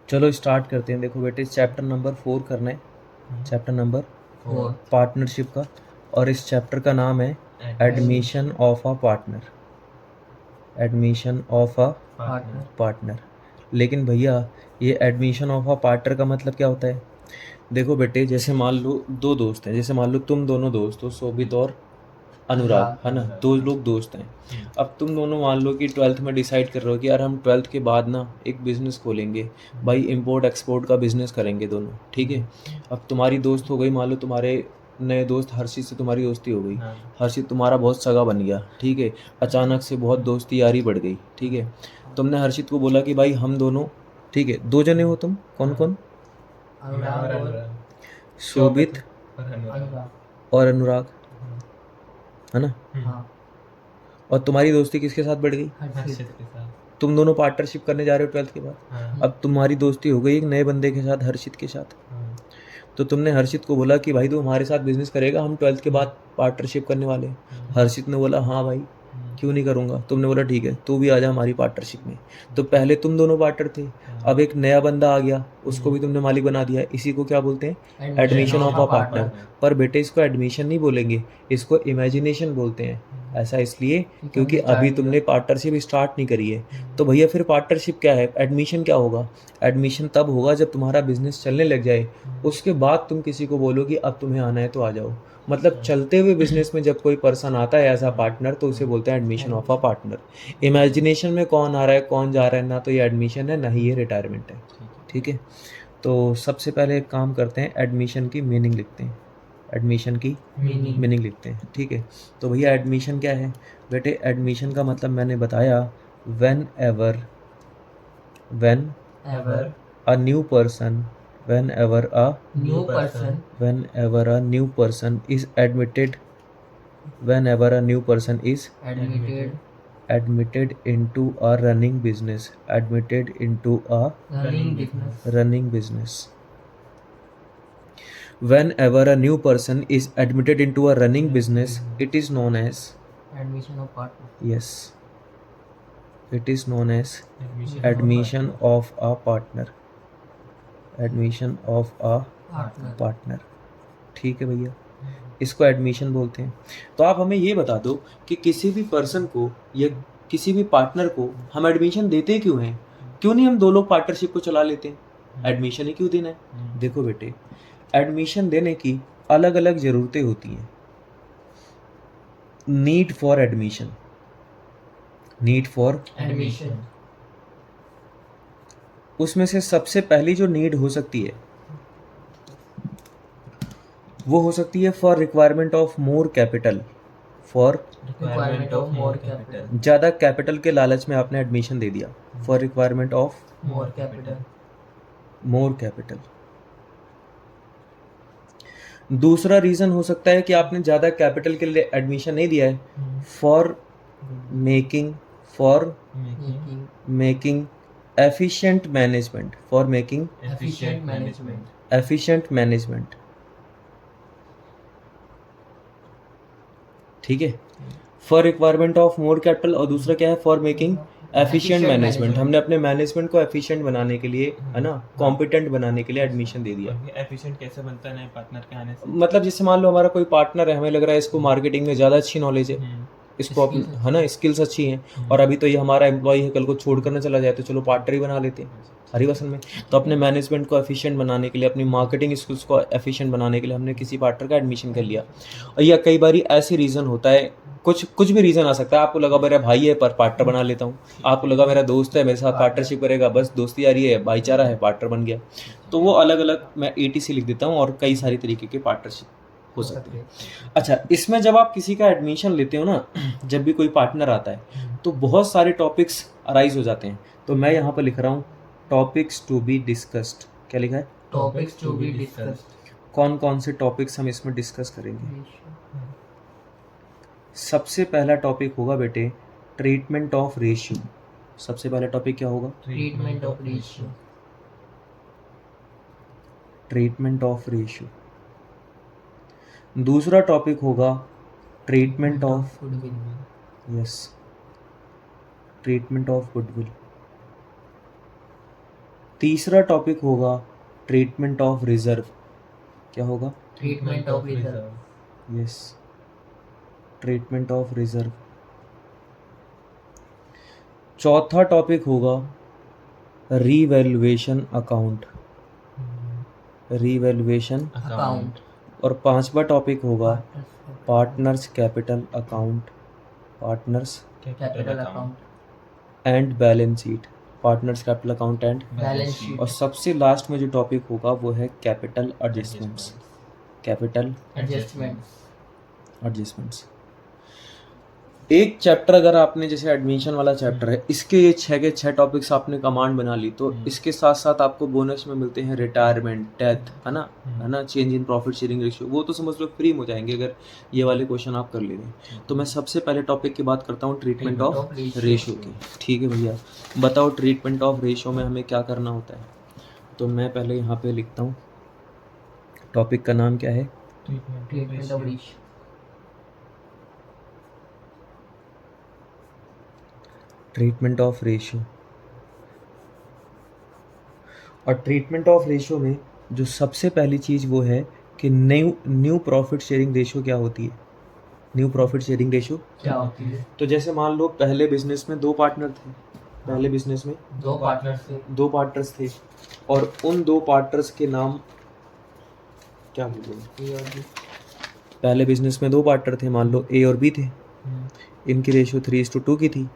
चलो स्टार्ट करते हैं। देखो बेटे, चैप्टर नंबर 4 करना है, चैप्टर नंबर 4 पार्टनरशिप का, और इस चैप्टर का नाम है admission of a partner, admission of a partner. Partner. लेकिन भैया, ये एडमिशन ऑफ अ पार्टनर का मतलब क्या होता है? देखो बेटे, जैसे मान लो दो दोस्त हैं, जैसे मान लो तुम दोनों दोस्त हो, शोभित और अनुराग, है ना, दो लोग दोस्त हैं। अब तुम दोनों मान लो कि 12th में डिसाइड कर रहे हो कि यार हम 12th के बाद ना एक बिज़नेस खोलेंगे, भाई इंपोर्ट एक्सपोर्ट का बिज़नेस करेंगे दोनों, ठीक है। अब तुम्हारी दोस्त हो गई, मान लो तुम्हारे नए दोस्त हर्षित से तुम्हारी दोस्ती हो गई, हर्षित तुम्हारा बहुत सगा बन गया, ठीक है। अचानक से बहुत दोस्ती यारी बढ़ गई, ठीक है। तुमने हर्षित को बोला कि भाई हम दोनों, ठीक है, दो जने हो तुम, कौन कौन? शोभित और अनुराग, है ना। और तुम्हारी दोस्ती किसके साथ बढ़ गई? तुम दोनों पार्टनरशिप करने जा रहे हो 12th के बाद। अब तुम्हारी दोस्ती हो गई एक नए बंदे के साथ, हर्षित के साथ। तो तुमने हर्षित को बोला कि भाई तू हमारे साथ बिजनेस करेगा, हम 12th के बाद पार्टनरशिप करने वाले हैं। हर्षित ने बोला हाँ भाई, क्यों नहीं करूँगा। तुमने बोला ठीक है, तू भी आ जा हमारी पार्टनरशिप में। तो पहले तुम दोनों पार्टनर थे, अब एक नया बंदा आ गया, उसको भी तुमने मालिक बना दिया। इसी को क्या बोलते हैं? Admission of a partner. पर बेटे इसको एडमिशन नहीं बोलेंगे, इसको इमेजिनेशन बोलते हैं। ऐसा इसलिए क्योंकि अभी तुमने पार्टनरशिप स्टार्ट नहीं करी है। तो भैया फिर पार्टनरशिप क्या है, एडमिशन क्या होगा? एडमिशन तब होगा जब तुम्हारा बिजनेस चलने लग जाए, उसके बाद तुम किसी को बोलो कि अब तुम्हें आना है तो आ जाओ। मतलब चलते हुए बिजनेस में जब कोई पर्सन आता है एज अ पार्टनर, तो उसे बोलते हैं admission of a partner. Imagination में कौन आ रहा है कौन जा रहा है, ना तो ये एडमिशन है ना ही ये रिटायरमेंट है, ठीक है। तो सबसे पहले एक काम करते हैं, एडमिशन की मीनिंग लिखते हैं, एडमिशन की मीनिंग लिखते हैं, ठीक है। तो भैया एडमिशन क्या है? बेटे एडमिशन का मतलब मैंने बताया, when ever, when a new person, whenever a new person is admitted, whenever a new person is admitted into a running business, admitted into a running business, whenever a new person is admitted into a running business, it is known as, admission of partner. yes, it is known as admission of a partner, admission of a partner, ठीक है भैया, इसको admission बोलते हैं। तो आप हमें ये बता दो कि किसी भी पर्सन को या किसी भी पार्टनर को हम एडमिशन देते क्यों हैं? क्यों नहीं हम दो लोग पार्टनरशिप को चला लेते हैं? एडमिशन ही क्यों देना है? देखो बेटे, एडमिशन देने की अलग अलग ज़रूरतें होती हैं। Need for admission, need for admission उसमें से सबसे पहली जो नीड हो सकती है वो हो सकती है for requirement of more capital, for requirement of more capital, ज़्यादा कैपिटल के लालच में आपने एडमिशन दे दिया, for requirement of more capital. More capital. दूसरा रीज़न हो सकता है कि आपने ज़्यादा कैपिटल के लिए एडमिशन नहीं दिया है, for making, for making efficient management, for making efficient management, efficient management, ठीक है। For requirement of more capital, और दूसरा क्या है? For making efficient management. हमने अपने मैनेजमेंट को एफिशिएंट बनाने के लिए, है ना, कॉम्पिटेंट बनाने के लिए एडमिशन दे दिया। एफिशिएंट कैसे बनता है नए पार्टनर के आने से? मतलब जैसे मान लो हमारा कोई पार्टनर है, हमें लग रहा है इसको मार्केटिंग में ज़्यादा अच्छी नॉलेज है, इसको अपनी, है ना, स्किल्स अच्छी हैं, और अभी तो ये हमारा एम्प्लॉय है, कल को छोड़ कर ना चला जाए तो चलो पार्टनर ही बना लेते हैं हरिवसन में। तो अपने मैनेजमेंट को एफिशिएंट बनाने के लिए, अपनी मार्केटिंग स्किल्स को एफिशिएंट बनाने के लिए हमने किसी पार्टनर का एडमिशन कर लिया। और या कई बार ऐसी रीज़न होता है, कुछ भी रीज़न आ सकता है। आपको लगा मेरा भाई है पर पार्टनर बना लेता हूँ, आपको लगा मेरा दोस्त है मेरे साथ पार्टनरशिप करेगा, बस दोस्ती आ रही है, भाईचारा है, पार्टनर बन गया। तो वो अलग अलग मैं ATC लिख देता हूँ, और कई सारी तरीके के पार्टनरशिप हो सकते हैं। अच्छा, इसमें जब आप किसी का एडमिशन लेते हो ना, जब भी कोई पार्टनर आता है तो बहुत सारे टॉपिक्स अराइज हो जाते हैं। तो मैं यहाँ पर लिख रहा हूँ टॉपिक्स टू बी डिस्कस्ड। क्या लिखा है? Topics to be discussed. कौन कौन से टॉपिक्स हम इसमें डिस्कस करेंगे? सबसे पहला टॉपिक होगा बेटे ट्रीटमेंट ऑफ रेशियो। सबसे पहला टॉपिक क्या होगा? Treatment of ratio. Treatment of ratio. दूसरा टॉपिक होगा treatment of, yes, treatment of goodwill. तीसरा टॉपिक होगा ट्रीटमेंट ऑफ रिजर्व। क्या होगा? Treatment of reserve. Yes, treatment of reserve. चौथा टॉपिक होगा रीवैल्यूएशन अकाउंट, रीवैल्यूएशन। Account. और पांचवा टॉपिक होगा Partners. Partners capital account, partners Capital account. And balance sheet, partners capital account and. Balance sheet. और सबसे last में जो टॉपिक होगा वो है capital adjustments, capital Adjustments. Adjustments. एक चैप्टर अगर आपने, जैसे एडमिशन वाला चैप्टर है, इसके ये 6 के 6 टॉपिक्स आपने कमांड बना ली, तो इसके साथ साथ आपको बोनस में मिलते हैं रिटायरमेंट, डेथ, है ना, change in profit sharing ratio, वो तो समझ लो फ्री में हो जाएंगे अगर ये वाले क्वेश्चन आप कर ले रहे हैं। तो मैं सबसे पहले टॉपिक की बात करता हूँ ट्रीटमेंट ऑफ रेशियो की। ठीक है भैया, बताओ ट्रीटमेंट ऑफ रेशियो में हमें क्या करना होता है? तो मैं पहले यहाँ पे लिखता हूँ, टॉपिक का नाम क्या है? Treatment of ratio. Treatment of ratio. और ट्रीटमेंट ऑफ रेशियो में जो सबसे पहली चीज़ वो है कि न्यू प्रॉफिट शेयरिंग रेशियो क्या होती है? न्यू प्रॉफिट शेयरिंग रेशियो क्या होती है? तो जैसे मान लो पहले बिजनेस में 2 पार्टनर थे, पहले बिजनेस में 2 partners थे. 2 पार्टनर्स थे, और उन 2 पार्टनर्स के नाम क्या बोलूँ? A और B. पहले बिजनेस में 2 पार्टनर थे, मान लो ए और बी थे, इनकी रेशियो 3:2 की थी।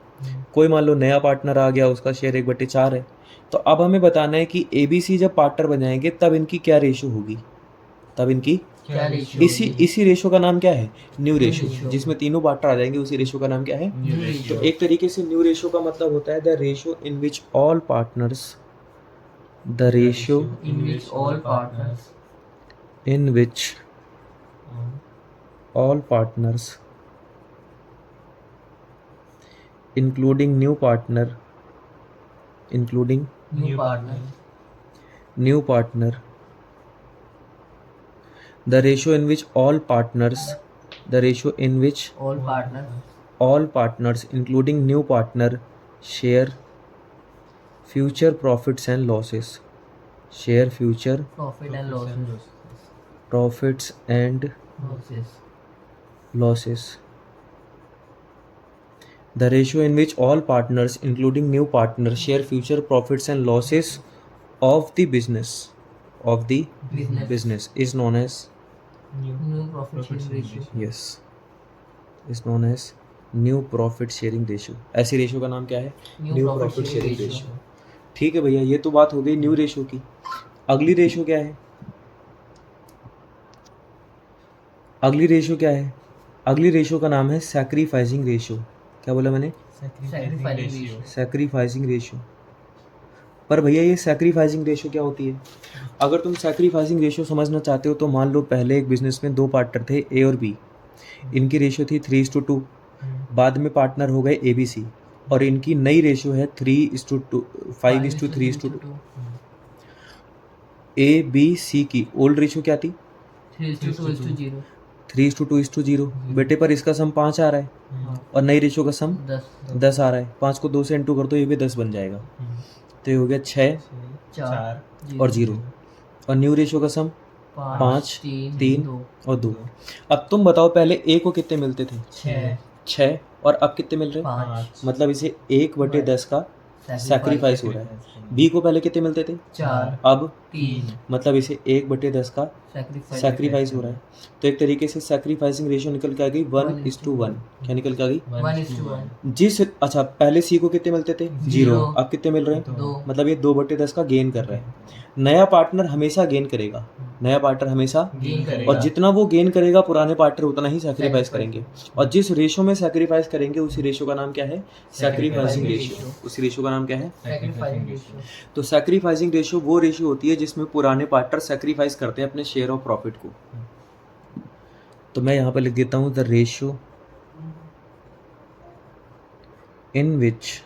कोई मान लो नया पार्टनर आ गया, उसका शेयर 1/4 है। तो अब हमें बताना है कि ABC जब पार्टनर बन जाएंगे तब इनकी क्या रेशियो होगी, तब इनकी क्या रेशियो? इसी रेशियो का नाम क्या है? New ratio. रेशियो। जिसमें तीनों पार्टनर आ जाएंगे उसी रेशियो का नाम क्या है? न्यू तो रेशियो. एक तरीके से न्यू रेशियो का मतलब होता है the ratio in which all partners, the ratio In which all partners in which all partners including new partner new partner the ratio in which all partners all partners including new partner share future profits and losses, share future profit and losses profits and losses. The ratio in which all partners including new partners share future profits and losses of the business is known as new profit sharing ratio. yes is known as new profit sharing ratio. ऐसी ratio का नाम क्या है? New profit sharing ratio. ठीक है भैया, ये तो बात हो गई न्यू रेशियो की। अगली रेशियो क्या है? अगली रेशियो का नाम है सैक्रिफाइसिंग रेशियो। क्या बोला मैंने? Sacrificing ratio. पर भैया ये सैक्रिफाइसिंग रेशियो क्या होती है? अगर तुम सैक्रिफाइसिंग रेशियो समझना चाहते हो तो मान लो पहले एक बिजनेस में 2 पार्टनर थे ए और बी, इनकी रेशियो थी 3:2, बाद में पार्टनर हो गए ABC और इनकी नई रेशियो है 3:2, 5:3:2। ABC की ओल्ड रेशियो क्या थी? 3:2:0. 3:2:0। बेटे पर इसका सम 5 आ रहा है और नई रेशियो का सम 10 आ रहा है। 5 को 2 से इंटू कर दो, ये भी 10 बन जाएगा। तो ये हो गया 6 4 और 0। और न्यू रेशियो का सम 5 3 और 2। अब तुम बताओ पहले ए को कितने मिलते थे? 6 और अब कितने मिल रहे हैं? 5. मतलब इसे 1/10 का सैक्रिफाइस हो रहा है। बी को पहले कितने मिलते थे? 4 अब 3 मतलब इसे 1/10 का सैक्रिफाइस हो रहा है। तो एक तरीके से सैक्रिफाइसिंग रेशियो निकल के आ गई 1:1। क्या निकल के आ गई? 1:1. अच्छा पहले सी को कितने मिलते थे? 0। अब कितने मिल रहे हैं? 2. मतलब ये 2/10 का गेन कर रहा है। नया पार्टनर हमेशा गेन करेगा, और जितना वो गेन करेगा पुराने पार्टनर उतना ही सैक्रिफाइस करेंगे। और जिस रेशियो में सैक्रिफाइस करेंगे उसी रेशियो का नाम क्या है? Sacrificing ratio. उसी रेशियो का नाम क्या है? Sacrificing ratio. तो सैक्रिफाइसिंग रेशियो वो रेशियो होती है जिसमें पुराने पार्टनर सैक्रिफाइस करते हैं अपने शेयर ऑफ प्रॉफिट को। तो मैं यहाँ पे लिख देता हूँ the ratio in which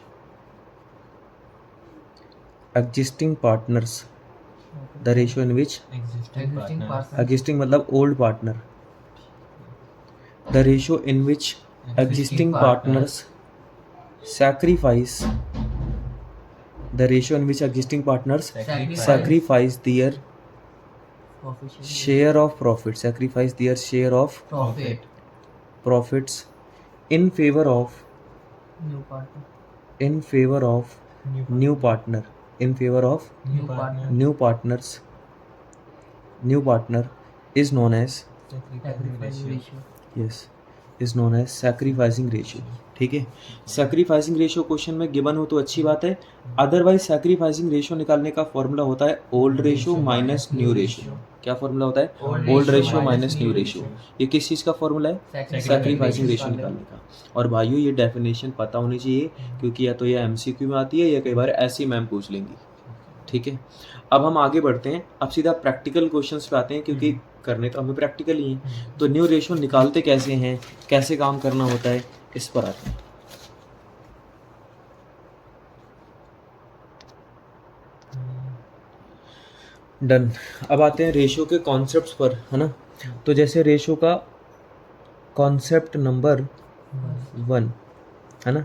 existing partners, the ratio in which existing मतलब old partner, the ratio in which existing partners sacrifice the ratio in which existing partners sacrifice their share of profit, sacrifice their share of Profit. profits in favor of New partner. in favor of new partner, in favor of New partner. new partners, new partner is known as Sacrificing ratio. yes is known as sacrificing ratio. ठीक है, sacrificing ratio question में given हो तो अच्छी बात है, otherwise sacrificing ratio निकालने का फॉर्मूला होता है old ratio minus new ratio. क्या फॉर्मूला होता है? Old ratio minus new ratio. ये किस चीज़ का फॉर्मूला है? सैक्रिफाइसिंग रेशियो निकालने का. और भाइयों ये डेफिनेशन पता होनी चाहिए, क्योंकि या तो ये एमसीक्यू में आती है या कई बार ऐसी मैम पूछ लेंगी. ठीक है, अब हम आगे बढ़ते हैं, अब सीधा प्रैक्टिकल क्वेश्चंस पे आते हैं, क्योंकि करने तो हमें प्रैक्टिकल ही हैं. तो न्यू रेशियो निकालते कैसे हैं, कैसे काम करना होता है, इस पर आते हैं. डन. अब आते हैं रेशियो के कॉन्सेप्ट्स पर, है ना. तो जैसे रेशियो का कॉन्सेप्ट नंबर 1 है ना,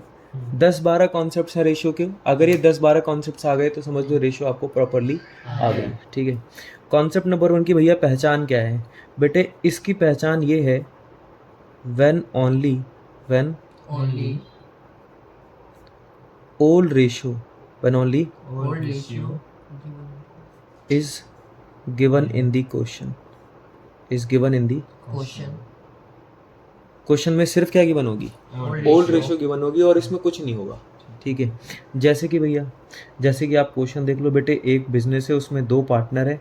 10-12 कॉन्सेप्ट्स हैं रेशियो के. अगर ये 10-12 कॉन्सेप्ट्स आ गए तो समझ लो रेशियो आपको प्रॉपरली आ गई. ठीक है, कॉन्सेप्ट नंबर 1 की भैया पहचान क्या है बेटे? इसकी पहचान ये है, when only all ratio is given in the question, question में सिर्फ क्या गिवन होगी? ओल्ड रेशियो गिवन होगी और इसमें कुछ नहीं होगा. ठीक है, जैसे कि भैया, जैसे कि आप क्वेश्चन देख लो बेटे, एक बिजनेस है, उसमें 2 पार्टनर है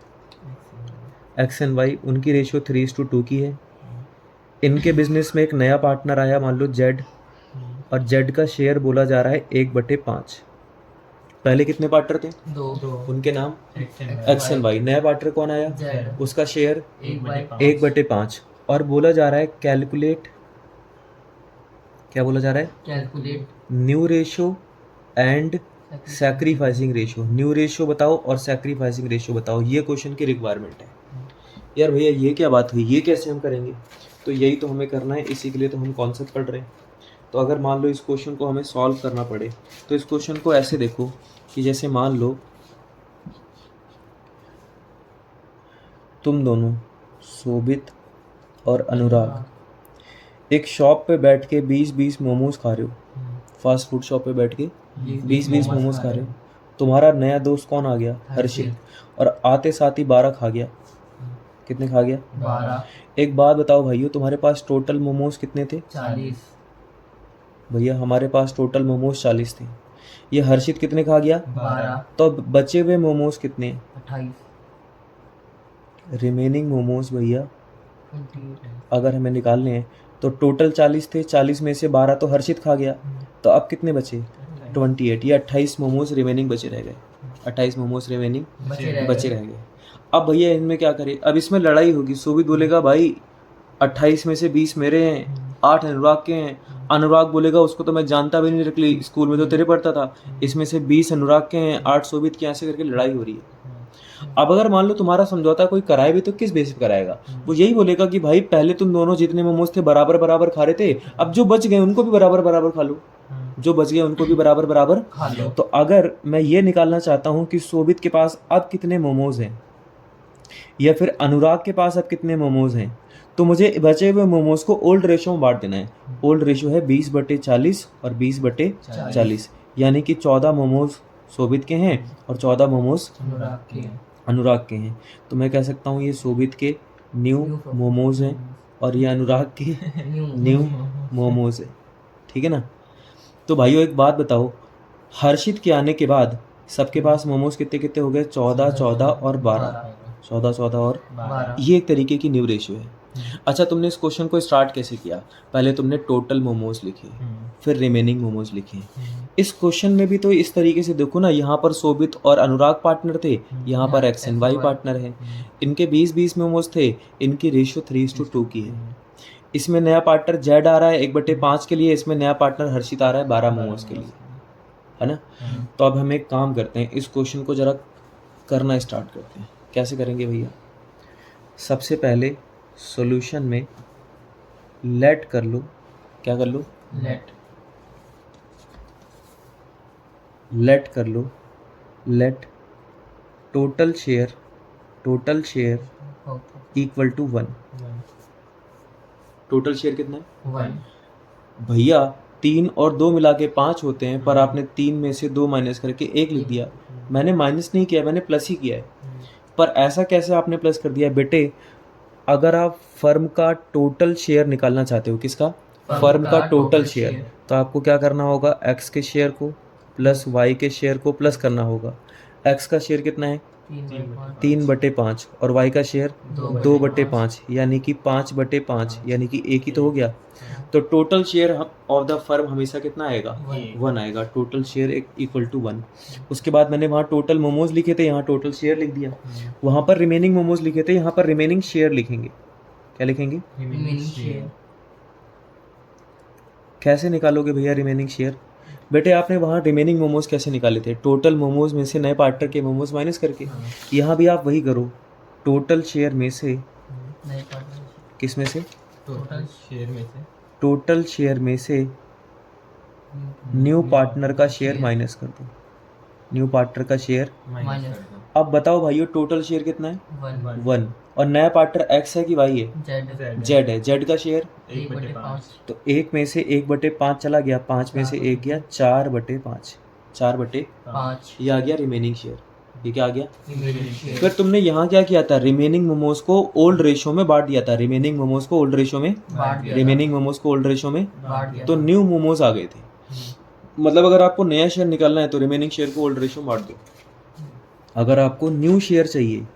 एक्स एंड वाई, उनकी रेशियो 3:2 की है. इनके बिजनेस में एक नया पार्टनर आया, मान लो जेड, और जेड का शेयर बोला जा रहा है 1/5. पहले कितने पार्टनर थे? 2. उनके नाम एक्स एंड वाई. नया पार्टनर कौन आया? Z. उसका शेयर 1/5. और बोला जा रहा है कैलकुलेट, क्या बोला जा रहा है? Calculate new ratio and sacrificing ratio. New ratio बताओ और सैक्रिफाइसिंग रेशियो बताओ, ये क्वेश्चन की रिक्वायरमेंट है. यार भैया ये क्या बात हुई, ये कैसे हम करेंगे? तो यही तो हमें करना है, इसी के लिए तो हम कॉन्सेप्ट पढ़ रहे हैं. तो अगर मान लो इस क्वेश्चन को हमें सॉल्व करना पड़े, तो इस क्वेश्चन को ऐसे देखो कि जैसे मान लो तुम दोनों शोभित और अनुराग एक शॉप पे बैठ के 20-20 मोमोज खा रहे हो. फास्ट फूड शॉप पे बैठ के 20-20 मोमोज खा रहे हो. तुम्हारा नया दोस्त कौन आ गया? हर्षित. और आते साथ ही 12 खा गया. कितने खा गया? 12. एक बात बताओ भाइयों, तुम्हारे पास टोटल मोमोज कितने थे? 40. भैया हमारे पास टोटल मोमोज 40 थे. ये हर्षित कितने खा गया? 12. तो बचे हुए मोमोज कितने? 28. रिमेनिंग मोमोज भैया 28. अगर हमें निकालने हैं तो टोटल 40 थे, 40 में से 12 तो हर्षित खा गया, तो अब कितने बचे? 28. ये 28 मोमोज रिमेनिंग बचे रह गए. 28 मोमोज रिमेनिंग बचे रह गए. अब भैया इनमें क्या करें? अब इसमें लड़ाई होगी. सुबित बोलेगा भाई 28 में से 20 मेरे हैं, 8 अनुराग के हैं. अनुराग बोलेगा उसको तो मैं जानता भी नहीं, रखली स्कूल में तो तेरे पढ़ता था. इसमें से 20 अनुराग के हैं, 8 शोभित के. ऐसे करके लड़ाई हो रही है. अब अगर मान लो तुम्हारा समझौता कोई कराए भी तो किस बेसिस पे कराएगा? वो यही बोलेगा कि भाई पहले तुम दोनों जितने मोमोज थे बराबर बराबर खा रहे थे, अब जो बच गए उनको भी बराबर बराबर खा लो. जो बच गए उनको भी बराबर बराबर खा लो. तो अगर मैं ये निकालना चाहता हूँ कि शोभित के पास अब कितने मोमोज हैं, या फिर अनुराग के पास अब कितने मोमोज हैं, तो मुझे बचे हुए मोमोज को ओल्ड रेशियो में बांट देना है. ओल्ड रेशियो है 20/40 और 20/40, यानी कि 14 मोमोज शोभित के हैं और 14 मोमोज अनुराग के हैं. तो मैं कह सकता हूँ ये शोभित के न्यू मोमोज हैं और ये अनुराग के न्यू मोमोज है. ठीक है ना. तो भाइयों एक बात बताओ, हर्षित के आने के बाद सबके पास मोमोज कितने कितने हो गए? 14, 14 और 12. 14, 14 और 12. ये एक तरीके की न्यू रेशियो है. अच्छा, तुमने इस क्वेश्चन को स्टार्ट कैसे किया? पहले तुमने टोटल मोमोज लिखे, फिर रिमेनिंग मोमोज लिखे. इस क्वेश्चन में भी तो इस तरीके से देखो ना, यहाँ पर शोभित और अनुराग पार्टनर थे, यहाँ पर एक्स एंड वाई पार्टनर है. इनके 20-20 मोमोज थे, इनकी रेशियो 3:2 की है. इसमें नया पार्टनर जेड आ रहा है 1/5 के लिए, इसमें नया पार्टनर हर्षित आ रहा है 12 मोमोज के लिए, है ना. तो अब हम एक काम करते हैं, इस क्वेश्चन को जरा करना स्टार्ट करते हैं. कैसे करेंगे भैया? सबसे पहले सॉल्यूशन में लेट कर लो. क्या कर लो? लेट कर लो let total share equal to 1। Total share कितना है? 1। भैया 3 और 2 मिला के 5 होते हैं, पर आपने 3 में से 2 माइनस करके 1 लिख दिया। मैंने माइनस नहीं किया, मैंने प्लस ही किया है। पर ऐसा कैसे आपने प्लस कर दिया? बेटे अगर आप फर्म का टोटल शेयर निकालना चाहते हो, किसका? फर्म का टोटल शेयर, तो आपको क्या करना होगा? एक्स के शेयर को प्लस वाई के शेयर को प्लस करना होगा। एक्स का शेयर कितना है? 3/5 और वाई का शेयर 2/5, यानी कि 5/5, यानी कि एक ही तो हो गया। तो total share of the firm हमेशा कितना आएगा? 1 आएगा। Total share equal to 1। उसके बाद मैंने वहाँ टोटल मोमोज लिखे थे, यहाँ टोटल शेयर लिख दिया। वहाँ पर रिमेनिंग मोमोज लिखे थे, यहाँ पर रिमेनिंग शेयर लिखेंगे। क्या लिखेंगे? Remaining share. कैसे निकालोगे भैया रिमेनिंग शेयर? बेटे आपने वहाँ रिमेनिंग मोमोज कैसे निकाले थे? टोटल मोमोज में से नए पार्टनर के मोमोज माइनस करके। यहाँ भी आप वही करो। टोटल शेयर में से नए पार्टनर किस में से? टोटल शेयर में से टोटल शेयर में से न्यू पार्टनर का शेयर माइनस कर दो। न्यू पार्टनर का शेयर माइनस कर दो। अब बताओ भाइयों टोटल शेयर कितना है? 1। 1। और नया पार्टनर एक्स है कि वाई है? Z जेड है। जेड का शेयर 1/5। तो 1 में से 1/5 चला गया, 5 में से 1 गया, 4/5। 4/5 5 ये आ गया रिमेनिंग शेयर। ये क्या आ गया? Remaining share. फिर तुमने यहाँ क्या किया था? रिमेनिंग मोमोज को ओल्ड रेशो में बांट दिया था। रिमेनिंग मोमोज को ओल्ड रेशो में बांट दिया। रिमेनिंग मोमोज को ओल्ड रेशो में बांट दिया। तो न्यू मोमोज आ गए थे। मतलब अगर आपको नया शेयर निकालना है तो रिमेनिंग शेयर को ओल्ड रेशो में बांट दो। अगर आपको न्यू शेयर चाहिए,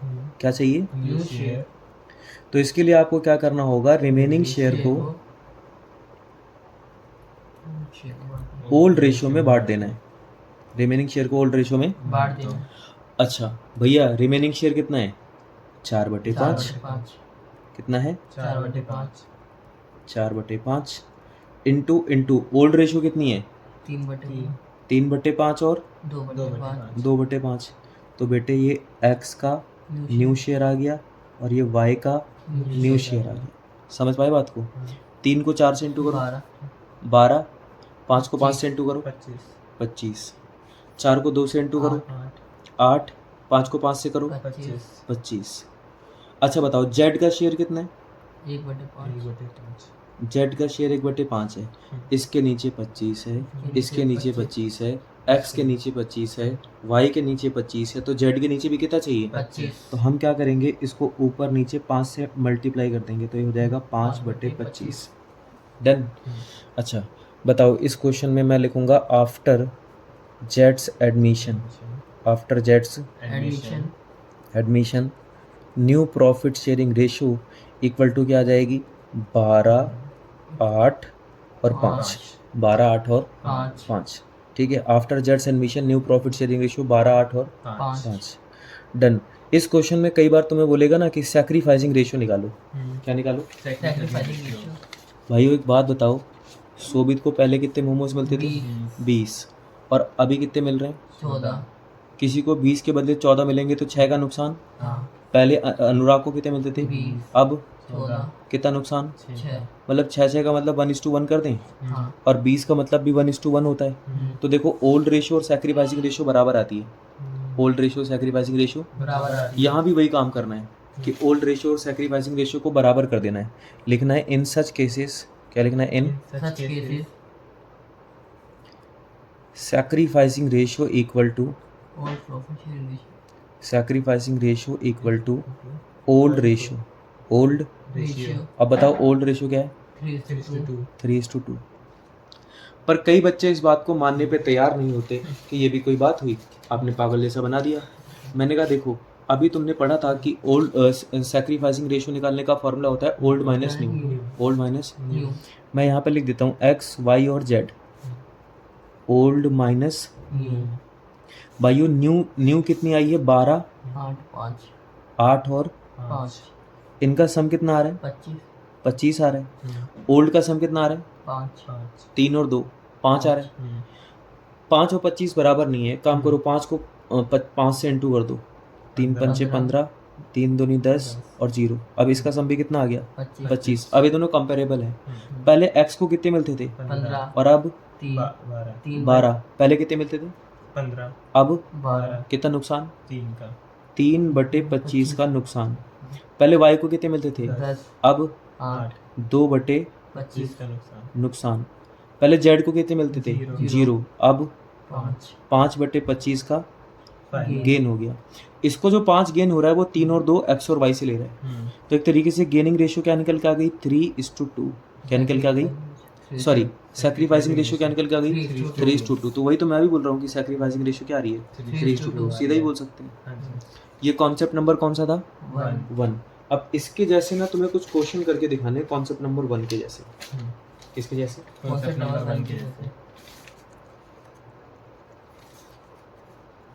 क्या चाहिए? न्यू शेयर तो इसके लिए आपको क्या करना होगा? रिमेनिंग शेयर को ओल्ड रेशो में बांट देना है। रिमेनिंग शेयर को ओल्ड रेशो में बांट देना। अच्छा भैया रिमेनिंग शेयर कितना है? 4/5। 4/5 कितना है? 4/5 4/5 इंटू ओल्ड रेशो कितनी है? 3/3 3/5 और 2/5 2/5। तो बेटे ये एक्स का न्यू शेयर आ गया और ये वाई का न्यू शेयर आ गया। समझ पाए बात को? 3 को 4 से इंटू करो 12, 5 को 5 से इंटू करो 25, 4 को 2 से इंटू करो 8, 5 को 5 से करो 25। अच्छा बताओ जेड का शेयर कितना है? 1/5 जेड का शेयर 1/5 है। इसके नीचे 25 है, इसके नीचे 25 है, एक्स के नीचे 25 है, वाई के नीचे 25 है, तो जेड के नीचे भी कितना चाहिए? 25। तो हम क्या करेंगे? इसको ऊपर नीचे 5 से मल्टीप्लाई कर देंगे तो ये हो जाएगा 5/25। डन। अच्छा बताओ इस क्वेश्चन में मैं लिखूंगा आफ्टर जेड्स एडमिशन। आफ्टर जेड्स admission admission new profit sharing ratio equal to क्या आ जाएगी? 12, 8 और 5। 12, 8 और 5। ठीक है। आफ्टर जेड्स admission new profit sharing ratio 12, 8 और 5। डन। इस क्वेश्चन में कई बार तुम्हें बोलेगा ना कि सैक्रिफाइसिंग रेशियो निकालो। क्या निकालो? Sacrificing ratio. भाइयों एक बात बताओ, शोभित को पहले कितने मोमोज मिलते थे? 20। और अभी कितने मिल रहे हैं? 14। किसी को 20 के बदले 14 मिलेंगे तो 6 का नुकसान। पहले अनुराग को कितने मिलते थे? 20। अब 14। कितना नुकसान? 6। मतलब 6 का मतलब 1:1 कर दें, और 20 का मतलब भी 1:1 होता है। तो देखो ओल्ड रेशियो और सैक्रिफाइसिंग रेशियो बराबर आती है। ओल्ड रेशियो सैक्रिफाइसिंग रेशियो बराबर आती है। यहाँ भी वही काम करना है कि ओल्ड रेशियो और सैक्रिफाइसिंग रेशियो को बराबर कर देना है। लिखना है इन सच केसेस। क्या लिखना है? In such cases sacrificing ratio equal to old profit sharing ratio. Sacrificing ratio equal to old ratio. Old ratio. अब बताओ ओल्ड रेशियो क्या है? 3:2। 3:2। पर कई बच्चे इस बात को मानने पे तैयार नहीं होते कि ये भी कोई बात हुई, आपने पागल जैसा बना दिया। मैंने कहा देखो अभी तुमने पढ़ा था कि ओल्ड सैक्रिफाइसिंग रेशियो निकालने का फॉर्मूला होता है old minus new. Old minus new. मैं यहाँ पे लिख देता हूँ एक्स वाई और जेड। Old minus new. भाइयों न्यू कितनी आई है? 12, 8 5 8 और 5 इनका सम कितना आ रहा है? 25 25 आ रहा है। ओल्ड का सम कितना आ रहा है? 5 3 और 2 5 आ रहा है। 5 और 25 बराबर नहीं है। काम करो 5 को 5 से इंटू कर दो। 3 पंचे 15, 3 दूनी 10 और 0। अब इसका सम भी कितना आ गया? 25। अब ये दोनों कंपेरेबल है। पहले x को कितने मिलते थे? 15 और अब 3 12। पहले कितने मिलते थे? 15 अब 12 कितना नुकसान? 3 का 3/25 का नुकसान। पहले y को कितने मिलते थे? 10 अब 8 2/25 25 का नुकसान नुकसान। पहले z को कितने मिलते थे? Zero. 0। अब 5 5/25 का फाइव गेन हो गया। इसको जो 5 गेन हो रहा है वो 3 और 2 x और y से ले रहा है। तो एक तरीके से गेनिंग रेशियो क्या निकल के आ गई? 3:2। क्या निकल के आ गई? सॉरी, सैक्रिफाइसिंग रेशियो क्या निकल के आ गई? 3:2। तो वही तो मैं भी बोल रहा हूँ कि सैक्रिफाइसिंग रेशियो क्या आ रही है? 3:2। सीधा ही बोल सकते हैं। हाँ जी ये कॉन्सेप्ट नंबर कौन सा था? 1 1। अब इसके जैसे ना तुम्हें कुछ क्वेश्चन करके दिखाने कॉन्सेप्ट नंबर 1 के जैसे। किसके जैसे? कॉन्सेप्ट नंबर 1 के जैसे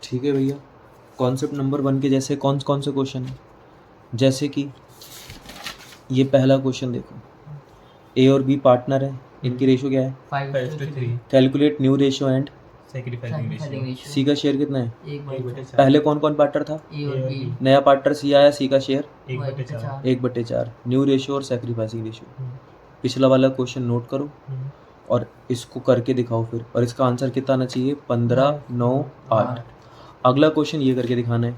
ठीक है भैया, कॉन्सेप्ट नंबर 1 के जैसे कौन कौन से क्वेश्चन है? जैसे कि ये पहला क्वेश्चन देखो, ए और बी पार्टनर है, इनकी रेशियो क्या है? 5:3 calculate new ratio and sacrificing ratio C का शेयर कितना है? 1/4 पहले कौन कौन पार्टनर था? ए और बी नया पार्टनर सी आया, सी का शेयर 1/4 1/4। न्यू रेशियो और सैक्रिफाइसिंग रेशियो। पिछला वाला क्वेश्चन नोट करो और इसको करके दिखाओ फिर, और इसका आंसर कितना आना चाहिए? 15, 9, 8। अगला क्वेश्चन ये करके दिखाना है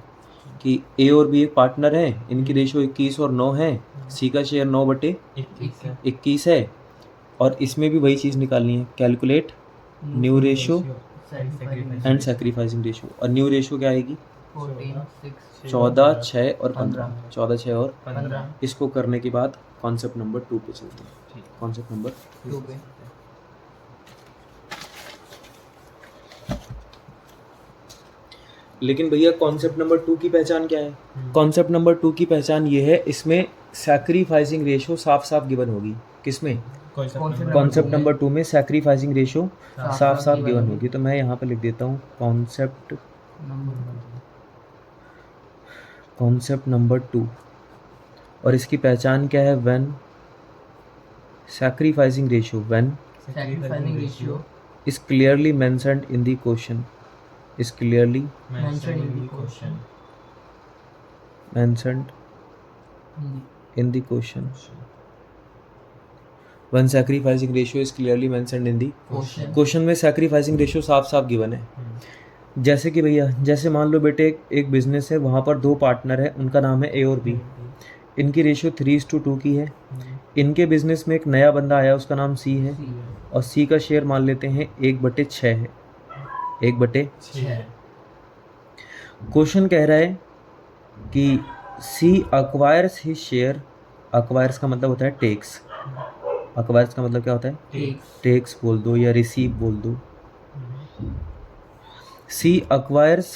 कि ए और बी एक पार्टनर है, इनकी रेशियो 21 और 9 है, सी का शेयर 9/21 है, और इसमें भी वही चीज़ निकालनी है, calculate new ratio and sacrificing ratio. और न्यू रेशियो क्या आएगी? 14, 6 और 15। 14, 6 और 15 इसको करने के बाद कॉन्सेप्ट नंबर 2 पे चलते हैं। कॉन्सेप्ट नंबर 2 पे लेकिन भैया कॉन्सेप्ट नंबर 2 की पहचान क्या है? कॉन्सेप्ट नंबर 2 की पहचान ये है, इसमें सैक्रिफाइसिंग रेशियो साफ साफ गिवन होगी। किसमें? कॉन्सेप्ट नंबर 2 में सैक्रिफाइसिंग रेशियो साफ साफ गिवन होगी। तो मैं यहाँ पे लिख देता हूँ कॉन्सेप्ट नंबर 2, और इसकी पहचान क्या है? When sacrificing ratio sacrificing ratio is clearly mentioned in the question, is clearly mentioned in the question mentioned in the question, when sacrificing ratio is clearly mentioned in the question में sacrificing ratio साफ साफ given है। जैसे कि भैया, जैसे मान लो बेटे एक बिजनेस है, वहाँ पर 2 पार्टनर है, उनका नाम है ए और बी, इनकी रेशियो 3:2 की है। इनके बिजनेस में एक नया बंदा आया, उसका नाम सी है, और सी का शेयर मान लेते हैं 1/6 है। 1/6। क्वेश्चन कह रहा है कि सी अक्वायर्स हिज शेयर, अक्वायर्स का मतलब होता है टेक्स, अक्वायर्स का मतलब क्या होता है? टेक्स बोल दो या रिसीव बोल दो। C acquires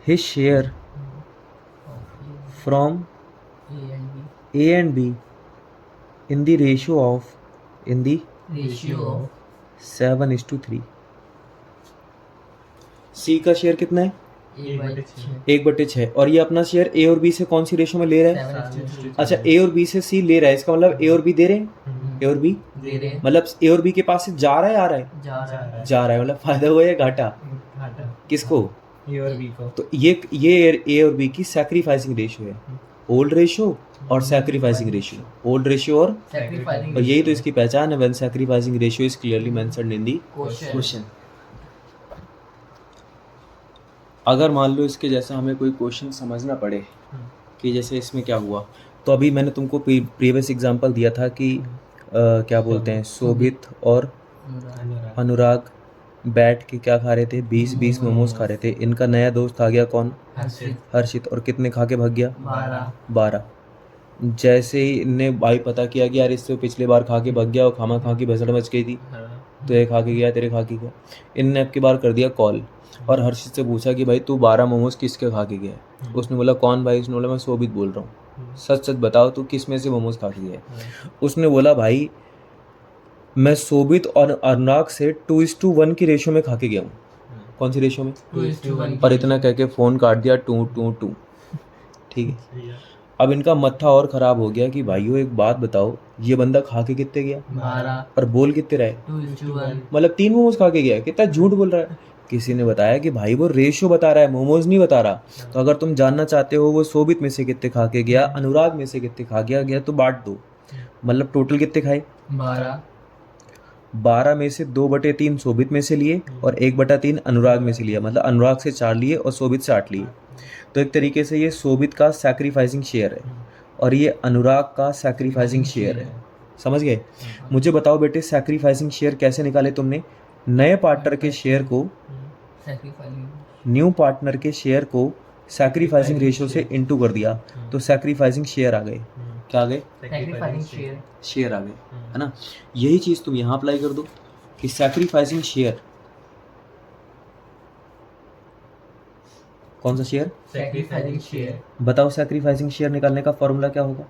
his share from A and B in the ratio of 7:3। C का शेयर कितना है? 1/6। और ये अपना शेयर ए और बी से कौन सी रेशियो में ले रहा है? अच्छा, ए और बी से सी ले रहा है, इसका मतलब ए और बी दे रहे हैं। ए और बी मतलब ए और बी के पास से जा रहा है, आ रहा है? जा रहा है। मतलब फायदा हुआ या घाटा? किसको? ए और बी को। तो ये ए और बी की सैक्रिफाइसिंग रेशियो है, ओल्ड रेशियो और सैक्रिफाइसिंग रेशियो, ओल्ड रेशियो और यही तो इसकी पहचान है, when sacrificing ratio is clearly mentioned in the question. अगर मान लो इसके जैसा हमें कोई क्वेश्चन समझना पड़े कि जैसे इसमें क्या हुआ, तो अभी मैंने तुमको प्रीवियस एग्जांपल दिया था कि क्या बोलते हैं, शोभित और अनुराग बैठ के क्या खा रहे थे? 20 मोमोज खा रहे थे। इनका नया दोस्त आ गया, कौन? हर्षित। और कितने खा के भाग गया? 12। जैसे ही इनने भाई पता किया कि यार इससे पिछले बार खा के भाग गया और खामा खा की भसड़ मच गई थी, तो ये खा के गया, तेरे खा के गया। इनने अब की बार कर दिया कॉल और हर्षित से पूछा कि भाई तू 12 मोमोज किसके खा के गया? उसने बोला कौन भाई? उसने बोला मैं शोभित बोल रहा हूँ, सच सच बताओ तू किस में से मोमोज खा के गया? उसने बोला भाई मैं शोभित और अनुराग से 2:1 की रेशियो में खा के गया हूँ। कौन सी रेशियो में? 2:1। और इतना कह के फ़ोन काट दिया, 2:2। ठीक है। अब इनका मत्था और ख़राब हो गया कि भाइयों एक बात बताओ, ये बंदा खा के कितने गया? 12। और बोल कितने रहे? 2:1। मतलब 3 मोमोज खा के गया। कितना झूठ बोल रहा है। किसी ने बताया कि भाई वो रेशियो बता रहा है, मोमोज नहीं बता रहा। तो अगर तुम जानना चाहते हो वो शोभित में से कितने खा के गया, अनुराग में से कितने खा गया तो बांट दो। मतलब टोटल कितने खाए? 12। 12 में से 2/3 शोभित में से लिए और 1/3 अनुराग में से लिया, मतलब अनुराग से 4 लिए और शोभित से 8 लिए। तो एक तरीके से ये शोभित का सैक्रिफाइसिंग शेयर है और ये अनुराग का सैक्रिफाइसिंग शेयर है। समझ गए? मुझे बताओ बेटे, सैक्रिफाइसिंग शेयर कैसे निकाले तुमने? नए पार्टनर के शेयर को सैक्रिफाइसिंग न्यू पार्टनर के शेयर को सैक्रिफाइसिंग रेशियो से इनटू कर दिया तो सैक्रिफाइसिंग शेयर आ गए। क्या आ गए? सैक्रिफाइसिंग शेयर शेयर आ गए, है ना? यही चीज तुम यहाँ अप्लाई कर दो कि सैक्रिफाइसिंग शेयर, कौन सा शेयर? सैक्रिफाइसिंग शेयर बताओ, सैक्रिफाइसिंग शेयर निकालने का फॉर्मूला क्या होगा?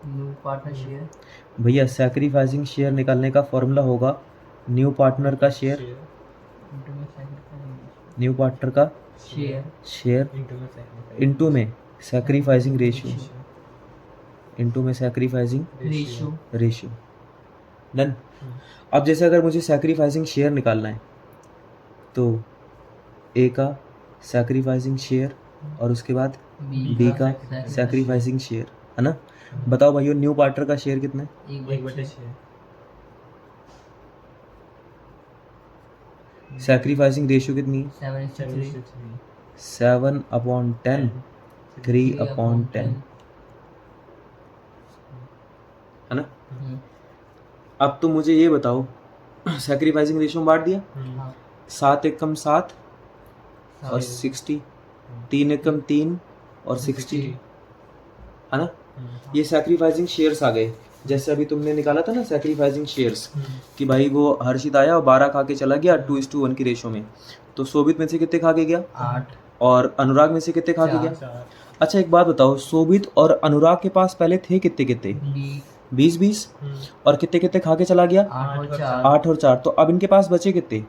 न्यू पार्टनर शेयर भैया सैक्रिफाइसिंग शेयर निकालने का फॉर्मूला होगा न्यू पार्टनर का शेयर, इनटू में सैक्रिफाइसिंग न्यू पार्टनर का शेयर शेयर इनटू में सैक्रिफाइसिंग रेशियो, इनटू में सैक्रिफाइसिंग रेशियो रेशियो। डन। अब जैसे अगर मुझे सैक्रिफाइसिंग शेयर निकालना है तो ए का सैक्रिफाइसिंग शेयर और उसके बाद बी का सैक्रिफाइसिंग शेयर, है ना? बताओ भाइयों, न्यू पार्टनर का शेयर कितना है? 1/6 सैक्रिफाइसिंग रेशियो कितनी है? 7/3 7/10, 3/10, है ना? अब तो मुझे ये बताओ, सैक्रिफाइसिंग रेशियो बांट दिया, 7 एकम 7 और 60, 3 एकम 3 और 60, है ना? ये सैक्रिफाइसिंग शेयर्स आ गए। जैसे अभी तुमने निकाला था ना सैक्रिफाइसिंग शेयर्स कि भाई वो हर्षित आया और 12 खा के चला गया 2:1 की रेशो में, तो शोभित में से कितने खा के गया? 8 और अनुराग में से कितने खा के गया? अच्छा एक बात बताओ, शोभित और अनुराग के पास पहले थे कितने कितने? 20 और कितने कितने खा के चला गया? 8 और 4। तो अब इनके पास बचे कितने?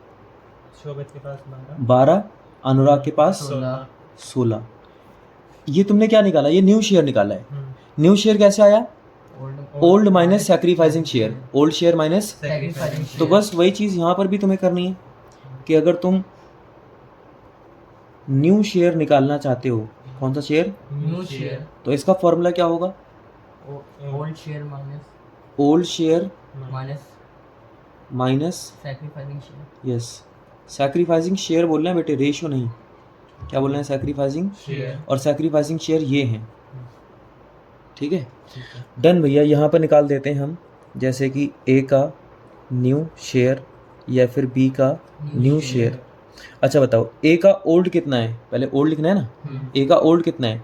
शोभित के पास 12, अनुराग के पास 16। ये तुमने क्या निकाला? ये न्यू शेयर निकाला है। न्यू शेयर कैसे आया? Old minus sacrificing share, old share minus. Sacrificing तो बस वही चीज यहाँ पर भी तुम्हें करनी है कि अगर तुम न्यू शेयर निकालना चाहते हो, कौन सा शेयर? न्यू शेयर तो इसका फॉर्मूला क्या होगा? Old share minus old share minus sacrificing share yes, sacrificing share बोलना है बेटे, रेशियो नहीं। क्या बोलना है? सैक्रिफाइसिंग शेयर और सैक्रिफाइसिंग शेयर ये हैं। ठीक है, डन भैया। यहाँ पर निकाल देते हैं हम, जैसे कि ए का न्यू शेयर या फिर बी का न्यू शेयर। अच्छा बताओ, ए का ओल्ड कितना है? पहले ओल्ड लिखना है ना। ए का ओल्ड कितना है?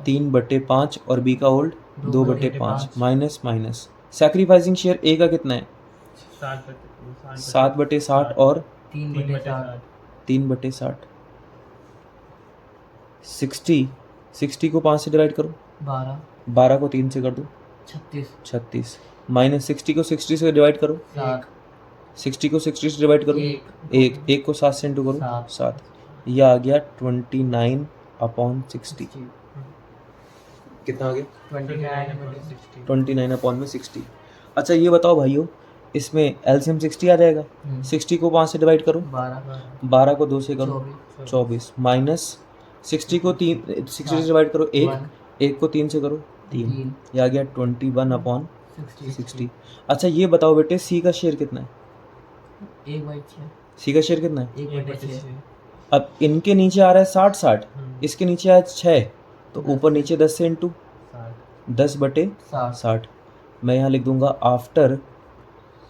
3/5 और बी का old 2/5 minus minus. Sacrificing share A का कितना है? 7/60 और 3/60। 60 को 5 से डिवाइड करो, 12 को 3 से कर दो 36 माइनस 60 को 60 से डिवाइड करो 60 को 60 से डिवाइड करो 1 को 7 से इंटू करो 7। यह आ गया 29/60। कितना आ गया? 29/60। अच्छा ये बताओ भाइयों, इसमें एलसीएम 60 आ जाएगा। 60 को 5 से डिवाइड करो, 12 को 2 से करो 24 माइनस 60 को 60 से डिवाइड करो 1 को 3 से करो 3। ये आ गया 21/60। अच्छा ये बताओ बेटे, सी का शेयर कितना है? 1/6 सी का शेयर कितना है? 1/6 अब इनके नीचे आ रहा है 60, इसके नीचे आया 6, तो ऊपर नीचे 10 से इंटू 10/60। मैं यहाँ लिख दूंगा after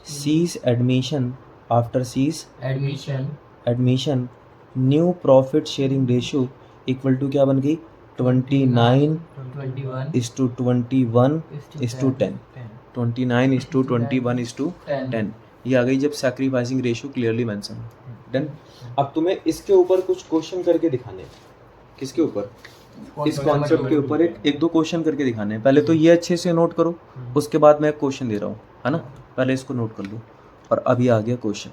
C's admission, after C's admission new profit sharing ratio equal to क्या बन गई? 29:21:10। 29:21:10 ये आ गई जब sacrificing ratio clearly mention. Done. अब तुम्हें इसके ऊपर कुछ क्वेश्चन करके दिखाने हैं। किसके ऊपर? इस कॉन्सेप्ट के ऊपर एक दो क्वेश्चन करके दिखाने हैं। पहले तो ये अच्छे से नोट करो, उसके बाद मैं क्वेश्चन दे रहा हूँ, है ना? पहले इसको नोट कर लो। और अभी आ गया क्वेश्चन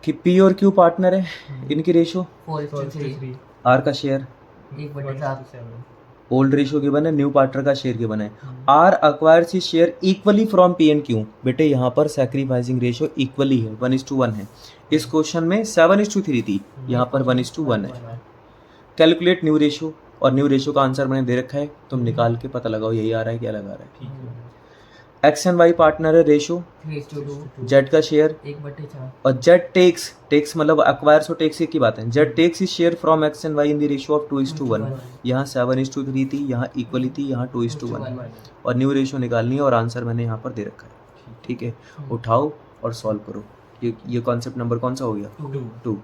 कि पी और क्यू पार्टनर है, इनकी रेशियो 4:3 आर का शेयर 1/7 ओल्ड रेशियो गिवन है, न्यू पार्टनर का शेयर गिवन है। R acquires his share equally from P and Q. बेटे यहाँ पर सैक्रिफाइसिंग रेशियो इक्वली है, 1:1 है। इस क्वेश्चन में 7:3 थी, यहाँ पर 1:1 है। कैलकुलेट न्यू रेशियो, और न्यू रेशियो का आंसर मैंने दे रखा है, तुम निकाल के पता लगाओ यही आ रहा है क्या लगा रहा है। एक्स एंड वाई पार्टनर है, रेशो 3:2, जेड का शेयर, 1/4, और जेड टेक्स मतलब अक्वायर्स और टेक्स एक ही बात है। Z takes is share from X and Y in the ratio of 2:1। यहाँ 7:3 थी, यहाँ इक्वली थी, यहाँ 2:1, और न्यू रेशियो निकालनी है और आंसर मैंने यहाँ पर दे रखा है। ठीक है, उठाओ और सॉल्व करो। ये कॉन्सेप्ट नंबर कौन सा हो गया? 2।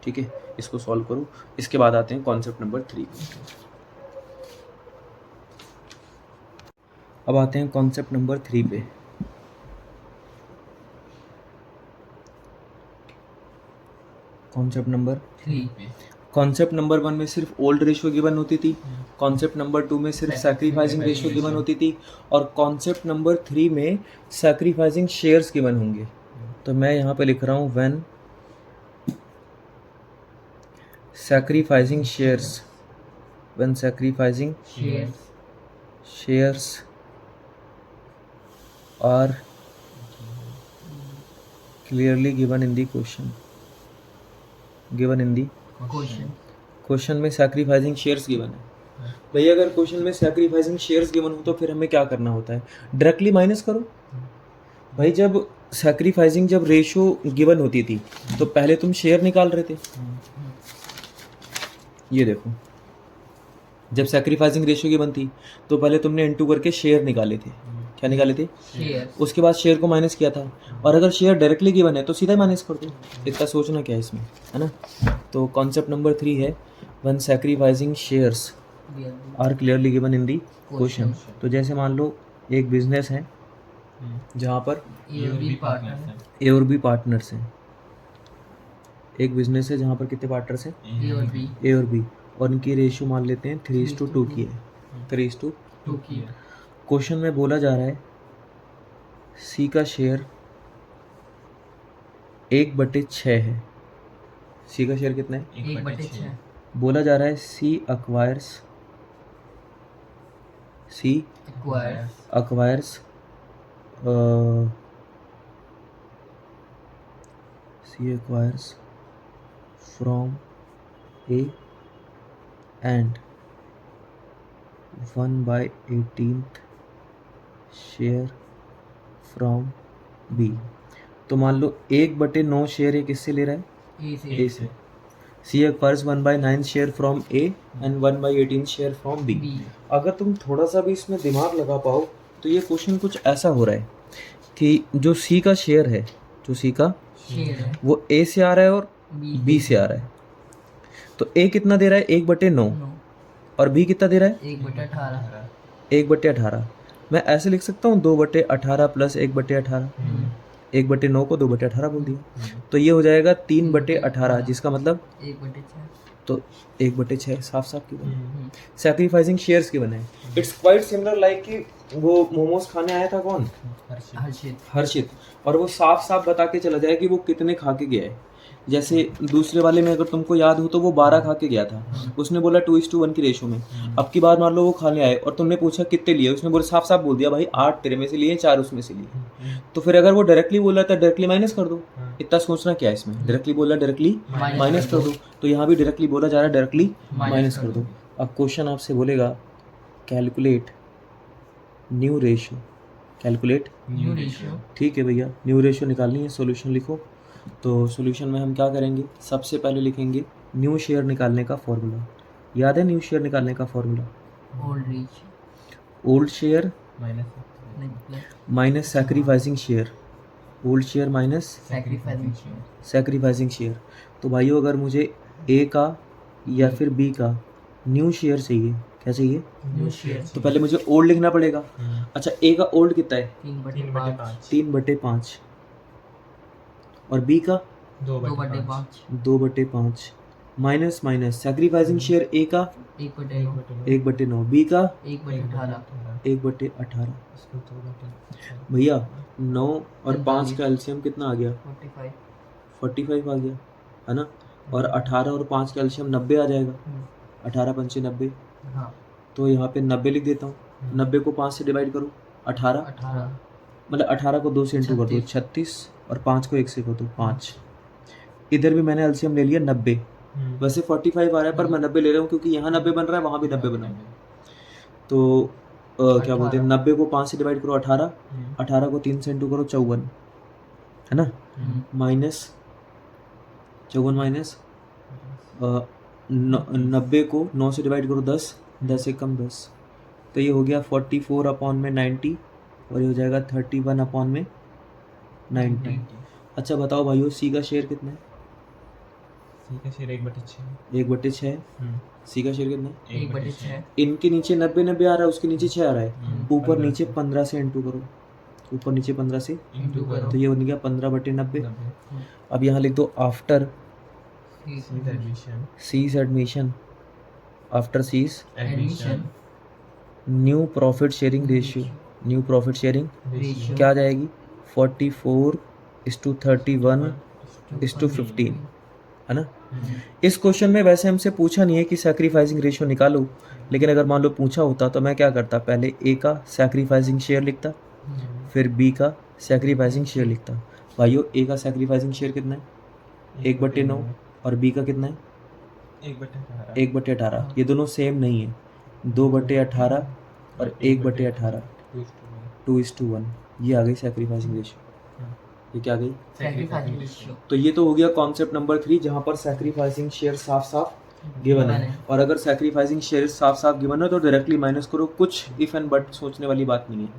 ठीक है, इसको सॉल्व करो। इसके बाद आते हैं कॉन्सेप्ट नंबर 3। अब आते हैं कॉन्सेप्ट नंबर 3 पे। कॉन्सेप्ट नंबर 3, कॉन्सेप्ट नंबर 1 में सिर्फ ओल्ड रेशियो गिवन होती थी, कॉन्सेप्ट नंबर 2 में सिर्फ सैक्रिफाइसिंग रेशियो गिवन होती थी, और कॉन्सेप्ट नंबर 3 में सैक्रिफाइसिंग शेयर्स गिवन होंगे। तो मैं यहाँ पे लिख रहा हूँ when sacrificing shares, when sacrificing shares are clearly given in the question, given in the question में सैक्रिफाइसिंग शेयर्स गिवन है। भैया अगर क्वेश्चन में सैक्रिफाइसिंग शेयर्स गिवन हो तो फिर हमें क्या करना होता है? डायरेक्टली माइनस करो। भाई जब सैक्रिफाइसिंग जब रेशियो गिवन होती थी तो पहले तुम शेयर निकाल रहे थे। ये देखो, जब सैक्रिफाइसिंग रेशियो गिवन थी तो पहले तुमने इनटू करके शेयर निकाले थे। क्या निकाले थे? शेयर। उसके बाद शेयर को माइनस किया था, और अगर शेयर डायरेक्टली गिवन है तो सीधा माइनस कर दो। इतना सोचना क्या है इसमें, है ना। तो कॉन्सेप्ट नंबर 3 है when sacrificing shares are clearly given in the question. तो जैसे मान लो एक बिजनेस है जहाँ पर ए और बी पार्टनर्स हैं। एक बिजनेस है जहाँ पर कितने पार्टनर्स हैं? ए और बी, और इनकी रेशियो मान लेते हैं 3:2 की है। 3:2 की है। क्वेश्चन में बोला जा रहा है सी का शेयर 1/6 है। सी का शेयर कितना है? 1/6। बोला जा रहा है C acquires from A and 1/18 share from B. तो मान लो 1/9 शेयर ये किससे ले रहा है? ए से। C acquires 1/9 share from A and 1/18 share from B. अगर तुम थोड़ा सा भी इसमें दिमाग लगा पाओ तो ये क्वेश्चन कुछ ऐसा हो रहा है कि जो सी का शेयर है, जो सी का शेयर है वो ए से आ रहा है और बी से आ रहा है। तो ए कितना दे रहा है? 1/9, और बी कितना दे रहा है? 1/18। 1/18। मैं ऐसे लिख सकता हूँ 2/18 प्लस 1/18। 1/9 को 2/18 बोल दिया, तो ये हो जाएगा 3/18, जिसका मतलब 1/6। तो 1/6 साफ साफ क्यों? सैक्रिफाइसिंग शेयर्स की बने। इट्स क्वाइट सिमिलर लाइक कि वो मोमोज खाने आया था कौन? हर्षित, और वो साफ साफ बता के चला जाए कि वो कितने खा के गया है। जैसे दूसरे वाले में अगर तुमको याद हो तो वो 12 खा के गया था, उसने बोला 2:1 की रेशो में। अब की बार मान लो वो खाने आए और तुमने पूछा कितने लिए, उसने बोला साफ साफ बोल दिया भाई 8 तेरे में से लिए, 4 उसमें से लिए। तो फिर अगर वो डायरेक्टली बोला था डायरेक्टली माइनस कर दो। इतना सोचना क्या है इसमें? डायरेक्टली बोला डायरेक्टली माइनस कर दो, तो यहाँ भी डायरेक्टली बोला जा रहा है डायरेक्टली माइनस कर दो। अब क्वेश्चन आपसे बोलेगा calculate new ratio, calculate new ratio. ठीक है भैया, न्यू रेशियो निकालनी है। सॉल्यूशन लिखो। तो सॉल्यूशन में हम क्या करेंगे? सबसे पहले लिखेंगे न्यू शेयर निकालने का फॉर्मूला। याद है न्यू शेयर निकालने का formula? Old share minus sacrificing share, old share minus sacrificing share. तो भाइयों अगर मुझे ए का या फिर बी का न्यू शेयर चाहिए, क्या चाहिए? New share. तो पहले मुझे ओल्ड लिखना पड़ेगा। अच्छा, ए का ओल्ड कितना है? 3/5। 3/5, और बी का 2/5। 2/5 minus minus sacrificing share A का 1/9, बी का 1/18। 1/18। भैया 9 और 5 का एलसीएम कितना आ गया? 45 आ गया, है ना। और 18 और 5 का एलसीएम 90 आ जाएगा। 18 पंचे 90। हाँ। तो यहाँ पे 90 लिख देता हूँ। 90 को 5 से डिवाइड करो, 18 मतलब 18 को 2 से इंटू कर दो 36, और 5 को 1 से कर दो 5। इधर भी मैंने एलसीएम ले लिया 90। वैसे 45 आ रहा है पर मैं 90 ले रहा हूँ क्योंकि यहाँ 90 बन रहा है, वहाँ भी 90 बना है। तो क्या बोलते हैं 90 को 5 से डिवाइड करो 18, 18 को 3 से इंटू करो 54, है ना, माइनस 54 माइनस 90 को 9 से डिवाइड करो 10, 10 से कम 10, तो ये हो गया 44 अपॉन में 90 और ये हो जाएगा 31 अपॉन में 90। अच्छा बताओ भाइयों सी का शेयर कितना है? सी का शेयर 1/6। 1/6। सी का शेयर कितना है? 1/6। इनके नीचे 90 आ रहा है, उसके नीचे 6 आ रहा है, ऊपर नीचे 15 से इंटू करो, ऊपर नीचे 15 से इंटू करो तो ये बन गया 15/90। अब यहाँ लिख दो after C's admission, after C's admission new profit sharing ratio, new profit sharing ratio क्या आ जाएगी 44:31:15, है ना। इस क्वेश्चन में वैसे हमसे पूछा नहीं है कि सैक्रिफाइसिंग रेशियो निकालो, लेकिन अगर मान लो पूछा होता तो मैं क्या करता, पहले ए का सैक्रिफाइसिंग शेयर लिखता, फिर बी का सैक्रिफाइसिंग शेयर लिखता। भाइयों ए का सैक्रिफाइसिंग शेयर कितना है? 1/9 और बी का कितना है? 1/18। ये दोनों सेम नहीं है, 2/18 और 1/18, 2:1। ये आ गई सैक्रिफाइसिंग रेशियो, ये क्या आ गई? Sacrificing ratio. तो ये तो हो गया कॉन्सेप्ट नंबर 3 जहाँ पर सैक्रिफाइसिंग शेयर साफ साफ गिवन है। और अगर सैक्रिफाइसिंग शेयर साफ साफ गिवन है तो डायरेक्टली माइनस करो, कुछ इफ एंड बट सोचने वाली बात नहीं है,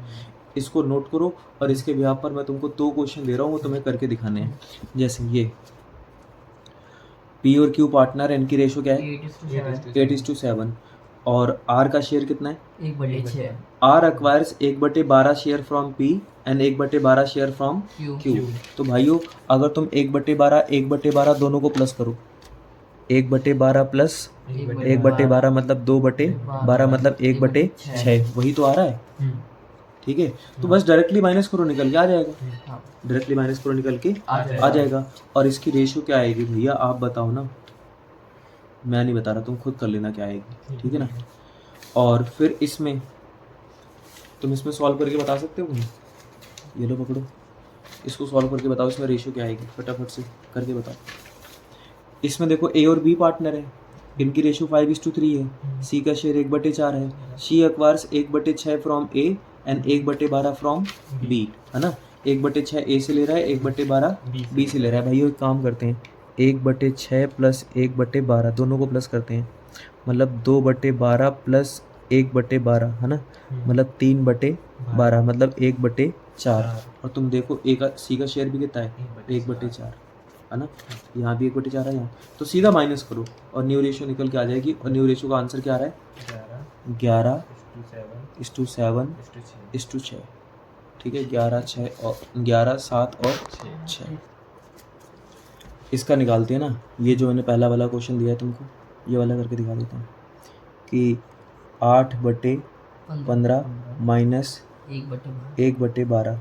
इसको नोट करो। और इसके बिहार पर मैं तुमको 2 क्वेश्चन दे रहा हूँ, वो तुम्हें करके दिखाने हैं। जैसे ये पी और क्यू पार्टनर, इनकी रेशियो क्या है? 8:7 और आर का शेयर कितना है? 1/6। R acquires 1/12 share from P and 1/12 share from Q. तो भाइयों अगर तुम 1/12 1/12 दोनों को प्लस करो, 1/12 प्लस 1/12 मतलब 2/12 मतलब 1/6, वही तो आ रहा है, ठीक है। तो बस डायरेक्टली माइनस करो, निकल के आ जाएगा, डायरेक्टली माइनस करो निकल के आ जाएगा। और इसकी रेशियो क्या आएगी भैया आप बताओ ना, मैं नहीं बता रहा, तुम खुद कर लेना क्या आएगी, ठीक है ना। और फिर इसमें तुम इसमें सॉल्व करके बता सकते हो, ये लो पकड़ो, इसको सॉल्व करके बताओ इसमें रेशियो क्या आएगी, फटाफट से करके बताओ। इसमें देखो ए और बी पार्टनर है, इनकी रेशियो 5:3 है, सी का शेयर 1/4 है, C acquires 1/6 from A and 1/12 from B, है ना। 1/6 ए से ले रहा है, 1/12 बी से ले रहा है। भाई एक काम करते हैं, 1/6 प्लस 1/12 दोनों को प्लस करते हैं, मतलब 2/12 प्लस 1/12, है ना, मतलब 3/12 मतलब 1/4। और तुम देखो ए का सी का शेयर भी कितना है? 1/4, है ना, यहाँ भी 1/4 है यहाँ, तो सीधा माइनस करो और न्यू रेशियो निकल के आ जाएगी। और न्यू रेशियो का आंसर क्या आ रहा है? 11:7:6, ठीक है, 11, 7 और 6। इसका निकालते हैं ना, ये जो मैंने पहला वाला क्वेश्चन दिया है तुमको, ये वाला करके दिखा देता हूँ कि 8/15 माइनस 1/12,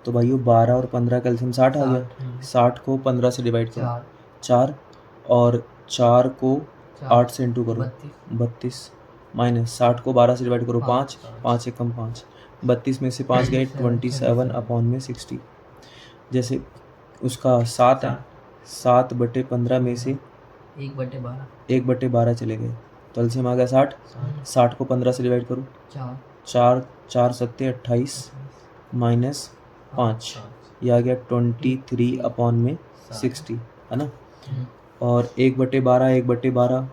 तो भाइयों 12 और 15 कैल्शियम 60 आ गया, 60 को 15 से डिवाइड करो 4 और 4 को 8 से इंटू करो 32 माइनस 60 को 12 से डिवाइड करो 5, 5 से कम 5, 32 में से 5 गए 27 अपॉन में 60। जैसे उसका 7 है, 7/15 में से 1/12 चले गए, तो एलसीएम आ गया 60, 60 को 15 से डिवाइड करो 4, 4 7 28 माइनस 5, ये आ गया 23 अपॉन में 60, है ना। और 1/12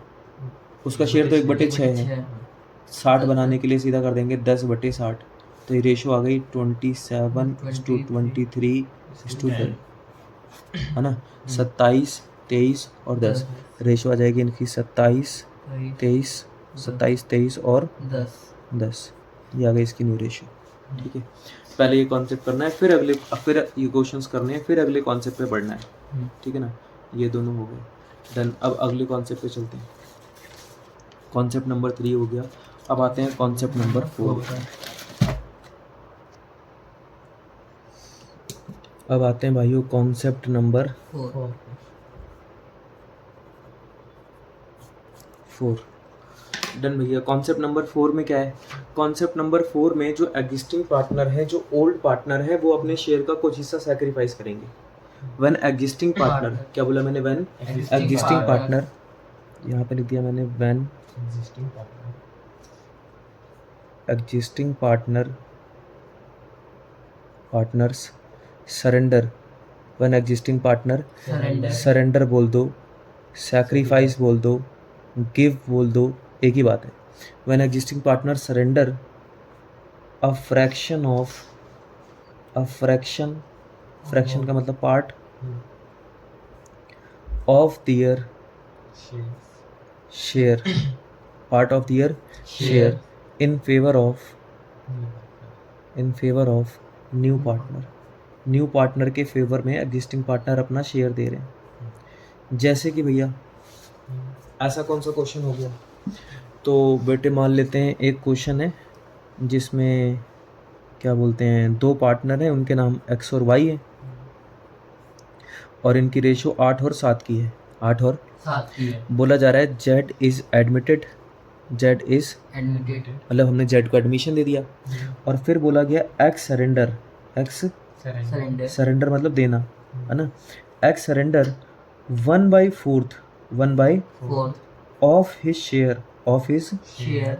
उसका शेयर तो 1/6 है, 60 बनाने के लिए सीधा कर देंगे 10/60, तो ये रेशियो आ गई 27:23:10, है ना, 27, 23 और 10, रेशियो आ जाएगी इनकी 27, 23 और 10, ये आ गई इसकी न्यू रेशियो, ठीक है। पहले ये कॉन्सेप्ट करना है, फिर ये क्वेश्चंस करने हैं, फिर अगले कॉन्सेप्ट पे पढ़ना है, ठीक है ना। ये दोनों हो गए डन। अब अगले कॉन्सेप्ट पे चलते हैं, कॉन्सेप्ट नंबर 3 हो गया। अब आते हैं कॉन्सेप्ट नंबर 4। अब आते हैं भाइयों कॉन्सेप्ट नंबर 4। डन भैया। कॉन्सेप्ट नंबर 4 में क्या है? कॉन्सेप्ट नंबर 4 में जो एग्जिस्टिंग पार्टनर है, जो ओल्ड पार्टनर है, वो अपने शेयर का कुछ हिस्सा सैक्रिफाइस करेंगे। व्हेन एग्जिस्टिंग पार्टनर, क्या बोला मैंने? व्हेन एग्जिस्टिंग पार्टनर, यहाँ पे लिख दिया मैंने when existing partners surrender, when existing partner Surrender. Surrender बोल दो, सैक्रिफाइस बोल दो, गिव बोल दो, एक ही बात है। When existing partner surrender a fraction का मतलब part of their share, part of their share in favour of new partner के फेवर में एग्जिस्टिंग पार्टनर अपना शेयर दे रहे हैं। जैसे कि भैया ऐसा कौन सा क्वेश्चन हो गया, तो बेटे मान लेते हैं एक क्वेश्चन है जिसमें क्या बोलते हैं, दो पार्टनर हैं, उनके नाम x और y है और इनकी रेशो 8 और 7 की है, 8 और 7 की है। बोला जा रहा है z इज एडमिटेड, Admitted. मतलब हमने z को एडमिशन दे दिया और फिर बोला गया x सरेंडर, Surrender. सरेंडर मतलब देना है ना, x surrender 1/4 4th. Of his share Share.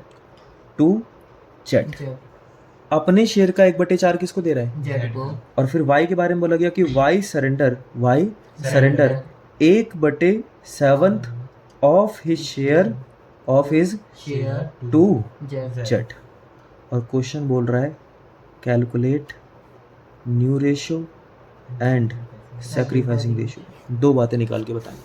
To z, अपने शेयर का 1/4 किसको दे रहा है, Z को. और फिर y के बारे में बोला गया कि y surrender 1/7 of his share Share. To Z. z। और क्वेश्चन बोल रहा है calculate new ratio and sacrificing ratio, दो बातें निकाल के बताएं।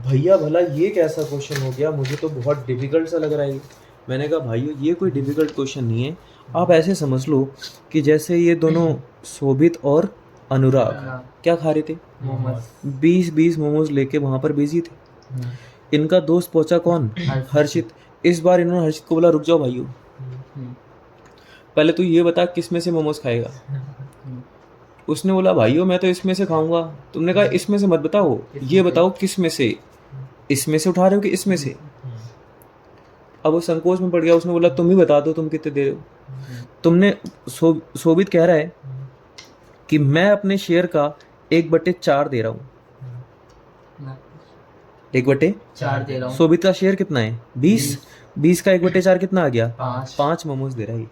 भैया भला ये कैसा क्वेश्चन हो गया, मुझे तो बहुत डिफिकल्ट सा लग रहा है। मैंने कहा भाइयों ये कोई डिफिकल्ट क्वेश्चन नहीं है, आप ऐसे समझ लो कि जैसे ये दोनों शोभित और अनुराग क्या खा रहे थे, मोमोज. 20 मोमोज लेके वहां पर बिजी थे। इनका दोस्त पहुंचा कौन, हर्षित। इस बार इन्होंने हर्षित को बोला रुक जाओ भाइयों, पहले तू ये बता किस में से मोमोज खाएगा। उसने बोला भाइयों मैं तो इसमें से खाऊंगा। तुमने कहा इसमें से मत बताओ, ये बताओ किस में से, इसमें से उठा रहे हो कि इसमें से। अब वो संकोच में पड़ गया, उसने बोला तुम ही बता दो तुम कितने दे रहे हो। तुमने शोभित कह रहा है कि मैं अपने शेयर का 1/4 दे रहा हूँ, 1/4 दे रहा हूँ। शोभित का शेयर कितना है 20 का 1/4 कितना आ गया, 5 मोमोज दे रहा है।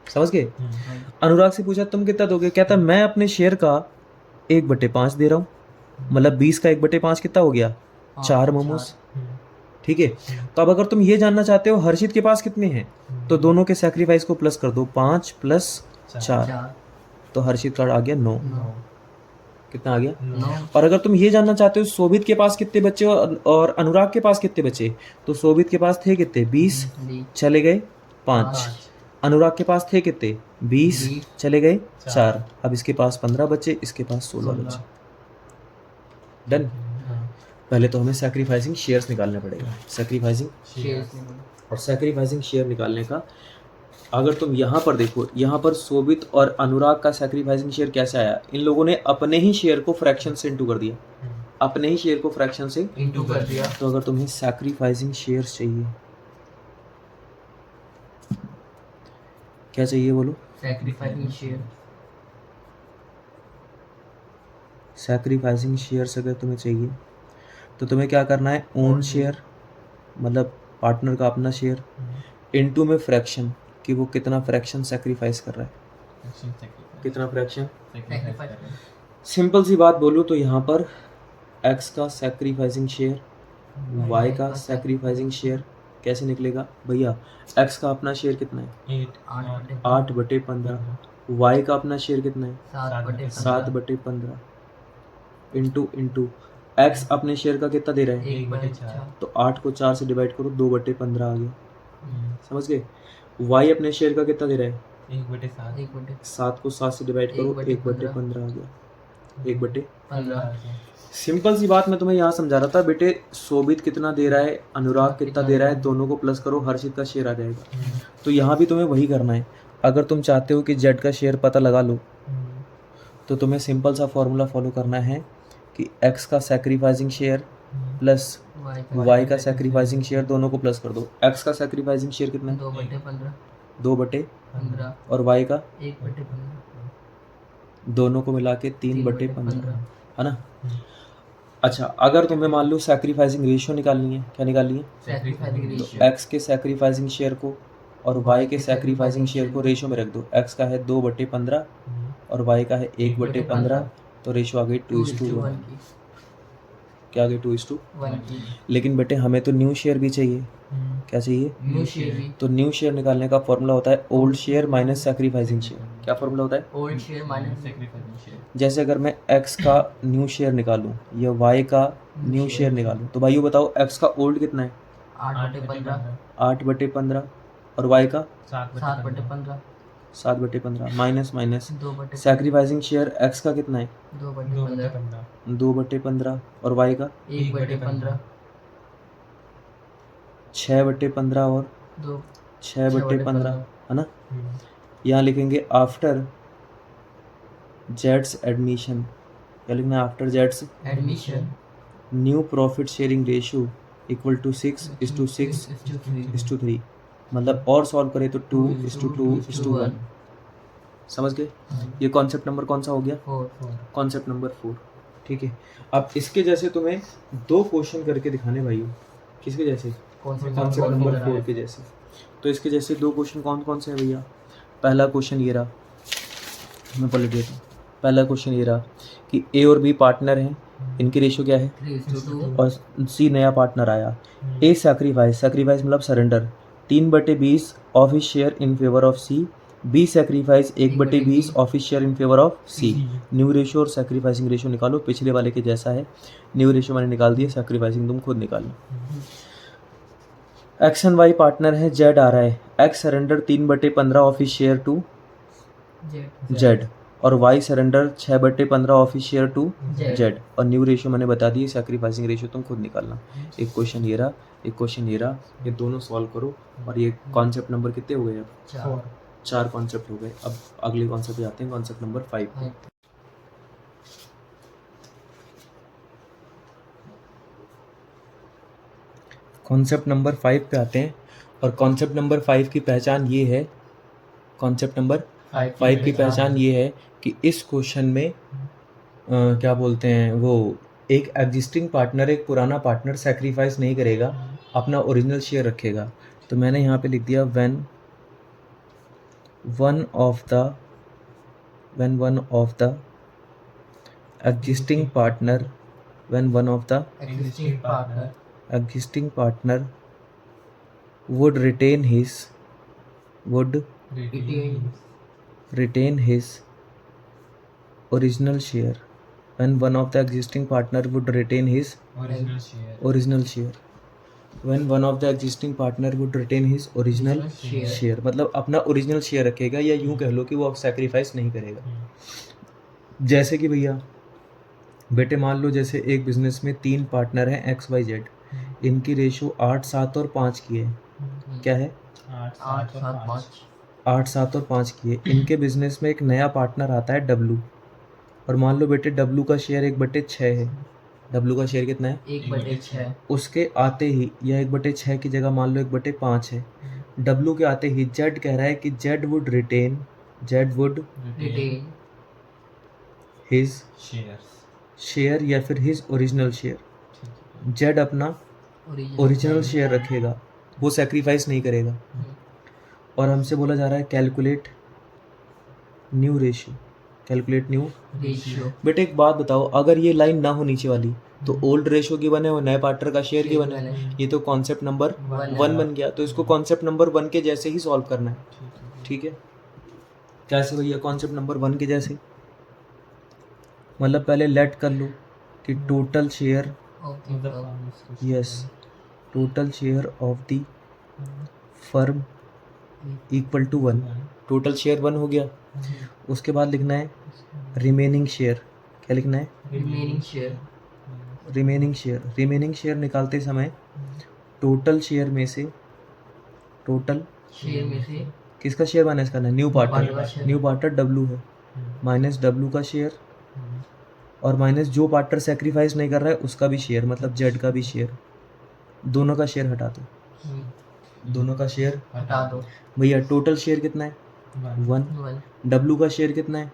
समझ गए। अनुराग से पूछा तुम कितना दोगे, कहता मैं अपने शेयर का 1/5 दे रहा हूँ, मतलब 20 का 1/5 कितना हो गया, 4 मोमोज। ठीक है। तो अब अगर तुम ये जानना चाहते हो हर्षित के पास कितने हैं, तो दोनों के सैक्रिफाइस को प्लस कर दो, 5 + 4, तो हर्षित का आ गया 9। कितना आ गया। और अगर तुम ये जानना चाहते हो शोभित के पास कितने बच्चे और अनुराग के पास कितने बच्चे, तो शोभित के पास थे कितने 20, चले गए 5। अनुराग के पास थे कितने 20, चले गए 4। अब इसके पास 15 बच्चे, इसके पास 16 बच्चे। डन। पहले तो हमें सैक्रिफाइसिंग शेयर्स निकालने पड़ेगा, सैक्रिफाइसिंग शेयर निकालने का अगर तुम यहाँ पर देखो, यहाँ पर शोभित और अनुराग का सैक्रिफाइसिंग शेयर कैसे आया, इन लोगों ने अपने ही शेयर को फ्रैक्शन से इंटू कर दिया, अपने ही शेयर को फ्रैक्शन से इंटू कर दिया। तो अगर तुम्हें सैक्रिफाइसिंग शेयर्स चाहिए, क्या चाहिए बोलो, सैक्रिफाइसिंग शेयर्स अगर तुम्हें चाहिए तो तुम्हें क्या करना है, ओन शेयर मतलब पार्टनर का अपना शेयर इनटू में फ्रैक्शन कि वो कितना फ्रैक्शन सैक्रिफाइस कर रहा है, कितना फ्रैक्शन। सिंपल सी बात बोलूँ तो यहाँ पर x का सैक्रिफाइसिंग शेयर, y का सैक्रिफाइसिंग शेयर कैसे निकलेगा भैया, x का अपना शेयर कितना है 8/15, y का अपना शेयर कितना है 7/15 इंटू x अपने शेयर का कितना दे रहा है 1/4, तो 8 को 4 से डिवाइड करो 2/15 आ गया। समझ गए। y अपने शेयर का कितना दे रहा है 1/7, 7 को 7 से डिवाइड करो 1/15 आ गया, 1/15। 15। सिंपल सी बात मैं तुम्हें यहाँ समझा रहा था बेटे, शोभित कितना दे रहा है, अनुराग कितना दे रहा है, दोनों को प्लस करो, हर्षित का शेयर आ जाएगा। तो यहाँ भी तुम्हें वही करना है। अगर तुम चाहते हो कि जेड का शेयर पता लगा लो तो तुम्हें सिंपल सा फॉर्मूला फॉलो करना है कि x का सैक्रिफाइसिंग शेयर प्लस y का सैक्रिफाइसिंग शेयर दोनों को प्लस कर दो। x का सैक्रिफाइसिंग शेयर कितना है 2/15 और y का 1/15 दोनों को मिला के 3/15 है ना। अच्छा अगर तुम्हें मान लो सैक्रिफाइसिंग रेशियो निकालनी है, क्या निकालनी है, तो x के सैक्रिफाइसिंग शेयर को और y के सैक्रिफाइसिंग शेयर को रेशो में रख दो। x का है 2/15 और y का है 1/15, तो रेशो आ गई 2:1। क्या आ गई? 2:1 की। लेकिन बेटे हमें तो न्यू शेयर भी चाहिए। क्या चाहिए? न्यू शेयर भी। तो न्यू शेयर निकालने का फॉर्मूला होता है old share minus sacrificing share. क्या फॉर्मूला होता है? Old share minus sacrificing share. जैसे अगर मैं x का न्यू शेयर निकालूं या y का न्यू शेयर निकालूं, तो भाइयों बताओ x का ओल्ड कितना है? 8/15 8/15 और y का 7/15 7/15 माइनस 2/15 सैक्रिफाइसिंग शेयर x का कितना है? 2/15 2/15 और y का 1/15 6/15 और 2 6/15 है ना। यहाँ लिखेंगे आफ्टर जेड्स एडमिशन। क्या लिखना है? आफ्टर जेड्स admission new profit sharing ratio equal to 6:6:3। मतलब और सॉल्व करें तो 2:2:1। समझ गए? ये कॉन्सेप्ट नंबर कौन सा हो गया? 4 कॉन्सेप्ट नंबर 4। ठीक है, अब इसके जैसे तुम्हें 2 क्वेश्चन करके दिखाने भाइयों। किसके जैसे? कॉन्सेप्ट नंबर 4 के जैसे। तो इसके जैसे 2 क्वेश्चन कौन कौन से हैं भैया? पहला क्वेश्चन ये रहा, मैं पलट देता हूँ। पहला क्वेश्चन ये रहा कि ए और बी पार्टनर हैं, इनकी रेशियो क्या है? 3:2 और सी नया पार्टनर आया। ए सैक्रिफाइस मतलब surrender 3/20 of his share in favour of C. B sacrifice 1/20 of his share in favour of C. New ratio और सैक्रिफाइसिंग रेशियो निकालो। पिछले वाले के जैसा है, न्यू रेशियो मैंने निकाल दिया, सैक्रिफाइसिंग तुम खुद निकालो। एक्स एंड वाई पार्टनर है, जेड आ रहा है। X surrender 3/15 of his share to Z और Y surrender 6/15 of his share to Z. और न्यू रेशियो मैंने बता दी, सैक्रिफाइसिंग रेशियो तुम खुद निकालना। एक क्वेश्चन ये रहा, एक क्वेश्चन ये रहा, ये दोनों सॉल्व करो। और ये कॉन्सेप्ट नंबर कितने हो गए? अब 4 कॉन्सेप्ट हो गए। अब अगले कॉन्सेप्ट पे आते हैं, कॉन्सेप्ट नंबर 5 पे। कॉन्सेप्ट नंबर 5 पे आते हैं और कॉन्सेप्ट नंबर 5 की पहचान ये है, कॉन्सेप्ट नंबर 5 की पहचान ये है कि इस क्वेश्चन में क्या बोलते हैं वो, एक एग्जिस्टिंग पार्टनर, एक पुराना पार्टनर सैक्रिफाइस नहीं करेगा, अपना ओरिजिनल शेयर रखेगा। तो मैंने यहाँ पे लिख दिया when one of the existing partner would retain his original share. When one of the existing partner would retain his original share. When one of the existing partner would retain his original share, मतलब अपना original share रखेगा, या यूं कह लो कि वो अब sacrifice नहीं करेगा। जैसे कि भैया बेटे मान लो जैसे एक बिजनेस में 3 पार्टनर हैं एक्स वाई जेड, इनकी रेशियो 8, 7 और 5 की है। क्या है? 8, 7 और 5 की है। इनके बिजनेस में एक नया पार्टनर आता है डब्लू, और मान लो बेटे डब्लू का शेयर 1/6 है। डब्लू का शेयर कितना है? 1/6। उसके आते ही, या 1/6 की जगह मान लो 1/5 है। डब्लू के आते ही जेड कह रहा है कि Z would retain his share या फिर हिज ओरिजिनल शेयर। जेड अपना ओरिजिनल शेयर रखेगा, वो सैक्रिफाइस नहीं करेगा। और हमसे बोला जा रहा है कैलकुलेट न्यू रेशियो। बेटे एक बात बताओ, अगर ये लाइन ना हो नीचे वाली तो ओल्ड रेशियो की बने और नए पार्टनर का शेयर की बने। ये तो कॉन्सेप्ट नंबर 1 बन गया, तो इसको कॉन्सेप्ट नंबर 1 के जैसे ही सॉल्व करना है। ठीक है, कैसे भैया? कॉन्सेप्ट नंबर 1 के जैसे, मतलब पहले लेट कर लो कि total share of the firm equal to 1। Total share 1 हो गया। उसके बाद लिखना है रिमेनिंग शेयर। क्या लिखना है? रिमेनिंग शेयर निकालते समय टोटल शेयर में से किसका शेयर माइनस करना है? न्यू पार्टनर डब्लू है, माइनस डब्लू का शेयर, और माइनस जो पार्टनर सेक्रीफाइस नहीं कर रहा है उसका भी शेयर, मतलब जेड का भी शेयर। दोनों का शेयर हटा दो। भैया टोटल शेयर कितना है? 1। डब्लू का शेयर कितना है?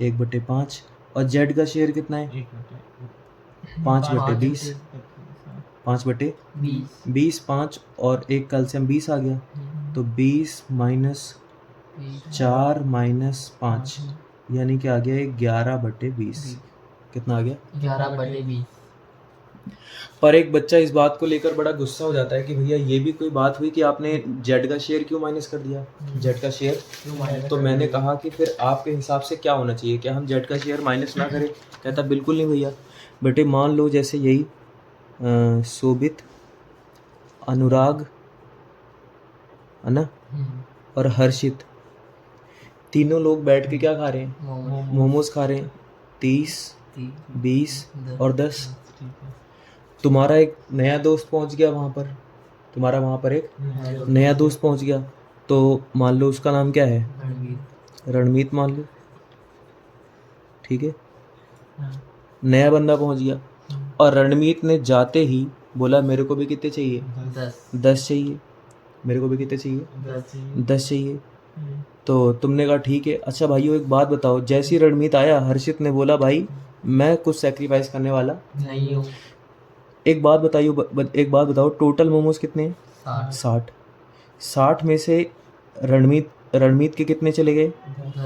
1/5। और जेड का शेयर कितना है? 5/20। 5 और 1 का एलसीएम 20 आ गया। तो 20 माइनस 4 माइनस 5 यानी कि आ गया ये 11/20। कितना आ गया? 11/20। पर एक बच्चा इस बात को लेकर बड़ा गुस्सा हो जाता है कि भैया ये भी कोई बात हुई कि आपने जेड का शेयर क्यों माइनस कर दिया, जेड का शेयर। तो मैंने कहा कि फिर आपके हिसाब से क्या होना चाहिए, क्या हम जेड का शेयर माइनस ना करें? कहता बिल्कुल नहीं भैया। बेटे मान लो जैसे यही शोभित, अनुराग, है ना, और हर्षित, तीनों लोग बैठ के क्या खा रहे हैं? मोमोज खा रहे हैं। 30, 20 और 10। तुम्हारा एक नया दोस्त पहुंच गया वहाँ पर, तुम्हारा वहाँ पर एक नया दोस्त पहुंच गया, तो मान लो उसका नाम क्या है? रणमीत मान लो, ठीक है। नया बंदा पहुंच गया और रणमीत ने जाते ही बोला मेरे को भी कितने चाहिए? 10 चाहिए। मेरे को भी कितने चाहिए? 10 चाहिए। तो तुमने कहा ठीक है। अच्छा भाइयों एक बात बताओ, जैसे ही रणमीत आया हर्षित ने बोला भाई मैं कुछ सेक्रीफाइस करने वाला नहीं हूँ। एक बात बताओ टोटल मोमोज कितने हैं? 60। 60 में से रणमीत के कितने चले गए?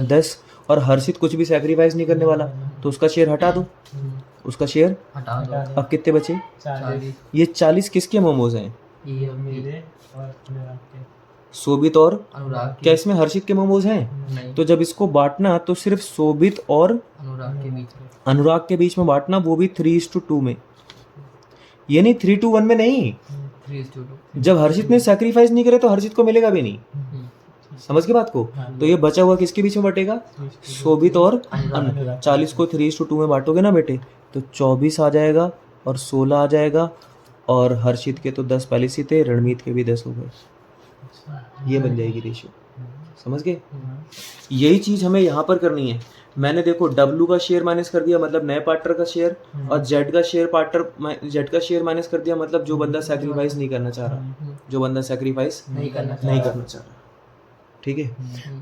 10। और हर्षित कुछ भी सेक्रीफाइस नहीं करने वाला, तो उसका शेयर हटा दो, उसका शेयर हटा दो। अब कितने बचे? 40। ये 40 किसके मोमोज हैं? ये मेरे और अनुराग के। शोभित और अनुराग क्या के। इसमें हर्षित के मोमोज हैं? नहीं, तो जब इसको बांटना तो सिर्फ शोभित और अनुराग के बीच में। अनुराग के बीच में बांटना, वो भी 3:2 में, ये नहीं 3:1 में नहीं। 3:2। जब हर्षित ने सैक्रिफाइस नहीं करे तो हर्षित को मिलेगा भी नहीं। समझ के बात को? तो ये बचा हुआ किसके बीच में बटेगा? शोभित और 40 को 3:2 में बांटोगे ना बेटे, तो 24 आ जाएगा और 16 आ जाएगा, और हर्षित के तो 10 पहले से थे, रणमीत के भी 10 हो गए। ये बन जाएगी रेशियो। समझ गए? यही चीज हमें यहाँ पर करनी है। मैंने देखो W का शेयर माइनस कर दिया मतलब नए पार्टनर का शेयर, और Z का शेयर माइनस कर दिया मतलब जो बंदा सैक्रिफाइस नहीं करना चाह रहा, जो बंदा सैक्रिफाइस नहीं करना चाह रहा। ठीक है।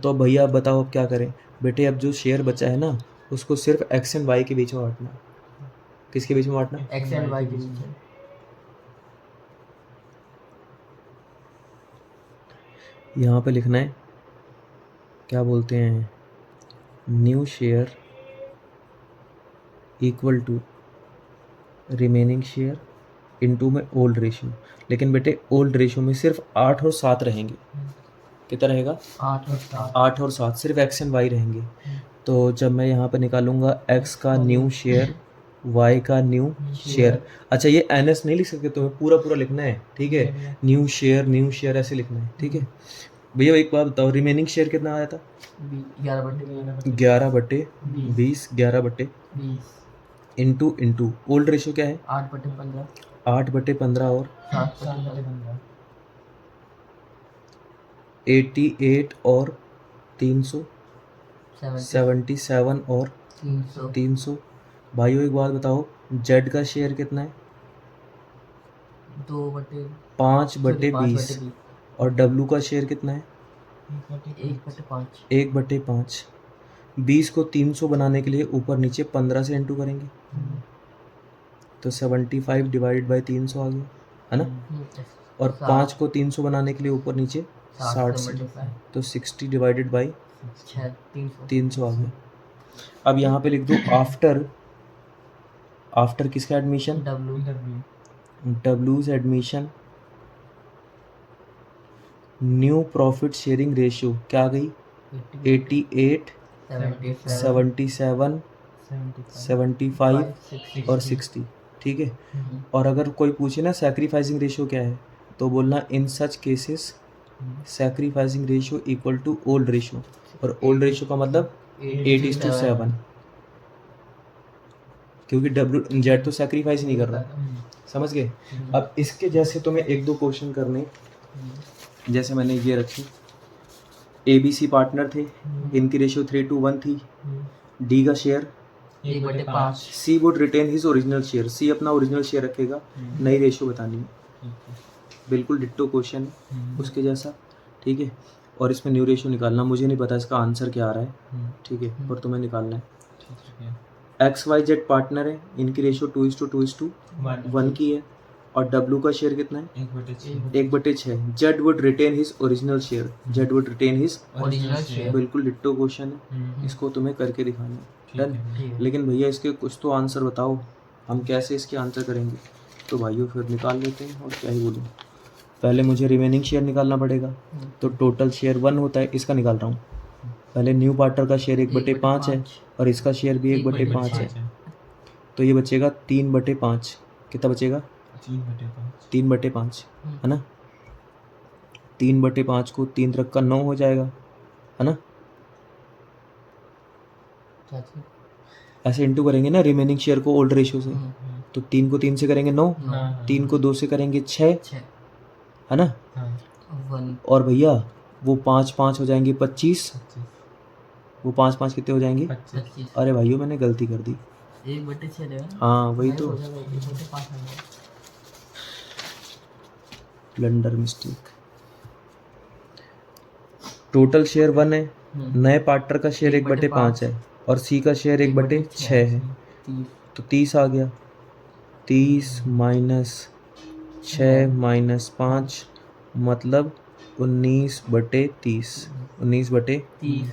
तो भैया अब बताओ अब क्या करें? बेटे अब जो शेयर बचा है ना उसको सिर्फ X एंड Y के बीच में बांटना। किसके बीच में बांटना? X एंड Y के बीच में। यहाँ पे लिखना है क्या बोलते हैं, new share equal to remaining share into में ओल्ड रेशियो। लेकिन बेटे ओल्ड रेशियो में सिर्फ 8 और 7 रहेंगे। कितना रहेगा? 8 और 7 सिर्फ X एंड Y रहेंगे। तो जब मैं यहाँ पे निकालूंगा X का न्यू शेयर, Y का न्यू शेयर। अच्छा ये NS नहीं लिख सकते, तुम्हें पूरा लिखना है। ठीक है, न्यू शेयर ऐसे लिखना है। ठीक है भैया एक बात बताओ, रिमेनिंग शेयर कितना आया था? 11/20 11/20 इंटू ओल्ड रेशियो क्या है? 8/15 8/15 और 7/15 88 और 300 77 और 300। भाइयों एक बात बताओ, जेड का शेयर कितना है? 5/20 और डब्लू का शेयर कितना है? 1/5। 20 को 300 बनाने के लिए ऊपर नीचे 15 से इंटू करेंगे तो 75 डिवाइडेड बाई 300 आ गया, है ना। और 5 को 300 बनाने के लिए ऊपर नीचे 60 से, तो 60 डिवाइडेड बाई 300 आ गया। अब यहाँ पे लिख दो आफ्टर किसका एडमिशन? डब्लूज admission new profit sharing ratio क्या आ गई? 88 77 75 और 60। ठीक है। और अगर कोई पूछे ना सैक्रिफाइसिंग रेशियो क्या है, तो बोलना in such cases sacrificing ratio equal to old ratio, और ओल्ड रेशियो का मतलब 8:7, क्योंकि जेड तो सैक्रिफाइस नहीं कर रहा। समझ गए? अब इसके जैसे तुम्हें 1-2 क्वेश्चन करने, जैसे मैंने ये रखी, ABC पार्टनर थे, इनकी रेशियो 3:1 थी। डी का share 1/5। C would retain his original share, C अपना ओरिजिनल शेयर रखेगा। नई रेशियो बतानी है, बिल्कुल डिट्टो क्वेश्चन उसके जैसा। ठीक है। और इसमें न्यू रेशियो निकालना, मुझे नहीं पता इसका आंसर क्या आ रहा है। ठीक है, पर तुम्हें निकालना है। XYZ पार्टनर है, इनकी रेशियो 2:1 की है। और W का शेयर कितना है? 1/6 1/6। Z would retain his original share, Z would retain his, original share. बिल्कुल डिट्टो क्वेश्चन है, इसको तुम्हें करके दिखाना है। डन। ठीक है। लेकिन भैया इसके कुछ तो आंसर बताओ, हम कैसे इसके आंसर करेंगे? तो भाइयों फिर निकाल लेते हैं, और क्या ही बोलूँ। पहले मुझे रिमेनिंग शेयर निकालना पड़ेगा, तो टोटल शेयर 1 होता है, इसका निकाल रहा हूँ। पहले न्यू पार्टनर का शेयर 1/5 है, और इसका शेयर भी 1/5 है, तो ये बचेगा 3/5। कितना बचेगा? 3/5 3/5, है ना। 3/5 को 3 रख का 9 हो जाएगा, है ना। चाची। ऐसे इंटू करेंगे ना रिमेनिंग शेयर को ओल्ड रेशियो से, तो 3 को 3 से करेंगे 9, 3 को 2 से करेंगे 6, 6 है ना। 1 और भैया वो 5 5 हो जाएंगे 25, 25 वो 5 5 कितने हो जाएंगे? 25 अरे भाइयों मैंने गलती कर दी। 1/6 देगा ना। हाँ वही तो, 1/5 आ जाएगा। Blunder mistake. टोटल शेयर 1 है, नए पार्टनर का शेयर 1/5 है, और सी का शेयर 1/6 है, 30 तो 30 आ गया। 30 माइनस 6 माइनस 5 मतलब 19/30, 19/, 30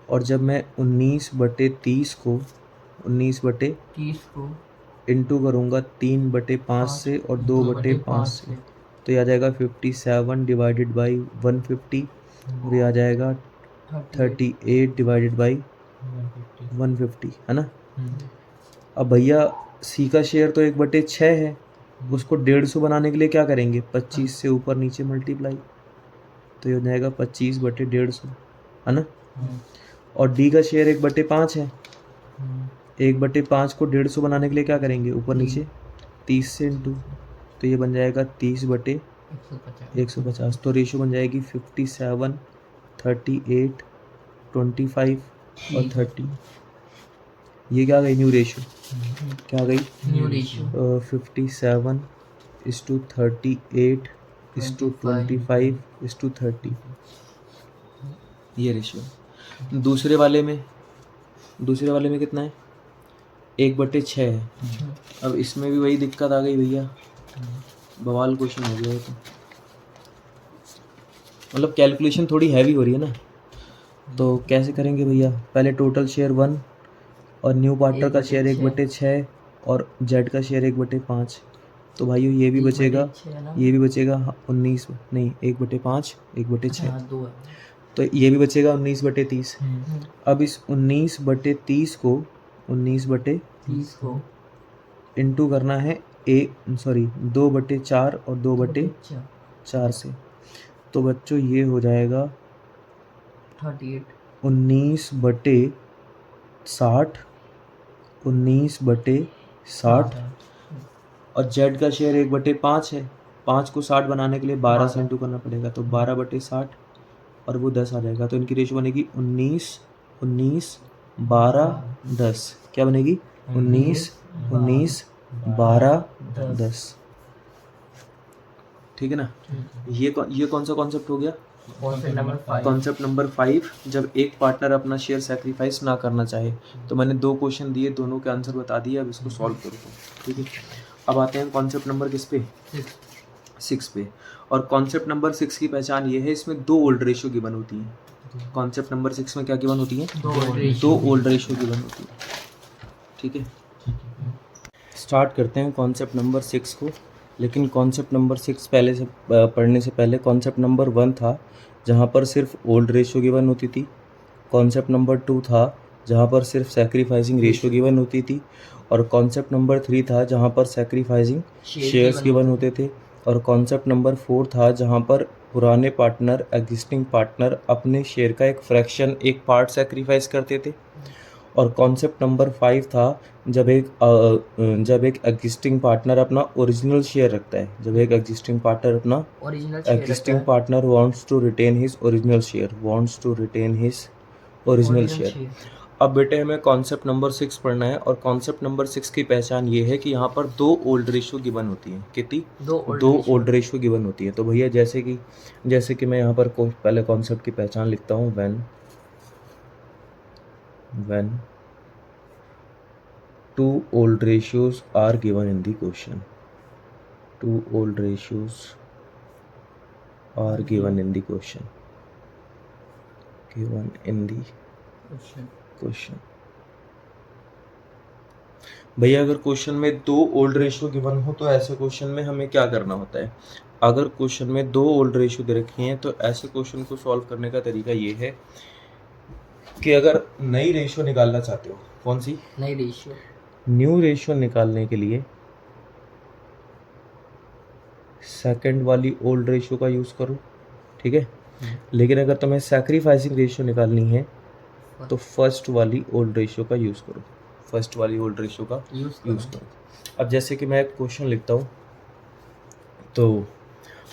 और जब मैं 19/30 को 19 30 को इंटू करूँगा 3/5 से और 2/5 से, तो ये आ जाएगा 57 डिवाइडेड बाई 150, और ये आ जाएगा 38 डिवाइडेड बाई 150, है ना। अब भैया सी का शेयर तो 1/6 है, उसको 150 बनाने के लिए क्या करेंगे? 25 से ऊपर नीचे मल्टीप्लाई, तो ये हो जाएगा 25/150, है ना। और डी का शेयर 1/5 है, 1/5 को 150 बनाने के लिए क्या करेंगे? ऊपर नीचे 30 से इंटू, तो ये बन जाएगा 30/150, तो रेशियो बन जाएगी 57, 38, 25 और 30। ये क्या आ गई? New ratio. क्या आ गई? न्यू रेशियो 57:38:25:30, ये रेशियो। दूसरे वाले में कितना है? 1/6 है। अब इसमें भी वही दिक्कत आ गई भैया, बवाल क्वेश्चन हो गया ये तो, मतलब कैलकुलेशन थोड़ी हैवी हो रही है ना। तो कैसे करेंगे भैया? पहले टोटल शेयर 1 और न्यू पार्टनर का शेयर 1/6 और जेड का शेयर 1/5, तो भाइयों ये भी बचेगा, ये भी बचेगा 19 नहीं 1/5 1/6, तो ये भी बचेगा 19/30। अब इस 19/30 को 30 को इंटू करना है 2/4 और 2/4 से, तो बच्चों ये हो जाएगा 38 19/60, 19/60, और जेड का शेयर 1/5 है, 5 को 60 बनाने के लिए 12 से इंटू करना पड़ेगा, तो 12/60 और वो 10 आ जाएगा, तो इनकी रेशियो बनेगी 19 19 12 10। क्या बनेगी? 19 19 12 10। ठीक है ना। ये कौन सा कॉन्सेप्ट हो गया? कॉन्सेप्ट नंबर 5, जब एक पार्टनर अपना शेयर सैक्रिफाइस ना करना चाहे। तो मैंने 2 क्वेश्चन दिए, दोनों के आंसर बता दिए, अब इसको सॉल्व करो। ठीक है, अब आते हैं कॉन्सेप्ट नंबर किस पे? 6 पे। और कॉन्सेप्ट नंबर 6 की पहचान ये है, इसमें 2 ओल्ड रेशियो गिवन होती हैं। कॉन्सेप्ट नंबर 6 में क्या गिवन होती है? 2 ओल्ड रेशियो गिवन होती है। ठीक है, स्टार्ट करते हैं कॉन्सेप्ट नंबर 6 को। लेकिन कॉन्सेप्ट नंबर 6 पहले से पढ़ने से पहले कॉन्सेप्ट नंबर 1 था, जहाँ पर सिर्फ ओल्ड रेशियो गिवन होती थी। कॉन्सेप्ट नंबर 2 था, जहाँ पर सिर्फ सैक्रिफाइसिंग रेशियो गिवन होती थी। और कॉन्सेप्ट नंबर 3 था, जहाँ पर सैक्रिफाइसिंग शेयर्स गिवन होते थे। और कॉन्सेप्ट नंबर 4 था, जहाँ पर पुराने पार्टनर एग्जिस्टिंग पार्टनर अपने शेयर का एक फ्रैक्शन, एक पार्ट सैक्रिफाइस करते थे। और कॉन्सेप्ट नंबर 5 था, जब एक एग्जिस्टिंग पार्टनर अपना ओरिजिनल शेयर रखता है, जब एक एग्जिस्टिंग पार्टनर अपना existing partner wants to retain his original share, अब बेटे हमें कॉन्सेप्ट नंबर 6 पढ़ना है। और कॉन्सेप्ट नंबर 6 की पहचान ये है कि यहाँ पर 2 ओल्ड रेशियो गिवन होती हैं। कितनी? 2 ओल्ड रेशियो गिवन होती है। तो भैया जैसे कि मैं यहाँ पर पहले कॉन्सेप्ट की पहचान लिखता हूँ, when 2 old ratios are given in the question, 2 old ratios are given in the question. Given in the question. भैया अगर क्वेश्चन में 2 ओल्ड रेशियो गिवन हो तो ऐसे क्वेश्चन में हमें क्या करना होता है? अगर क्वेश्चन में 2 ओल्ड रेशियो दे रखी हैं तो ऐसे क्वेश्चन को सॉल्व करने का तरीका ये है कि अगर नई रेशियो निकालना चाहते हो, कौन सी नई रेशियो, न्यू रेशियो निकालने के लिए सेकंड वाली ओल्ड रेशियो का यूज़ करो, ठीक है। लेकिन अगर तुम्हें सैक्रिफाइसिंग रेशियो निकालनी है तो फर्स्ट वाली ओल्ड रेशियो का यूज़ करो, फर्स्ट वाली ओल्ड रेशियो का यूज़ करो। अब जैसे कि मैं एक क्वेश्चन लिखता हूँ, तो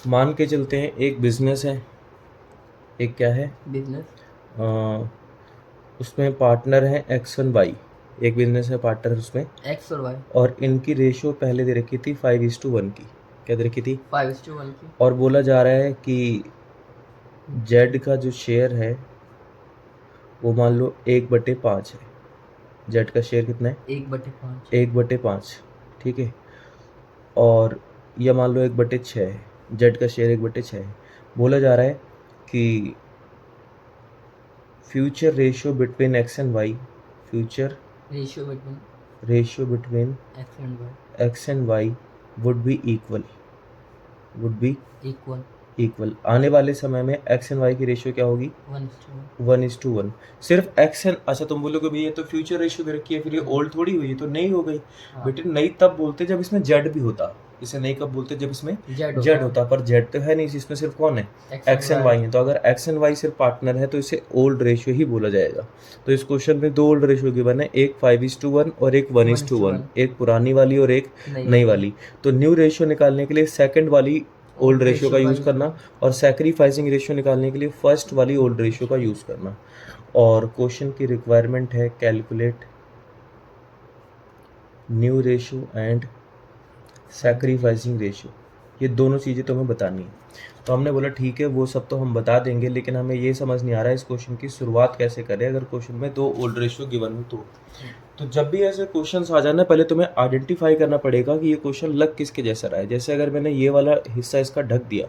मान के चलते हैं एक बिजनेस है, एक क्या है बिजनेस, उसमें पार्टनर है X1 Y, एक बिजनेस है पार्टनर उसमें एक्स और वाई, और इनकी रेशियो पहले दे रखी थी 5:1 की। क्या दे रखी थी? 5:1 की। और बोला जा रहा है कि जेड का जो शेयर है वो मान लो 1/5 है। जेड का शेयर कितना है? 1/5। 1/5, ठीक है। और यह मान लो 1/6 है, जेड का शेयर 1/6 है। बोला जा रहा है कि future ratio between X and Y, future ratio between X and Y would be equal, equal. आने वाले समय में एक्स एंड वाई की रेशियो क्या होगी? 1:1। सिर्फ एक्स एंड, अच्छा तुम बोलोगे भैया तो फ्यूचर रेशियो दे रखी है, फिर ये ओल्ड थोड़ी हुई, तो नई हो गई। बेटे नई तब बोलते जब इसमें जेड भी होता, इसे नई कब बोलते? जब इसमें जेड होता, पर जेड तो है नहीं, इसमें सिर्फ कौन है? एक्स एंड वाई है। तो अगर एक्स एंड वाई सिर्फ पार्टनर है तो इसे ओल्ड रेशियो ही बोला जाएगा। तो इस क्वेश्चन में 2 ओल्ड रेशियो गिवन है, एक 5:1 और एक 1:1, एक पुरानी वाली और एक नई वाली। तो न्यू रेशियो निकालने के लिए सेकंड वाली ओल्ड रेशियो का यूज़ करना और सैक्रिफाइसिंग रेशियो निकालने के लिए फर्स्ट वाली ओल्ड रेशियो का यूज़ करना। और क्वेश्चन की रिक्वायरमेंट है calculate new ratio and sacrificing ratio, ये दोनों चीज़ें तुम्हें बतानी है। तो हमने बोला ठीक है वो सब तो हम बता देंगे, लेकिन हमें ये समझ नहीं आ रहा है इस क्वेश्चन की शुरुआत कैसे करें अगर क्वेश्चन में 2 ओल्ड रेशियो गिवन हो तो जब भी ऐसे क्वेश्चंस आ जाना पहले तुम्हें आइडेंटिफाई करना पड़ेगा कि ये क्वेश्चन लग किसके जैसा रहा है। जैसे अगर मैंने ये वाला हिस्सा इसका ढक दिया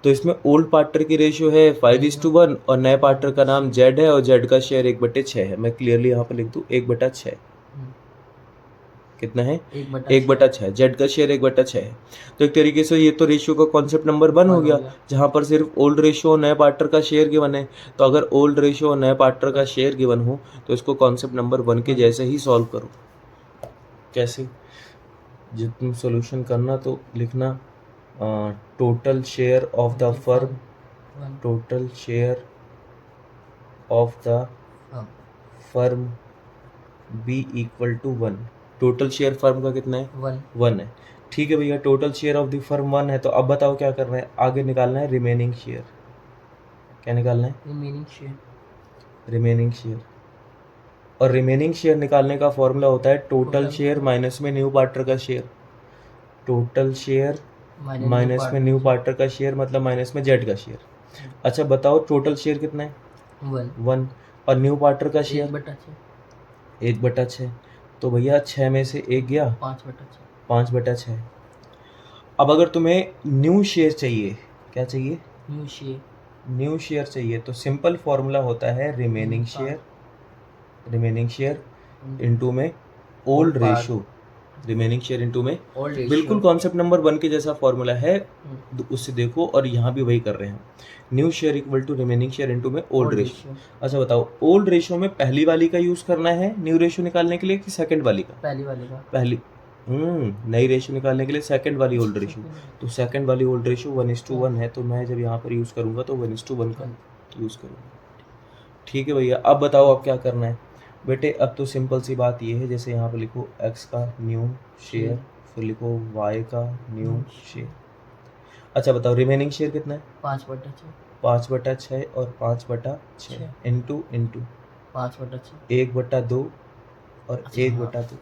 तो इसमें ओल्ड पार्टनर की रेशियो है 5:1 और नए पार्टनर का नाम जेड है और जेड का शेयर 1/6 है। मैं क्लियरली यहाँ पर लिख दूँ 1/6 कितना है? 1/6। जेड का शेयर 1/6 है। तो एक तरीके से ये तो रेशियो का कॉन्सेप्ट नंबर 1 हो गया, जहाँ पर सिर्फ ओल्ड रेशियो और नए पार्टनर का शेयर गिवन है। तो अगर ओल्ड रेशियो और नए पार्टनर का शेयर गिवन हो तो इसको कॉन्सेप्ट नंबर 1 के जैसे ही सॉल्व करो। कैसे? जब तुम सोल्यूशन करना तो लिखना total share of the firm, total share of the firm be equal to 1। Total share firm का कितना है? 1 है। ठीक है भैया, total share of the firm 1 है, तो अब बताओ क्या करना है? आगे निकालना है रिमेनिंग शेयर। क्या निकालना है? Remaining share. और रिमेनिंग शेयर निकालने का फॉर्मूला होता है टोटल शेयर माइनस में न्यू पार्टनर का शेयर। टोटल शेयर माइनस में न्यू पार्टनर का शेयर मतलब माइनस में जेड का शेयर। अच्छा बताओ टोटल शेयर कितना है? 1 और न्यू पार्टनर का शेयर 1/6। तो भैया 6 में से 1 गया 5/6। अब अगर तुम्हें न्यू शेयर चाहिए, क्या चाहिए? न्यू शेयर चाहिए तो सिंपल फॉर्मूला होता है रिमेनिंग शेयर इनटू में old ratio, remaining share into में बिल्कुल कॉन्सेप्ट नंबर 1 के जैसा फॉर्मूला है, उससे देखो। और यहाँ भी वही कर रहे हैं, new share equal to remaining share into में ओल्ड रेशियो। अच्छा बताओ ओल्ड रेशियो में पहली वाली का यूज करना है न्यू रेशियो निकालने के लिए कि सेकंड वाली का? पहली नई रेशियो निकालने के लिए सेकंड वाली ओल्ड रेशियो। तो सेकंड वाली ओल्ड रेशियो 1:1 है, तो मैं जब यहाँ पर यूज करूंगा तो 1:1 का यूज करूंगा। ठीक है भैया, अब बताओ अब क्या करना है? बेटे अब तो सिंपल सी बात ये है, जैसे यहाँ पे लिखो x का न्यू शेयर, फिर लिखो y का न्यू शेयर। अच्छा बताओ रिमेनिंग शेयर कितना है? 5/6 और 5/6 इंटू 5/6 1/2 और 1/2।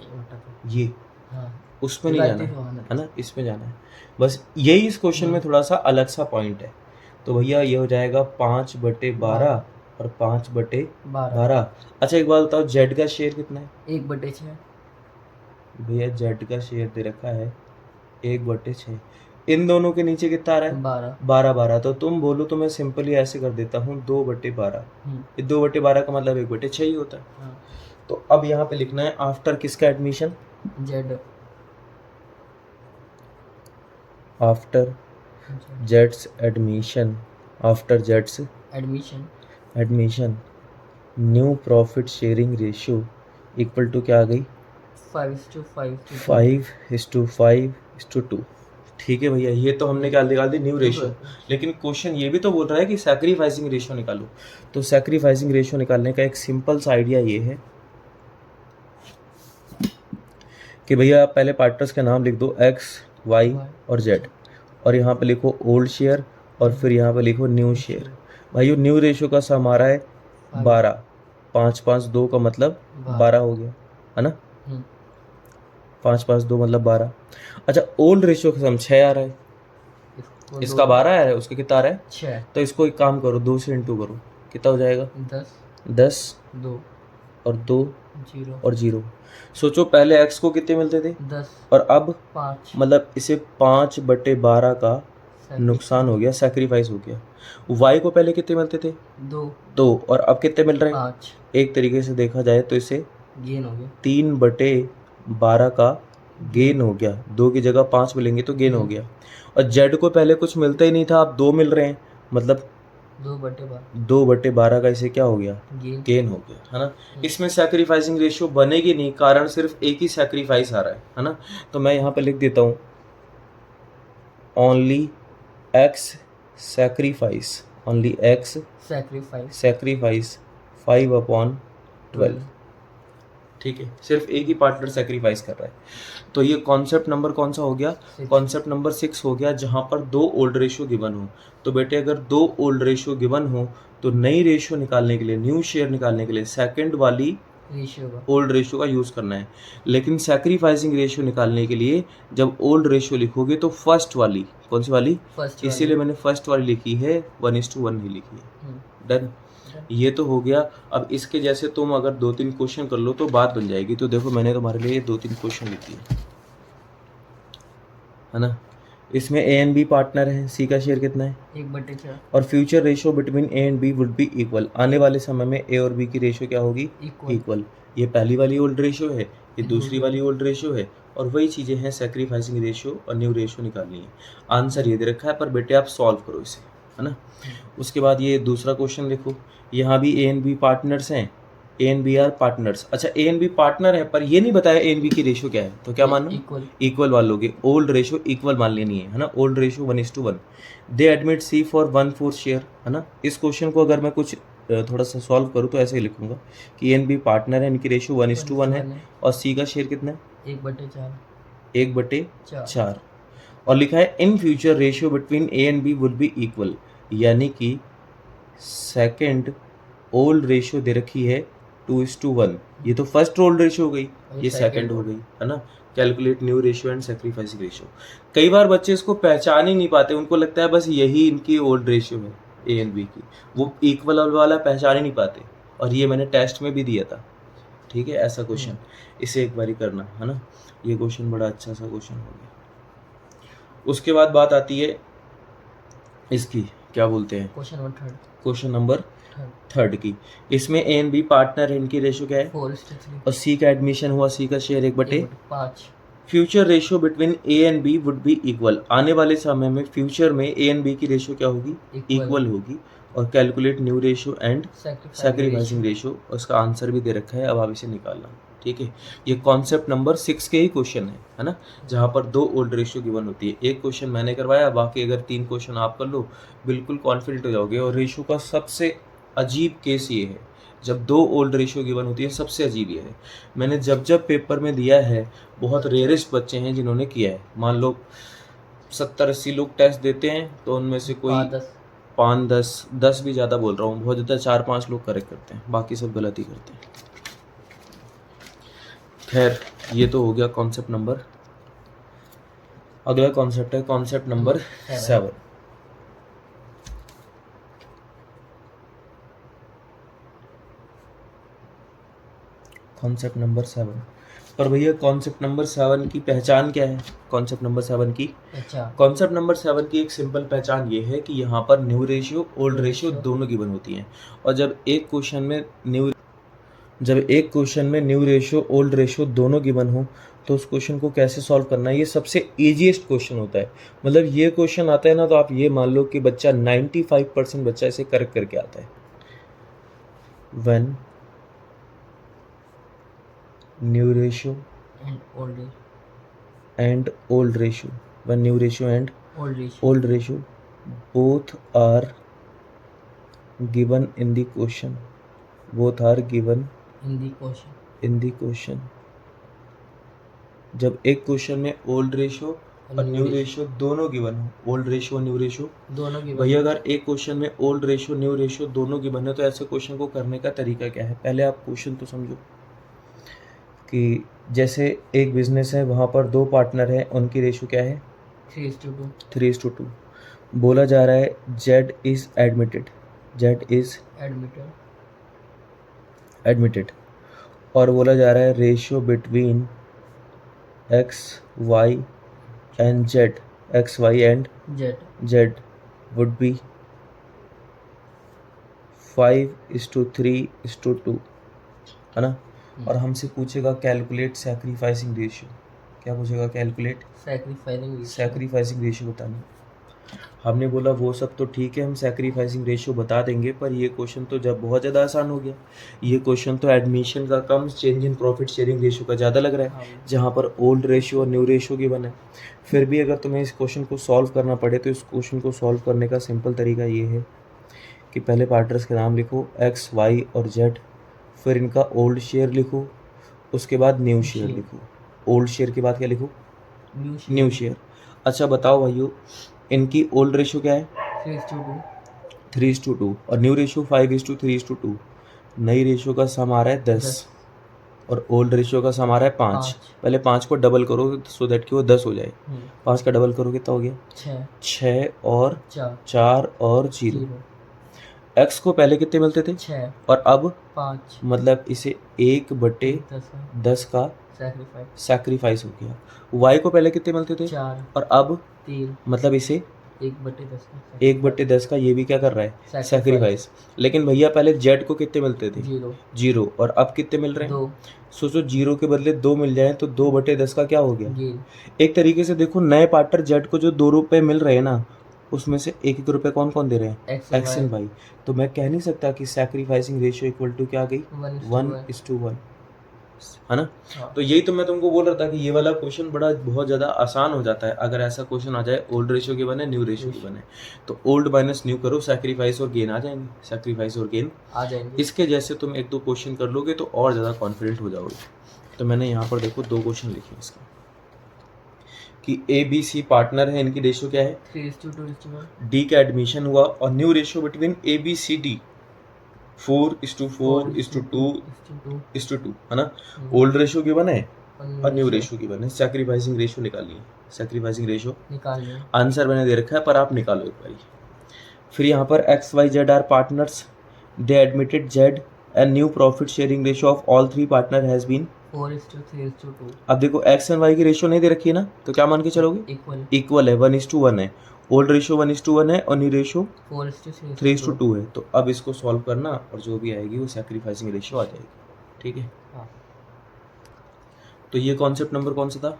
ये उसमें नहीं जाना है ना, इसमें जाना है। बस यही इस क्वेश्चन में थोड़ा सा अलग सा पॉइंट है। तो भैया ये हो जाएगा 5/12 और 5/12। अच्छा एक बात बताओ जेड का शेयर कितना है? 1/6। भैया जेड का शेयर दे रखा है 1/6। इन दोनों के नीचे कितना आ रहा है? 12। 12। तो तुम बोलो तो मैं सिंपली ऐसे कर देता हूँ 2/12। ये 2/12 का मतलब 1/6 ही होता है। हाँ। तो अब यहाँ पे लिखना है आफ्टर किसका एडमिशन? जेड। आफ्टर जेट्स एडमिशन। आफ्टर जेट्स admission admission new profit sharing ratio equal to क्या आ गई? 5:5 5:5:2। ठीक है भैया, ये तो हमने क्या निकाल दी? New ratio. लेकिन क्वेश्चन ये भी तो बोल रहा है कि सैक्रिफाइसिंग रेशियो निकालो। तो सैक्रिफाइसिंग रेशियो निकालने का एक सिंपल सा आइडिया ये है कि भैया आप पहले पार्टनर्स का नाम लिख दो, एक्स वाई और जेड, और यहाँ पे लिखो ओल्ड शेयर और फिर यहाँ पे लिखो न्यू शेयर। भाई न्यू रेशियो का सम आ रहा है 12। 5:5:2 का मतलब 12 हो गया, है ना? 5:5:2 मतलब 12। अच्छा, ओल्ड रेशियो का सम 6 आ रहा है, इसका 12 आ रहा है, उसका कितना आ रहा है? 6। तो इसको एक काम करो, 2 से इंटू करो, कितना हो जाएगा? 10 2 और 2 0 और 0। सोचो पहले x को कितने मिलते थे 10 और अब 5। मतलब इसे 5/12 का नुकसान हो गया, सैक्रिफाइस हो गया। y को पहले कितने मिलते थे? 2 और अब कितने मिल रहे हैं? 5। एक तरीके से देखा जाए तो इसे गेन हो गया। 3/12 का गेन हो गया। 2 की जगह 5 मिलेंगे तो गेन हो गया। और z को पहले कुछ मिलता ही नहीं था, अब 2 मिल रहे हैं, मतलब 2/12 का इसे क्या हो गया? गेन हो गया, है ना? इसमें सैक्रिफाइसिंग रेशियो बनेगी नहीं, कारण सिर्फ एक ही सैक्रिफाइस आ रहा है ना? तो मैं यहाँ पे लिख देता हूँ only x sacrifice, only x sacrifice 5/12। ठीक है, सिर्फ एक ही पार्टनर सेक्रीफाइस कर रहा है। तो ये कॉन्सेप्ट नंबर कौन सा हो गया? कॉन्सेप्ट नंबर 6 हो गया, जहां पर 2 ओल्ड रेशियो गिवन हो। तो बेटे अगर 2 ओल्ड रेशियो गिवन हो तो नई रेशियो निकालने के लिए, न्यू शेयर निकालने के लिए सेकंड वाली ओल्ड रेशियो का यूज करना है। लेकिन सैक्रिफाइसिंग रेशियो निकालने के लिए जब ओल्ड रेशियो लिखोगे तो फर्स्ट वाली, कौन सी वाली? इसीलिए मैंने फर्स्ट वाली लिखी है, 1:1 नहीं लिखी है। डन, ये तो हो गया। अब इसके जैसे तुम अगर 2-3 क्वेश्चन कर लो तो बात बन जाएगी। तो देखो मैंने तुम्हारे लिए 2-3 क्वेश्चन लिख दिए, है ना? इसमें ए एंड बी पार्टनर है, सी का शेयर कितना है? 1/4। और future ratio between A and B would be equal. आने वाले समय में ए और बी की रेशियो क्या होगी? इक्वल। ये पहली वाली ओल्ड रेशियो है, ये दूसरी वाली ओल्ड रेशियो है, और वही चीज़ें हैं, सैक्रिफाइसिंग रेशियो और न्यू रेशियो निकालनी है। आंसर ये दे रखा है, पर बेटे आप सॉल्व करो इसे, है ना? उसके बाद ये दूसरा क्वेश्चन देखो, यहाँ भी ए एंड बी पार्टनर्स हैं, A and B are partners. अच्छा, ए एंड बी पार्टनर है पर ये नहीं बताया ए एंड बी की रेशियो क्या है, तो क्या मानो? इक्वल मान लोगे, ओल्ड रेशियो इक्वल मान लेनी है ना? Old ratio 1:1। They admit C for 1/4 share, है ना? इस क्वेश्चन को अगर मैं कुछ थोड़ा सा सॉल्व करूँ तो ऐसे ही लिखूंगा कि ए एंड बी पार्टनर है, इनकी रेशियो 1:1 है, और सी का शेयर कितना है? 1/4। और लिखा है in future ratio between A and B would be equal, यानी कि सेकंड ओल्ड रेशियो दे रखी है 2:1। ये तो फर्स्ट ओल्ड रेशियो हो गई, ये सेकंड हो गई, है ना? Calculate new ratio and sacrificing ratio. कई बार बच्चे इसको पहचान ही नहीं पाते, उनको लगता है बस यही इनकी ओल्ड रेशियो है ए एंड बी की, वो इक्वल वाला पहचान ही नहीं पाते। और ये मैंने टेस्ट में भी दिया था, ठीक है? ऐसा क्वेश्चन इसे एक बारी करना, है ना? ये क्वेश्चन बड़ा अच्छा सा क्वेश्चन हो गया। उसके बाद बात आती है इसकी, क्या बोलते हैं, क्वेश्चन नंबर 3 की। इसमें ए एंड बी पार्टनर है, इनकी रेशियो क्या है? 4:3। और सी का एडमिशन हुआ, सी का share 1/5। Future ratio between A and B would be equal. आने वाले समय में फ्यूचर में ए एंड बी की रेशियो क्या होगी? इक्वल होगी। और calculate new ratio and sacrificing ratio, उसका आंसर भी दे रखा है, अब आप इसे निकालना, ठीक है? ये कॉन्सेप्ट नंबर 6 के ही क्वेश्चन है ना? जहाँ पर 2 ओल्ड रेशियो गिवन होती है। एक क्वेश्चन मैंने करवाया, बाकी अगर 3 क्वेश्चन आप कर लो बिल्कुल कॉन्फिडेंट हो जाओगे। और रेशियो का सबसे अजीब केस ये है, जब 2 ओल्ड रेशियो गिवन होती है, सबसे अजीब ये है। मैंने जब जब पेपर में दिया है, बहुत रेयरेस्ट बच्चे हैं जिन्होंने किया है। मान लो 70-80 लोग टेस्ट देते हैं तो उनमें से कोई 5-10 भी ज़्यादा बोल रहा हूँ, बहुत ज़्यादा 4-5 लोग करेक्ट करते हैं, बाकी सब गलती करते हैं। खैर, ये तो हो गया कॉन्सेप्ट नंबर। अगला कॉन्सेप्ट है कॉन्सेप्ट नंबर 7। Concept number 7। पर भैया कॉन्सेप्ट नंबर 7 की पहचान क्या है? कॉन्सेप्ट नंबर 7 की अच्छा कॉन्सेप्ट नंबर 7 की एक सिंपल पहचान ये है कि यहाँ पर न्यू रेशियो ओल्ड रेशियो दोनों गिवन होती हैं। और जब एक क्वेश्चन में न्यू रेशियो ओल्ड रेशियो दोनों गिवन हो तो उस क्वेश्चन को कैसे सॉल्व करना है, ये सबसे ईजीएस्ट क्वेश्चन होता है। मतलब ये क्वेश्चन आता है ना, तो आप ये मान लो कि बच्चा 95% बच्चा इसे करेक्ट करके आता है। When new ratio and old and old ratio, when new ratio and ratio old ratio both are given in the question, both are given in the question in the question। जब एक question में old ratio और new ratio दोनों given हो, old ratio और new ratio दोनों की भैया अगर एक क्वेश्चन में ओल्ड रेशियो न्यू रेशियो दोनों गिवन है तो ऐसे क्वेश्चन को करने का तरीका क्या है? पहले आप क्वेश्चन तो समझो कि जैसे एक बिजनेस है, वहाँ पर 2 पार्टनर हैं, उनकी रेशियो क्या है? 3:2 3:2। बोला जा रहा है Z is admitted, Z is admitted, और बोला जा रहा है ratio between X Y and Z, X Y and Z Z would be 5:3:2, है ना? और हमसे पूछेगा कैलकुलेट सैक्रिफाइसिंग रेशियो। क्या पूछेगा? कैलकुलेट सैक्रिफाइसिंग रेशियो बतानी। हमने बोला वो सब तो ठीक है, हम सैक्रिफाइसिंग रेशियो बता देंगे, पर ये क्वेश्चन तो जब बहुत ज़्यादा आसान हो गया। ये क्वेश्चन तो एडमिशन का कम, change in profit sharing ratio का ज़्यादा लग रहा है, जहाँ पर ओल्ड रेशियो और न्यू रेशियो गिवन है। फिर भी अगर तुम्हें इस क्वेश्चन को सॉल्व करना पड़े तो इस क्वेश्चन को सॉल्व करने का सिंपल तरीका ये है कि पहले पार्टनर्स के नाम लिखो एक्स वाई और जेड, फिर इनका ओल्ड शेयर लिखो, उसके बाद न्यू शेयर लिखो। ओल्ड शेयर के बाद क्या लिखो? New share. अच्छा बताओ भाइयों, इनकी ओल्ड रेशियो क्या है? 3:2 और न्यू रेशियो 5:3:2। नई रेशियो का सम आ रहा है 10 और ओल्ड रेशियो का सम आ रहा है 5। पहले 5 को डबल करो सो दैट कि वो 10 हो जाए। 5 का डबल करो कितना हो गया? 6 और 4 और 0। एक्स को पहले कितने मिलते थे? 6 और अब 5, मतलब इसे 1/10 का सैक्रिफाइस हो गया। वाई को पहले कितने मिलते थे? 4 और अब 3, मतलब इसे 1/10 1/10 का ये भी क्या कर रहा है? सैक्रिफाइस। लेकिन भैया पहले जेड को कितने मिलते थे? 0 और अब कितने मिल रहे हैं? 2 सोचो 0 के बदले 2 मिल जाए तो 2/10 का क्या हो गया? एक तरीके से देखो, नए पार्टनर जेड को जो 2 रुपये मिल रहे हैं ना, उसमें से 1-1 रुपये कौन कौन दे रहे हैं? X and Y. तो मैं कह नहीं सकता कि सैक्रिफाइसिंग रेशियो इक्वल टू क्या आ गई? 1:1, है ना? तो यही तो मैं तुमको बोल रहा था कि ये वाला क्वेश्चन बहुत ज़्यादा आसान हो जाता है अगर ऐसा क्वेश्चन आ जाए ओल्ड रेशियो के बने न्यू रेशियो के बने। तो ओल्ड माइनस न्यू करो, सैक्रिफाइस और गेन आ जाएंगे, सैक्रिफाइस और गेन आ जाएंगे। इसके जैसे तुम 1-2 क्वेश्चन कर लोगे तो और ज़्यादा कॉन्फिडेंट हो जाओगे। तो मैंने यहाँ पर देखो 2 क्वेश्चन लिखे इसका कि ए बी सी पार्टनर है, इनकी रेशियो क्या है? 3:2 डी का एडमिशन हुआ और new ratio between A B C D 4:4:2:2, है ना? ओल्ड रेशियो गिवन है और न्यू रेशियो गिवन है। सैक्रिफाइसिंग रेशियो निकालिए, सैक्रिफाइसिंग रेशियो निकालिए। आंसर मैंने दे रखा है पर आप निकालो एक बारी। फिर यहाँ पर X Y Z are partners, they admitted Z and new profit sharing ratio of all 3 partner has been 4:3:2। अब देखो एक्स एंड वाई की रेशियो नहीं दे रखी है ना, तो क्या मान के चलोगे? इक्वल है, 1:1 है। ओल्ड रेशियो 1:1 है और न्यू रेशियो 3:2 है। तो अब इसको सॉल्व करना और जो भी आएगी वो सैक्रिफाइसिंग रेशियो आ जाएगी। ठीक है, तो ये कॉन्सेप्ट नंबर कौन सा था?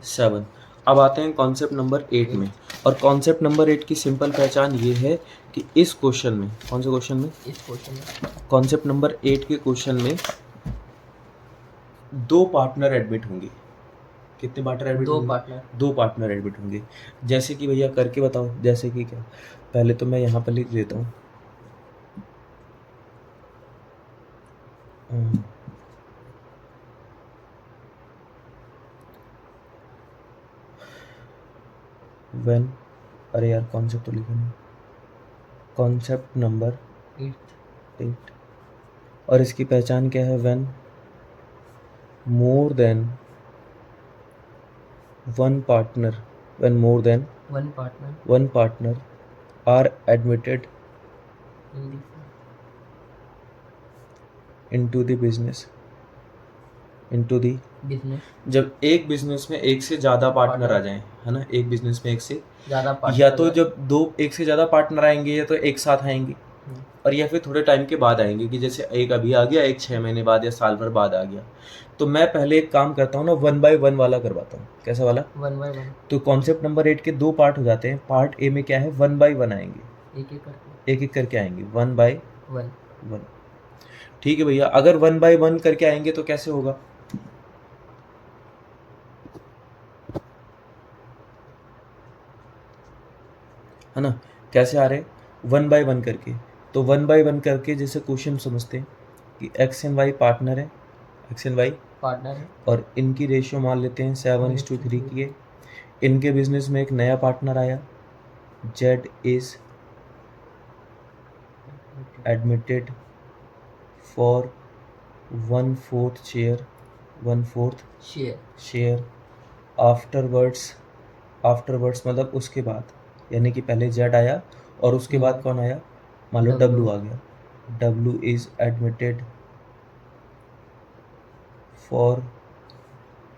7। अब आते हैं कॉन्सेप्ट नंबर 8 में। और कॉन्सेप्ट नंबर 8 की सिंपल पहचान ये है कि इस क्वेश्चन में, कौन से क्वेश्चन में? इस क्वेश्चन में कॉन्सेप्ट नंबर 8 के क्वेश्चन में 2 पार्टनर एडमिट होंगे। कितने पार्टनर एडमिट होंगे? 2 पार्टनर एडमिट होंगे। जैसे कि भैया करके बताओ, जैसे कि क्या? पहले तो मैं यहाँ पर लिख देता हूँ व्हेन, अरे यार कॉन्सेप्ट तो लिखा नहीं। कॉन्सेप्ट नंबर 8 और इसकी पहचान क्या है? When more than one partner, when more than one partner are admitted into the business, into the. Business जब एक बिजनेस में एक से ज़्यादा पार्टनर आ जाएं, है ना, एक बिजनेस में एक से ज़्यादा या तो जब दो एक से ज़्यादा पार्टनर आएंगे या तो एक साथ आएंगे और या फिर थोड़े टाइम के बाद आएंगे, कि जैसे एक अभी आ गया, एक 6 महीने बाद या साल भर बाद आ गया। तो मैं पहले एक काम करता हूँ ना, 1 बाय 1 वाला करवाता हूँ। कैसा वाला? 1 बाय 1 तो कॉन्सेप्ट नंबर 8 के 2 पार्ट हो जाते हैं। पार्ट ए में क्या है, 1 बाय 1 आएंगे, एक एक करके एक एक करके आएंगे, 1 बाय 1 1। ठीक है भैया, अगर 1 बाय 1 करके आएंगे तो कैसे होगा? है ना, कैसे आ रहे? 1 बाय 1 करके। तो 1 बाय 1 करके जैसे क्वेश्चन समझते हैं कि एक्स एंड वाई पार्टनर है, एक्स एंड वाई पार्टनर है और इनकी रेशियो मान लेते हैं 7:3 की है। इनके बिजनेस में एक नया पार्टनर आया, Z is admitted for 1/4 share, 1/4 share afterwards मतलब उसके बाद, यानी कि पहले जेड आया और उसके बाद कौन आया? मान लो डब्लू आ गया। W is admitted for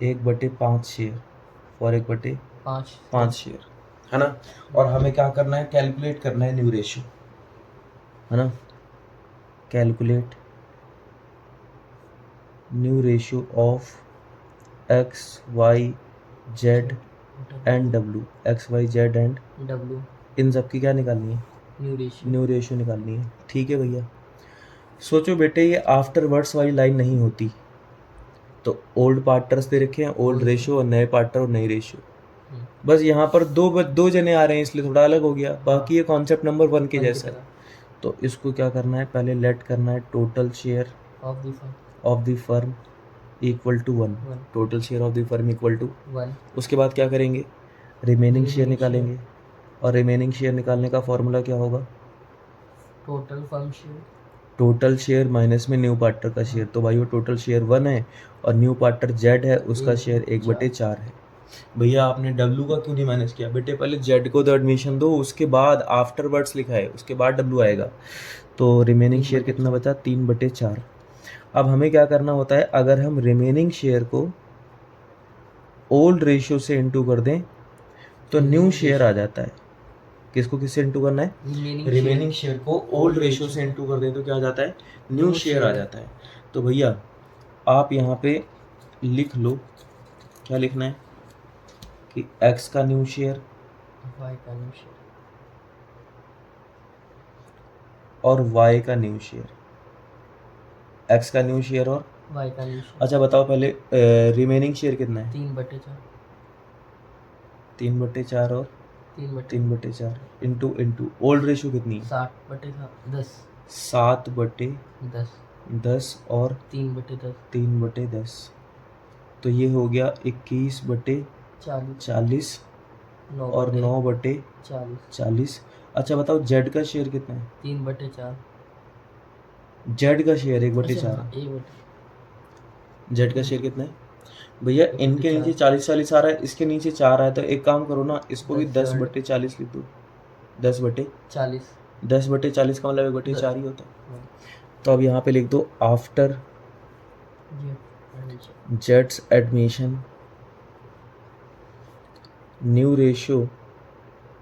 1/5 share, for 1/5 share, है ना। और हमें क्या करना है? कैलकुलेट करना है न्यू रेशियो, है ना। Calculate new ratio of X Y Z and W, X Y Z and W इन सब की क्या निकालनी है? न्यू रेशियो निकालनी है। ठीक है भैया, सोचो बेटे, ये आफ्टर वर्ड्स वाली लाइन नहीं होती तो ओल्ड पार्टनर्स दे रखे हैं, ओल्ड रेशियो, और नए पार्टनर और नई रेशियो। बस यहाँ पर दो जने आ रहे हैं इसलिए थोड़ा अलग हो गया, बाकी ये कॉन्सेप्ट नंबर 1 के जैसा है। तो इसको क्या करना है? पहले लेट करना है total share of the firm equal to 1, total share of the firm equal to 1। उसके बाद क्या करेंगे? रिमेनिंग शेयर निकालेंगे, और रिमेनिंग शेयर निकालने का फॉर्मूला क्या होगा? टोटल शेयर माइनस में न्यू पार्टनर का शेयर। तो भाई वो टोटल शेयर 1 है और न्यू पार्टनर जेड है, उसका शेयर 1/4 है। भैया आपने डब्लू का क्यों नहीं मैनेज किया? बेटे पहले जेड को तो एडमिशन दो, उसके बाद आफ्टरवर्ड्स लिखा है, उसके बाद डब्लू आएगा। तो रिमेनिंग शेयर कितना बचा? 3/4। अब हमें क्या करना होता है? अगर हम रिमेनिंग शेयर को ओल्ड रेशियो से इनटू कर दें तो न्यू शेयर आ जाता है। किसको किससे इनटू करना है? रिमेनिंग शेयर को ओल्ड रेशियो से इनटू कर दें तो क्या आ जाता है? न्यू शेयर आ जाता है। तो भैया आप यहाँ पे लिख लो, क्या लिखना है कि x का न्यू शेयर और y का न्यू शेयर, x का न्यू शेयर और y का न्यू शेयर। अच्छा बताओ पहले रिमेनिंग शेयर कितना है? 3/4 3/4 और 3/4 इंटू ओल्ड रेशियो कितनी है? 7/10 7/10 और 3/10। तो ये हो गया 21/40 और 9/40। अच्छा बताओ जेड का शेयर कितना है? 3/4 जेड का शेयर 1/4। जेड का शेयर कितना है भैया? इनके नीचे 40 आ रहा है, इसके नीचे 4 है, तो एक काम करो ना, इसको भी 10/40 लिख दो। 10/40 का मतलब 1/4 ही होता है। तो अब यहाँ पे लिख दो आफ्टर जेड्स admission new ratio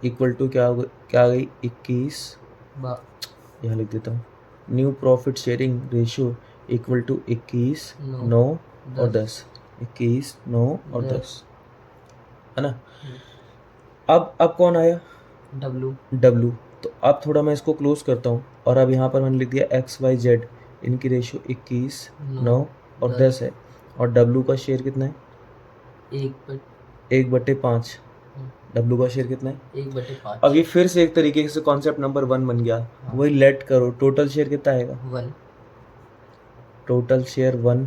equal to क्या आ गई? 21। यहाँ लिख देता हूँ, new profit sharing ratio equal to 21, 9 और 10। 21, 9 और 10, है ना। अब कौन आया? डब्लू। तो अब थोड़ा मैं इसको क्लोज करता हूँ और अब यहाँ पर मैंने लिख दिया एक्स वाई जेड, इनकी रेशियो 21, 9 और 10 है, और डब्लू का शेयर कितना है? 1/5। डब्लू का शेयर कितना है? 1/5। अब ये फिर से एक तरीके से कॉन्सेप्ट नंबर 1 बन गया। वही लेट करो, टोटल शेयर कितना आएगा? 1। Total share 1।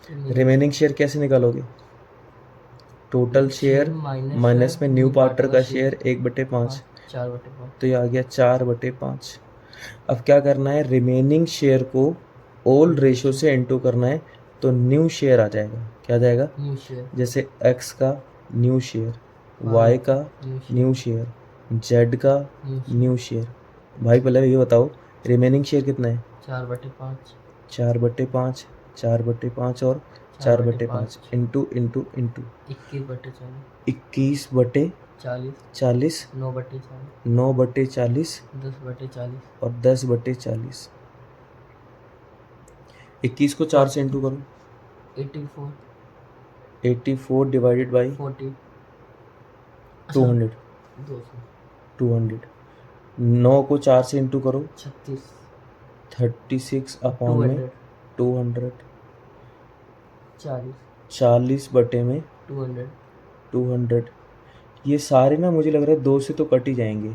रिमेनिंग शेयर कैसे निकालोगे? टोटल शेयर माइनस में न्यू पार्टनर का शेयर 1/5, 4/5। तो ये आ गया 4/5। अब क्या करना है? रिमेनिंग शेयर को ओल्ड रेशियो से इनटू करना है, तो न्यू शेयर आ जाएगा। क्या जाएगा? New share. जैसे एक्स का न्यू शेयर, वाई का न्यू शेयर, जेड का न्यू शेयर। भाई पहले ये बताओ रिमेनिंग शेयर कितना है? 4/5 4/5, 4/5 और 4/5 इंटू इंटू इंटू 21/40 21/40 9/40 9/40 10/40 और 10/40। 21 को 4 से इंटू करो 84 84 डिवाइडेड बाई 40 200 200 200 9 को 4 से इंटू करो 36 36 अपॉन में 200 40 40 बटे में 200 200। ये सारे ना मुझे लग रहा है 2 से तो कट ही जाएंगे।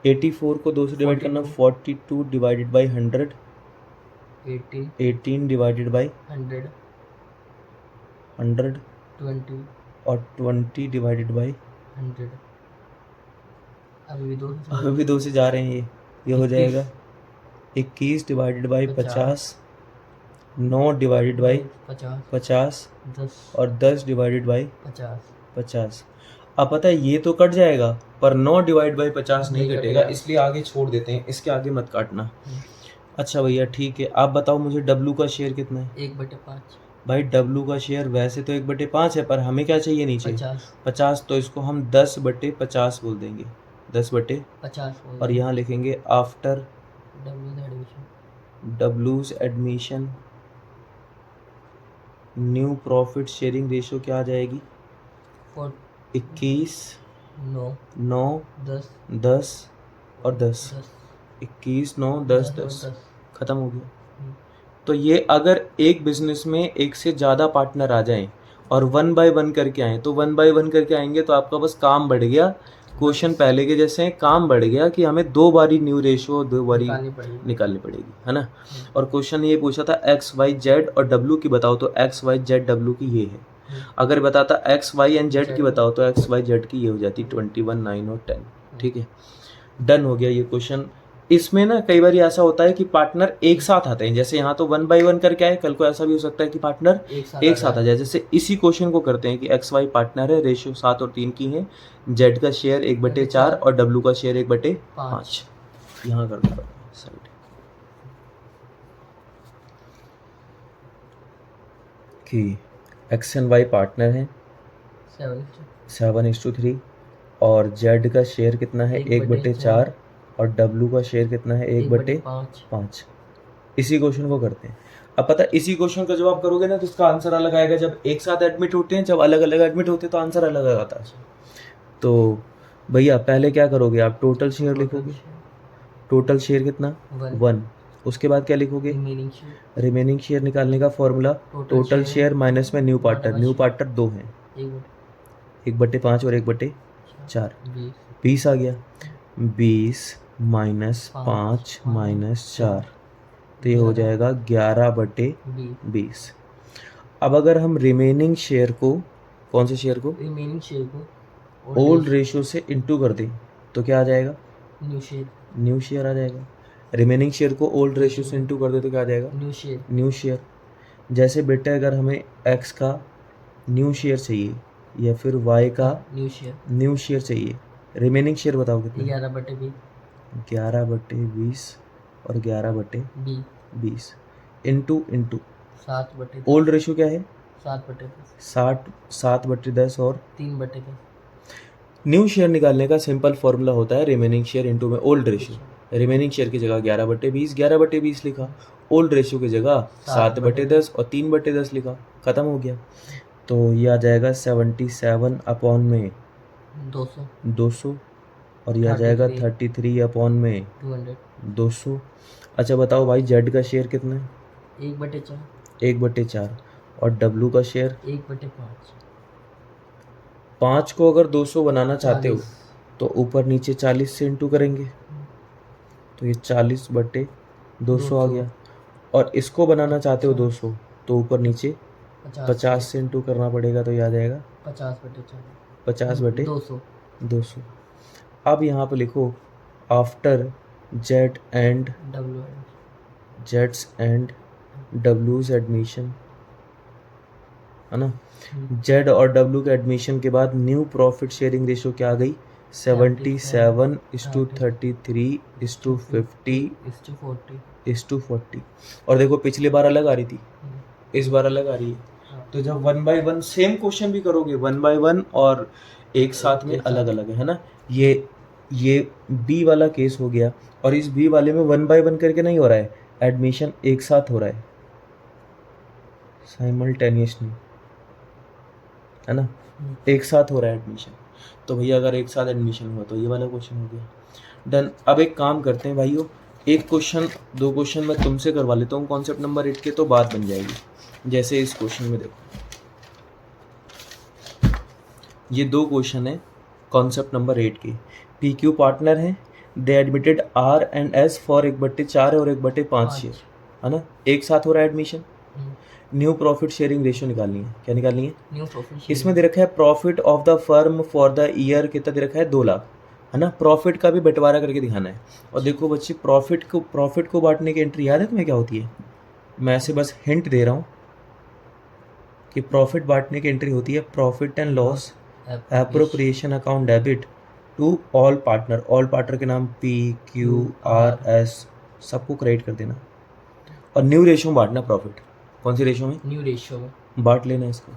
84 को 2 से डिवाइड करना 42 डिवाइडेड बाई 100 18 डिवाइडेड बाई 100 100 20 और 20 डिवाइडेड बाई 100 अभी भी 2 से जा रहे हैं। ये हो जाएगा 21 डिवाइडेड बाई 50 9 डिवाइडेड बाई 50 10 और 10 डिवाइडेड बाई 50 50। अब पता है ये तो कट जाएगा पर 9 डिवाइड बाई 50 नहीं नहीं कटेगा, कटेगा। इसलिए आगे छोड़ देते हैं, इसके आगे मत काटना। अच्छा भैया ठीक है, आप बताओ मुझे डब्लू का शेयर कितना है? 1/5 भाई डब्लू का शेयर वैसे तो 1/5 है, पर हमें क्या चाहिए नीचे 50 50, तो इसको हम 10/50 बोल देंगे 10/50 और यहाँ लिखेंगे आफ्टर डब्लूज admission new profit sharing ratio क्या आ जाएगी? 21 9 10 और 10 21 9 10 10 ख़त्म हो गया। तो ये अगर एक बिजनेस में एक से ज़्यादा पार्टनर आ जाएं और 1/1 करके आएँ, तो 1/1 करके आएंगे तो आपका बस काम बढ़ गया। क्वेश्चन पहले के जैसे काम बढ़ गया कि हमें 2 बारी न्यू रेशियो 2 बारी निकालनी पड़ेगी, है ना। और क्वेश्चन ये पूछा था एक्स वाई जेड और डब्ल्यू की बताओ, तो एक्स वाई जेड डब्ल्यू की ये है। अगर बताता एक्स वाई एंड जेड की बताओ तो एक्स वाई जेड की ये हो जाती 21 9 और 10। ठीक है, डन हो गया ये क्वेश्चन। इसमें ना कई बार ऐसा होता है कि पार्टनर एक साथ आते हैं, जैसे यहाँ तो 1/1 करके आए, कल को ऐसा भी हो सकता है कि पार्टनर एक साथ आ जाए। जैसे इसी क्वेश्चन को करते हैं कि एक्स वाई पार्टनर है, रेशियो 7 और 3 की है, जेड का शेयर 1/4 और डब्ल्यू का शेयर 1/5। यहाँ करना पड़ेगा साइड कि एक्स एंड वाई पार्टनर हैं 7:3 और जेड का शेयर कितना है 1/4 और डब्ल्यू का शेयर कितना है 1/5। इसी क्वेश्चन को करते हैं। अब पता है इसी क्वेश्चन का जब आप करोगे ना तो इसका आंसर अलग आएगा। जब एक साथ एडमिट होते हैं, जब अलग अलग एडमिट होते हैं तो आंसर अलग आता है। तो भैया पहले क्या करोगे आप? टोटल शेयर लिखोगे। टोटल शेयर कितना 1। उसके बाद क्या लिखोगे? रिमेनिंग शेयर निकालने का फॉर्मूला टोटल शेयर माइनस में न्यू पार्टनर। न्यू पार्टनर 2 हैं, 1/5 और 1/4 20 आ गया। 20 माइनस 5 माइनस 4 तो ये हो जाएगा 11/20। अब अगर हम रिमेनिंग शेयर को, कौन से शेयर को? ओल्ड रेशियो से इंटू कर दें तो क्या आ जाएगा? न्यू शेयर आ जाएगा। रिमेनिंग शेयर को ओल्ड रेशियो से इंटू कर दे तो क्या आ जाएगा? New share. जैसे बेटा अगर हमें एक्स का न्यू शेयर चाहिए या फिर वाई का न्यू शेयर चाहिए, रिमेनिंग शेयर बताओ कितना? 11/20 और 11/20 इंटू इंटू 7/10 ओल्ड रेशियो क्या है? 7/10 7/10 और 3/10 न्यू शेयर निकालने का सिंपल फॉर्मूला होता है रिमेनिंग शेयर इंटू में ओल्ड रेशियो। रिमेनिंग शेयर की जगह 11/20 लिखा, ओल्ड रेशियो की जगह 7/10 और 3/10 लिखा, ख़त्म हो गया। तो ये आ जाएगा 77 अपॉन में 200 और ये आ जाएगा 33 अपॉन में 200। अच्छा बताओ भाई जेड का शेयर कितना है? 1/4 और डब्लू का शेयर 1/5 5 को अगर 200 बनाना चाहते हो तो ऊपर नीचे 40 से इंटू करेंगे तो ये 40/200 आ गया। और इसको बनाना चाहते हो 200 तो ऊपर नीचे 50 से इंटू करना पड़ेगा तो ये आ जाएगा 50/200। अब यहाँ पे लिखो after Z and Jades and डब्ल्यूज admission, है ना। जेड और डब्ल्यू के एडमिशन के बाद न्यू प्रॉफिट शेयरिंग रेशियो क्या आ गई? 77:33:50:40। और देखो पिछली बार अलग आ रही थी, इस बार अलग आ रही है। तो जब 1/1 सेम क्वेश्चन भी करोगे 1/1 और एक साथ में एक साथ। अलग अलग है ना। ये बी वाला केस हो गया, और इस बी वाले में 1/1 करके नहीं हो रहा है, एडमिशन एक साथ हो रहा है साइमल्टेनियसली, है ना, एक साथ हो रहा है एडमिशन। तो भैया अगर एक साथ एडमिशन हुआ तो ये वाला क्वेश्चन हो गया डन। अब एक काम करते हैं भाइयों, एक क्वेश्चन दो क्वेश्चन मैं तुमसे करवा लेता हूँ कॉन्सेप्ट नंबर 8 के, तो बात बन जाएगी। जैसे इस क्वेश्चन में देखो, ये दो क्वेश्चन है कॉन्सेप्ट नंबर 8 के। पी क्यू पार्टनर है, they admitted R and S for 1/4 और 1/5 शेयर, है ना, एक साथ हो रहा है admission. New profit sharing ratio निकालनी है। क्या निकालनी है? New profit. इसमें दे रखा है profit of the firm for the year कितना दे रखा है, 2 लाख, है ना। प्रॉफिट का भी बंटवारा करके दिखाना है। और देखो बच्चे, प्रॉफिट को बांटने की एंट्री याद है तुम्हें क्या होती है? मैं ऐसे बस हिंट दे रहा हूँ कि प्रॉफिट बांटने की एंट्री होती है profit and loss appropriation account debit to all partner. All partner के नाम पी क्यू आर एस सबको क्रेडिट कर देना, और न्यू रेशियो में बांटना प्रॉफिट। कौन सी रेशियो में? न्यू रेशियो में बांट लेना है इसको।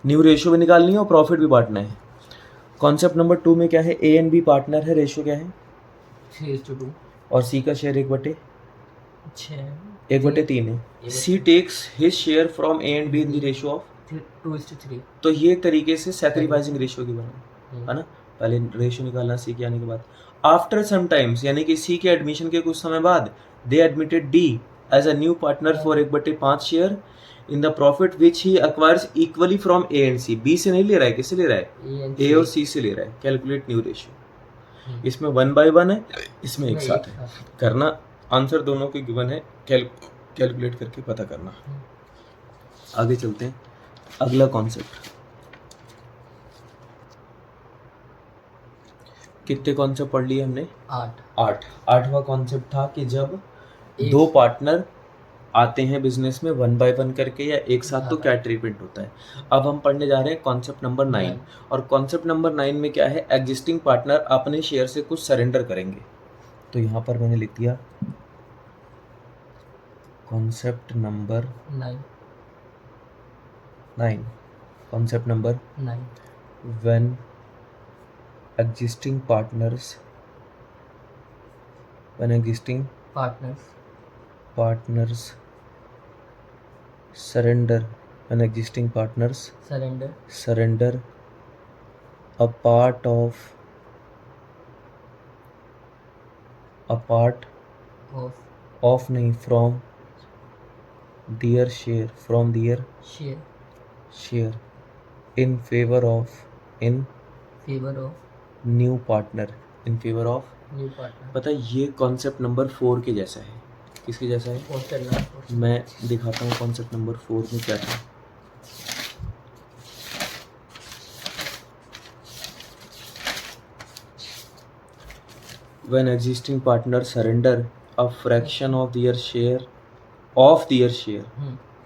न्यू रेशियो भी निकालनी है और प्रॉफिट भी बांटना है। कॉन्सेप्ट नंबर 2 में क्या है, ए एंड बी पार्टनर है, रेशियो क्या है? 3:2। और सी का शेयर 1/3 है। 1/3 C takes his share from A and B in the ratio of 2:3। तो ये एक तरीके से सैक्रिफाइसिंग रेशियो की बना, है ना। पहले रेशियो निकालना सी के आने के बाद। आफ्टर सम टाइम्स यानी कि सी के एडमिशन के कुछ समय बाद, they admitted D as a new partner for 1/5 share in the profit which he acquires equally from A and C. B से नहीं ले रहा है, किससे ले रहा है? ए और सी से ले रहा है। Calculate new ratio. इसमें 1/1 है, इसमें एक साथ है करना। आंसर दोनों के गिवन है, कैलकुलेट करके पता करना। आगे चलते हैं, अगला कॉन्सेप्ट। कितने कॉन्सेप्ट पढ़ लिए हमने? 8। आठवां कॉन्सेप्ट था कि जब दो पार्टनर आते हैं बिजनेस में 1/1 करके या एक साथ, तो क्या ट्रीटमेंट होता है। अब हम पढ़ने जा रहे हैं कॉन्सेप्ट नंबर 9। और कॉन्सेप्ट नंबर 9 में क्या है, एग्जिस्टिंग पार्टनर अपने शेयर से कुछ सरेंडर करेंगे। तो यहाँ पर मैंने लिख दिया concept number 9। Concept number 9 when existing partners surrender a part of नहीं from their share in favor of new partner. पता है ये कॉन्सेप्ट नंबर 4 के जैसा है। किसके जैसा है? मैं दिखाता हूँ कॉन्सेप्ट नंबर 4 में क्या था। When existing partner surrender a fraction of their share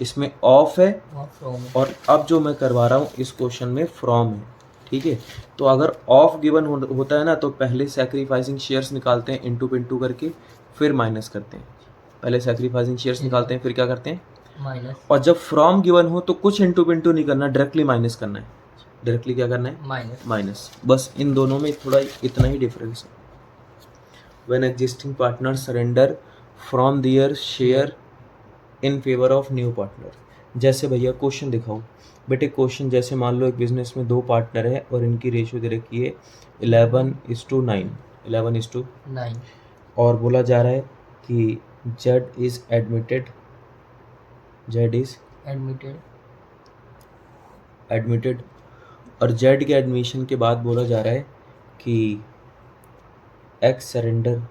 इसमें ऑफ है, और अब जो मैं करवा रहा हूँ इस क्वेश्चन में फ्रॉम है। ठीक है, तो अगर ऑफ गिवन होता है ना, तो पहले सैक्रिफाइसिंग शेयर्स निकालते हैं इंटू पिंटू करके, फिर माइनस करते हैं। पहले सैक्रिफाइसिंग शेयर्स निकालते हैं, फिर क्या करते हैं, माइनस। और जब फ्रॉम गिवन हो तो कुछ इंटू पिंटू नहीं करना, डायरेक्टली माइनस करना है। डायरेक्टली क्या करना है? माइनस। बस इन दोनों में थोड़ा इतना ही डिफरेंस है। When existing partner surrender from their share in favour of new partner. जैसे भैया क्वेश्चन दिखाओ बेटे। क्वेश्चन जैसे मान लो एक बिजनेस में 2 पार्टनर है और इनकी रेशियो दे रखी है 11:9 और बोला जा रहा है कि जेड इज एडमिटेड और जेड के एडमिशन के बाद बोला जा रहा है कि x surrender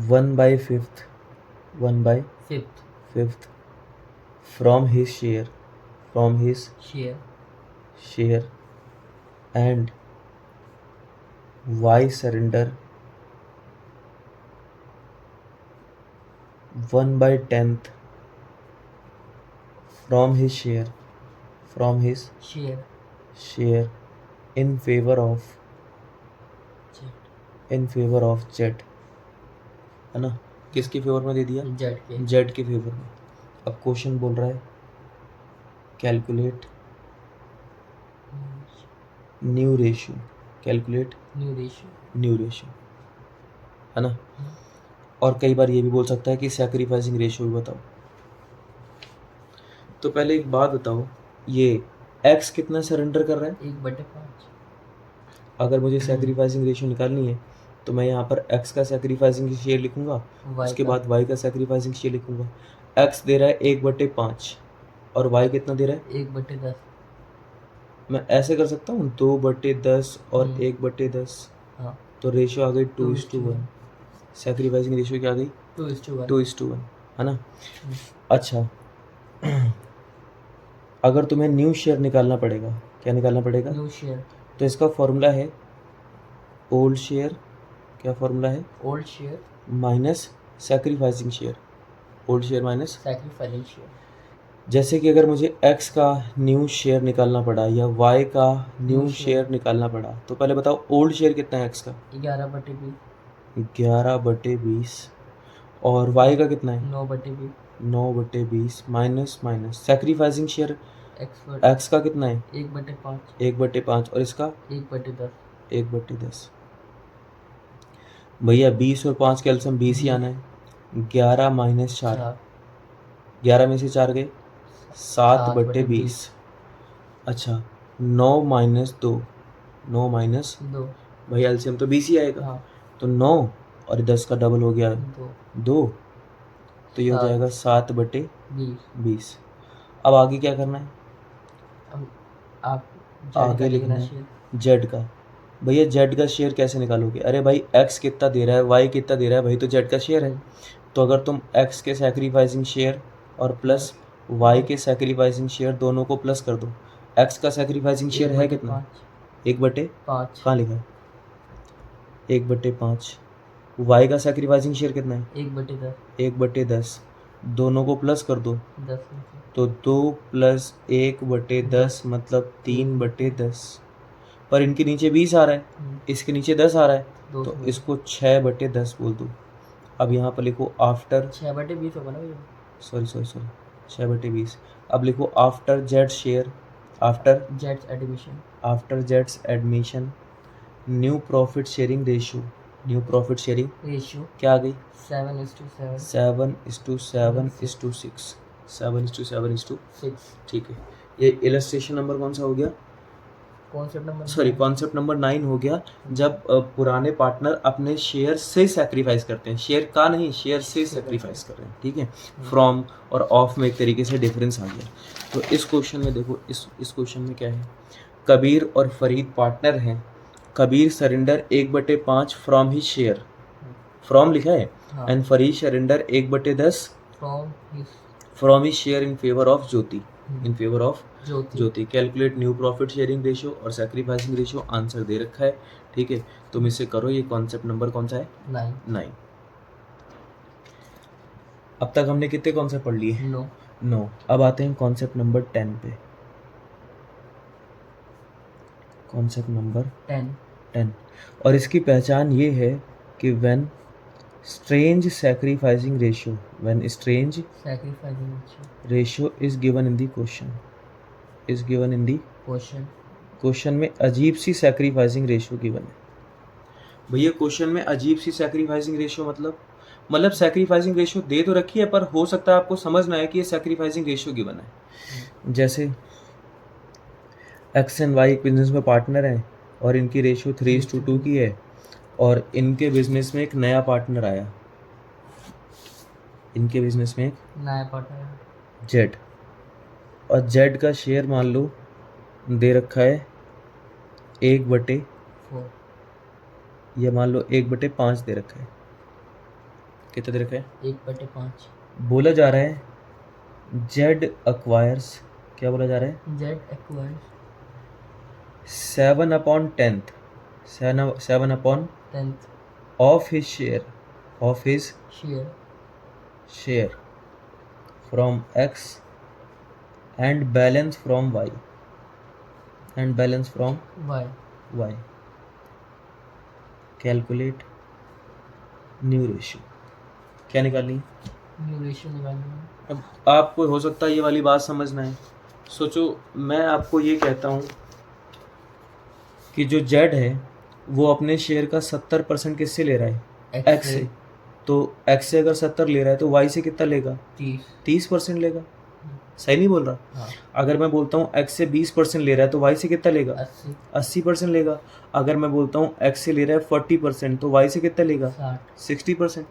1/5 from his share and y surrender 1/10 from his share in favor of Z। है ना, किसके फेवर में दे दिया, जेड के जेड के फेवर में। अब क्वेश्चन बोल रहा है calculate new ratio, calculate new ratio. New ratio, है ना। और कई बार ये भी बोल सकता है कि सैक्रिफाइसिंग रेशियो भी बताओ। तो पहले एक बात बताओ, ये x कितना सरेंडर कर रहा है, 1/5। अगर मुझे सैक्रिफाइसिंग रेशियो निकालनी है तो मैं यहाँ पर x का सैक्रिफाइसिंग शेयर लिखूंगा, उसके बाद y का सैक्रिफाइसिंग शेयर लिखूंगा। x दे रहा है 1/5 और y कितना दे रहा है, 1/10। मैं ऐसे कर सकता हूँ 2/10 और 1/10, हाँ तो रेशियो आ गई 2:1। 2:1। सैक्रिफाइसिंग रेशियो क्या आ गई, 2:1। 2:1, है ना। अच्छा अगर तुम्हें न्यू शेयर निकालना पड़ेगा, क्या निकालना पड़ेगा, न्यू शेयर। तो इसका फॉर्मूला है ओल्ड शेयर, क्या फॉर्मूला है, old share minus sacrificing share, old share minus. Sacrificing share. जैसे कि अगर मुझे x का न्यू शेयर निकालना पड़ा या y का न्यू शेयर निकालना पड़ा, तो पहले बताओ ओल्ड शेयर कितना है x का, 11/20। 11/20 और y का कितना है, 9/20। 9/20 minus minus sacrificing share x का कितना है, 1/5। 1/5 और इसका 1/10। 1/10। भैया 20 और 5 कैल्शियम 20 ही आना है। 11 माइनस 4, 11 में से 4 गए 7/20। अच्छा 9 माइनस 2, 9 माइनस 2। भैया एलसीएम तो 20 ही आएगा। हाँ तो 9 और 10 का डबल हो गया 2, तो ये हो जाएगा 7/20। अब आगे क्या करना है, आप आगे लिखना है जेड का। भैया जेड का शेयर कैसे निकालोगे, अरे भाई एक्स कितना दे रहा है, वाई कितना दे रहा है, भाई तो जेड का शेयर है। तो अगर तुम एक्स के सैक्रिफाइसिंग शेयर और प्लस वाई के सैक्रिफाइसिंग शेयर दोनों को प्लस कर दो। एक्स का सैक्रिफाइसिंग शेयर है कितना, 1/5, कहाँ लिखा है 1/5। वाई का सैक्रिफाइसिंग शेयर कितना है 1/10। 1/10, दोनों को प्लस कर दो 10। तो 2 + 1/10 मतलब 3/10। पर इनके नीचे 20 आ रहा है, इसके नीचे 10 आ रहा है, तो इसको 6/10 बोल दो। अब यहाँ पर लिखो आफ्टर 6/20 होगा ना भैया, सॉरी 6/20। अब लिखो आफ्टर जेड शेयर, आफ्टर जेड्स admission new profit sharing ratio, new profit sharing ratio क्या आ गई 7:7। 7:7:6, 7:7:6। ठीक है, ये इलस्ट्रेशन नंबर कौन सा हो गया, कॉन्सेप्ट नंबर 9 हो गया। जब पुराने पार्टनर अपने शेयर से सैक्रिफाइस करते हैं, शेयर का नहीं, शेयर से सैक्रिफाइस कर रहे हैं, ठीक है। फ्रॉम और ऑफ में एक तरीके से डिफरेंस आ गया। तो इस क्वेश्चन में देखो, इस क्वेश्चन में क्या है, कबीर और फरीद पार्टनर हैं। Kabir surrender 1/5 from he share, from लिखा है, and Farid surrender 1/10 from he share in favour of Jyoti, in favour of Jyoti. Calculate new profit sharing ratio और सैक्रिफाइसिंग रेशियो, आंसर दे रखा है, ठीक है। तुम इसे करो, ये कॉन्सेप्ट नंबर कौन सा है, 9। अब तक हमने कितने कॉन्सेप्ट पढ़ लिए, 9। अब आते हैं कॉन्सेप्ट नंबर 10 पे। कॉन्सेप्ट नंबर 10 और इसकी पहचान ये है कि when strange sacrificing ratio, when strange ratio is given in the question, is given in the question में अजीब सी सैक्रिफाइसिंग रेशियो गिवन है। भैया क्वेश्चन में अजीब सी सैक्रिफाइसिंग रेशियो मतलब सैक्रिफाइसिंग रेशियो दे तो रखी है, पर हो सकता है आपको समझ ना आए कि ये सैक्रिफाइसिंग रेशियो गिवन है। जैसे एक्स एंड वाई बिजनेस में पार्टनर हैं और इनकी रेशियो 3:2 की है, और इनके बिजनेस में एक नया पार्टनर आया, इनके बिजनेस में एक नया पार्टनर जेड, और जेड का शेयर मान लो दे रखा है 1/4, या मान लो 1/5 दे रखा है। कितना दे रखा है, 1/5। बोला जा रहा है जेड अक्वायर्स, क्या बोला जा रहा है, Z acquires 7/10, 7/10 of his share, of his share from X and balance from Y, and balance from Y. Calculate new ratio, क्या निकालनी है? न्यू रेशियो निकालना है। अब आपको हो सकता है ये वाली बात समझना है। सोचो, मैं आपको ये कहता हूँ कि जो जेड है वो अपने शेयर का 70% किससे ले रहा है? एक्स से। तो एक्स से अगर 70 ले रहा है तो वाई से कितना लेगा? 30% लेगा। सही नहीं बोल रहा? हाँ। अगर मैं बोलता हूँ एक्स से 20% ले रहा है तो वाई से कितना लेगा? 80% लेगा। अगर मैं बोलता हूँ एक्स से ले रहा है 40% तो वाई से कितना लेगा? 60%।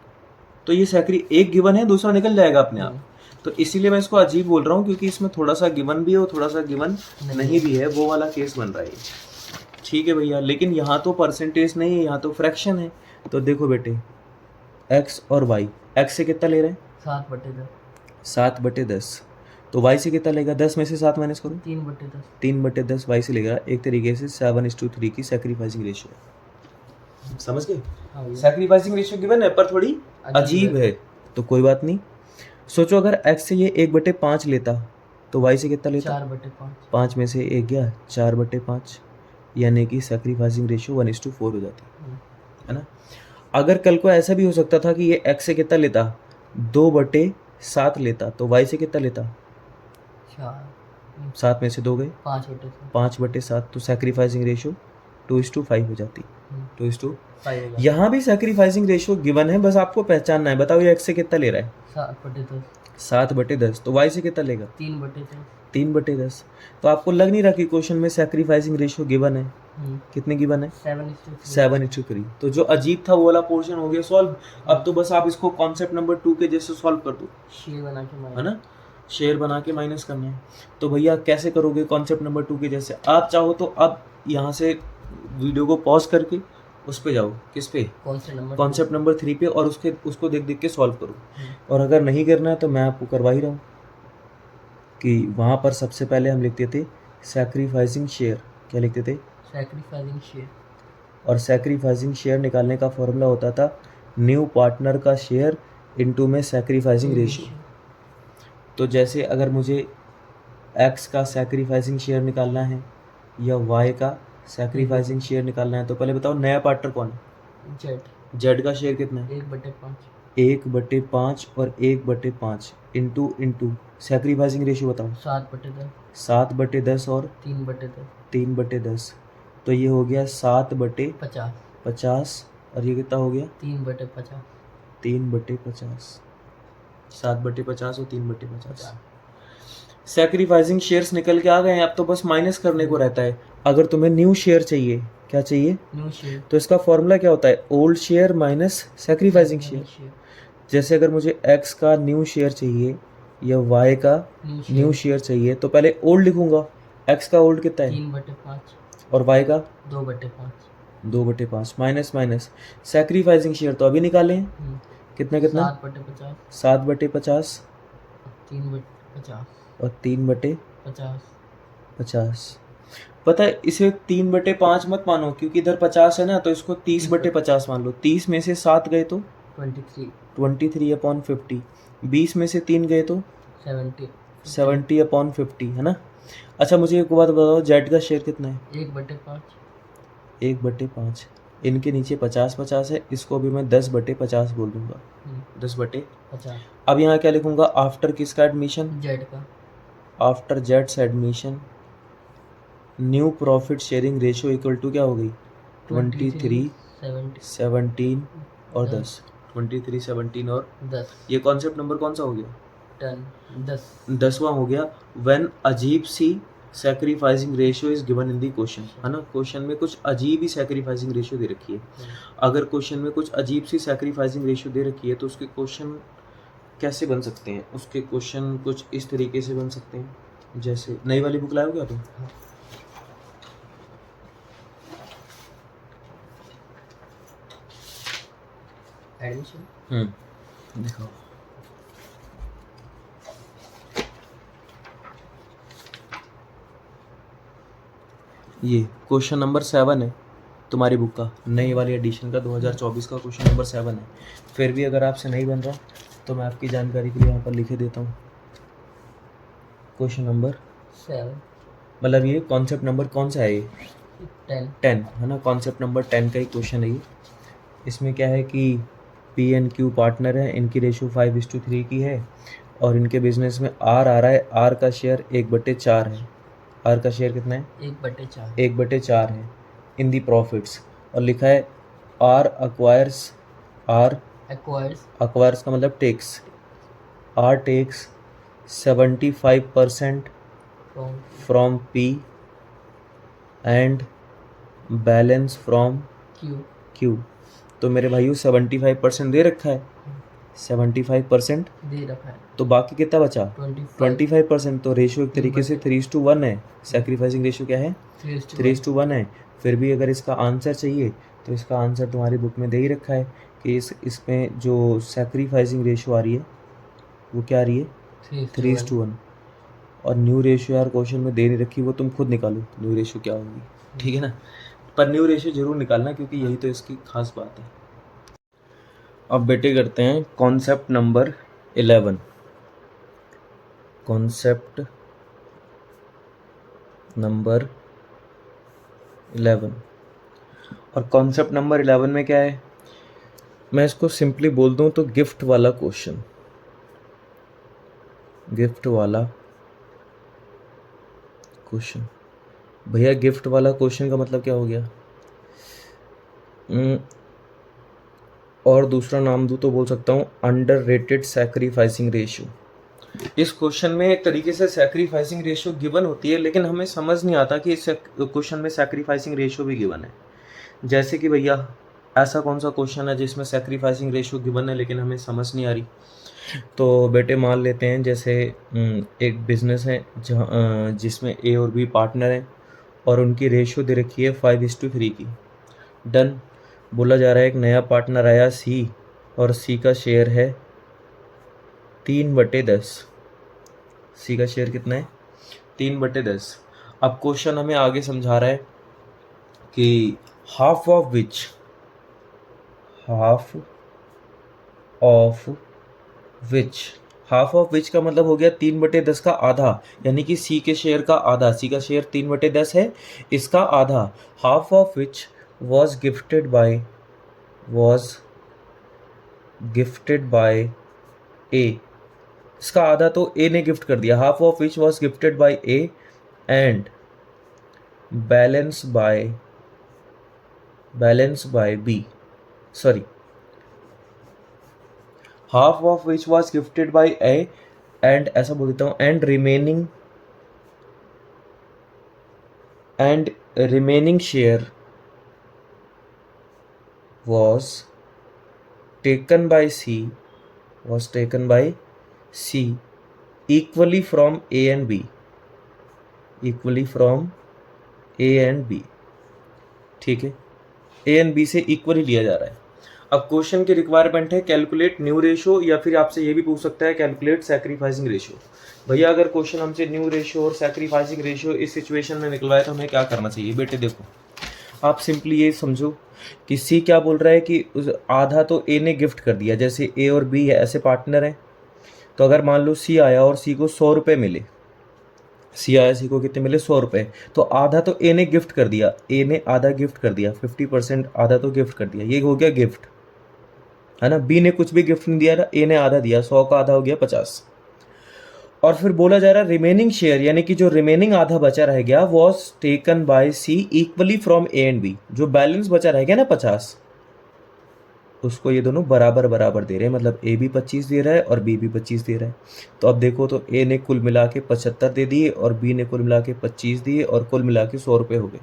तो ये सैकरी एक गिवन है, दूसरा निकल जाएगा अपने आप। तो इसीलिए मैं इसको अजीब बोल रहा हूँ, क्योंकि इसमें थोड़ा सा गिवन भी है और थोड़ा सा गिवन नहीं भी है, वो वाला केस बन रहा है। ठीक है भैया, लेकिन यहाँ तो परसेंटेज नहीं है, यहाँ तो फ्रैक्शन है। तो देखो बेटे, एक्स और वाई, एक्स से कितना ले रहे हैं? 7/10। तो वाई से कितना लेगा? 10 में से 7 माइनस करो, 3/10 वाई से लेगा। एक तरीके से 7:3 की सैक्रिफाइसिंग रेशियो। समझ गए? सैक्रिफाइसिंग रेशियो गिवन है पर थोड़ी अजीब है, तो कोई बात नहीं। सोचो अगर एक्स से ये 1/5 लेता तो वाई से कितना लेता? 4/5। 5 में से 1 गया, 4/5, यानी कि सैक्रिफाइसिंग रेशियो 1:4 हो जाती है ना। अगर कल को ऐसा भी हो सकता था कि ये एक्स से कितना लेता? 2/7 लेता, तो वाई से कितना लेता? 7 में से 2 गए, 5/7, तो सैक्रिफाइसिंग रेशियो 2:5 हो जाती। 2:5। यहाँ भी सैक्रिफाइसिंग रेशियो गिवन है, बस आपको पहचानना है। बताओ ये एक्स से कितना ले रहा है? 7/10। तो वाई से कितना लेगा? 3/10। तो आपको लग नहीं रहा कि क्वेश्चन में सैक्रिफाइसिंग रेशियो गिवन है? कितने गिवन है? 7:3। तो जो अजीब था वो वाला पोर्शन हो गया सॉल्व। अब तो बस आप इसको कॉन्सेप्ट नंबर 2 के जैसे सॉल्व कर दो, है ना। शेयर बना के माइनस करना है। तो भैया कैसे करोगे कॉन्सेप्ट नंबर 2 के जैसे? आप चाहो तो अब यहाँ से वीडियो को पॉज करके उस पे जाओ, किस पे? कॉन्सेप्ट नंबर 3 पे, और उसको देख देख के सॉल्व करो। और अगर नहीं करना है तो मैं आपको करवा ही रहा हूँ कि वहाँ पर सबसे पहले हम लिखते थे सैक्रिफाइसिंग शेयर। क्या लिखते थे? Sacrificing share. और सैक्रिफाइसिंग शेयर निकालने का फॉर्मूला होता था न्यू पार्टनर का शेयर इनटू में सैक्रिफाइसिंग रेशियो। तो जैसे अगर मुझे एक्स का सैक्रिफाइसिंग शेयर निकालना है या वाई का सैक्रिफाइसिंग शेयर निकालना है, तो पहले बताओ नया पार्टनर कौन है? जेड का शेयर कितना है? 1/5 और 1/5 इंटू सैक्रिफाइसिंग रेशियो बताओ। 7/10 और 3/10। तो ये हो गया 7/50 और ये कितना हो गया? 3/50। 7/50 और 3/50। सैक्रिफाइसिंग शेयर्स निकल के आ गए हैं, अब तो बस माइनस करने को रहता है। अगर तुम्हें न्यू शेयर चाहिए, क्या चाहिए? New share. तो इसका फॉर्मूला क्या होता है? Old share minus sacrificing share. जैसे अगर मुझे एक्स का न्यू शेयर चाहिए या वाई का न्यू शेयर चाहिए, तो पहले ओल्ड लिखूंगा। एक्स का ओल्ड कितना है? 3/5 और वाई का 2/5। 2/5 माइनस सैक्रिफाइसिंग शेयर तो अभी निकाले हैं। कितना 7/50 और 3/50। पता है इसे 3/5 मत मानो, क्योंकि इधर 50 है ना, तो इसको 30/50 मान लो। 30 में से 7 गए तो 23/50। 20 में से 3 गए तो 70/50, है ना। अच्छा मुझे एक बात बताओ, जेड का शेयर कितना है? 1/5। इनके नीचे 50 है, इसको भी मैं 10/50 बोल दूंगा। 10/50। अब यहाँ क्या लिखूंगा? आफ्टर किसका एडमिशन? जेड का। आफ्टर जेड्स admission new profit sharing ratio equal to क्या हो गई? 23, 17 और 10। 23, 17 और 10। ये कॉन्सेप्ट नंबर कौन सा हो गया? 10वां हो गया। व्हेन अजीब सी sacrificing ratio is given in the question, है ना। क्वेश्चन में कुछ अजीब ही सैक्रिफाइसिंग रेशियो दे रखी है। अगर क्वेश्चन में कुछ अजीब सी सैक्रिफाइसिंग रेशियो दे रखी है तो उसके क्वेश्चन कैसे बन सकते हैं? उसके क्वेश्चन कुछ इस तरीके से बन सकते हैं, जैसे नई वाली बुक लाओ क्या तुम? एडमिशन दिखाओ। ये क्वेश्चन नंबर 7 है तुम्हारी बुक का, नई वाली एडिशन का 2024 का क्वेश्चन नंबर 7 है। फिर भी अगर आपसे नहीं बन रहा तो मैं आपकी जानकारी के लिए यहाँ पर लिखे देता हूँ। क्वेश्चन नंबर 7, मतलब ये कॉन्सेप्ट नंबर कौन सा है? ये 10 है ना। कॉन्सेप्ट नंबर 10 का ही क्वेश्चन है ये। इसमें क्या है कि पी एंड क्यू पार्टनर है, इनकी रेशो 5:3 की है और इनके बिजनेस में आर आ रहा है। आर का शेयर 1/4 है। आर का शेयर कितना है? 1/4। 1/4 है इन दी प्रॉफिट्स। और लिखा है आर अक्वायर्स, आर अक्वायर्स का मतलब takes, R takes 75% from P and balance from Q. तो मेरे भाइयों 75% दे रखा है, 75% दे रखा है, तो बाकी कितना बचा? 25%। तो रेशियो एक तरीके से 3:1 है। सैक्रिफाइसिंग रेशियो क्या है? 3:1 है। फिर भी अगर इसका आंसर चाहिए तो इसका आंसर तुम्हारी बुक में दे ही रखा है कि इसमें जो सैक्रिफाइसिंग रेशियो आ रही है वो क्या आ रही है? 3:1। और न्यू रेशियो यार क्वेश्चन में दे नहीं रखी, वो तुम खुद निकालो न्यू रेशियो क्या होगी, ठीक है ना। पर न्यू रेशियो जरूर निकालना क्योंकि यही तो इसकी खास बात है। अब बेटे करते हैं कॉन्सेप्ट नंबर 11। Concept number 11। और कॉन्सेप्ट नंबर 11 में क्या है, मैं इसको सिंपली बोल दूं तो गिफ्ट वाला क्वेश्चन। गिफ्ट वाला क्वेश्चन। भैया गिफ्ट वाला क्वेश्चन का मतलब क्या हो गया? और दूसरा नाम दूं तो बोल सकता हूँ अंडररेटेड सैक्रिफाइसिंग रेशियो। इस क्वेश्चन में एक तरीके से सैक्रिफाइसिंग रेशियो गिवन होती है, लेकिन हमें समझ नहीं आता कि इस क्वेश्चन में सैक्रिफाइसिंग रेशियो भी गिवन है। जैसे कि भैया ऐसा कौन सा क्वेश्चन है जिसमें सैक्रिफाइसिंग रेशियो गिवन है लेकिन हमें समझ नहीं आ रही? तो बेटे मान लेते हैं जैसे एक बिजनेस है जहाँ जिसमें ए और बी पार्टनर हैं और उनकी रेशियो दे रखी है 5:3 की। डन। बोला जा रहा है एक नया पार्टनर आया सी और सी का शेयर है 3/10। सी का शेयर कितना है? 3/10। अब क्वेश्चन हमें आगे समझा रहा है कि half of which half of विच का मतलब हो गया 3/10 का आधा, यानी कि सी के शेयर का आधा। सी का शेयर 3/10 है, इसका आधा। Half of which was gifted by A. इसका आधा तो ए ने गिफ्ट कर दिया। Half of which was gifted by A and balance by B. Sorry, half of which was gifted by A and, ऐसा बोल देता हूं, and remaining share was taken by C equally from A and B, ठीक है। A and B से equally लिया जा रहा है। अब क्वेश्चन की रिक्वायरमेंट है कैलकुलेट न्यू रेशियो, या फिर आपसे ये भी पूछ सकता है कैलकुलेट सैक्रिफाइसिंग रेशियो। भैया अगर क्वेश्चन हमसे न्यू रेशियो और सैक्रिफाइसिंग रेशियो इस सिचुएशन में निकलवाए तो हमें क्या करना चाहिए? बेटे देखो, आप सिंपली ये समझो कि सी क्या बोल रहा है कि आधा तो ए ने गिफ्ट कर दिया। जैसे ए और बी है ऐसे पार्टनर हैं, तो अगर मान लो सी आया और सी को 100 रुपये मिले, सी आया, सी को कितने मिले? 100 रुपये। तो आधा तो ए ने गिफ्ट कर दिया, ए ने आधा गिफ्ट कर दिया, 50% आधा तो गिफ्ट कर दिया, ये हो गया गिफ्ट, है ना। बी ने कुछ भी गिफ्ट नहीं दिया, ए ने आधा दिया, 100 का आधा हो गया 50। और फिर बोला जा रहा है रिमेनिंग शेयर, यानी कि जो रिमेनिंग आधा बचा रह गया was taken by C equally from A and B. जो बैलेंस बचा रह गया ना 50, उसको ये दोनों बराबर बराबर दे रहे हैं, मतलब ए भी 25 दे रहा है और बी भी 25 दे रहा है। तो अब देखो तो ए ने कुल मिला के 75 दे दिए और बी ने कुल मिला के 25 दिए और कुल मिला के 100 रुपये हो गए।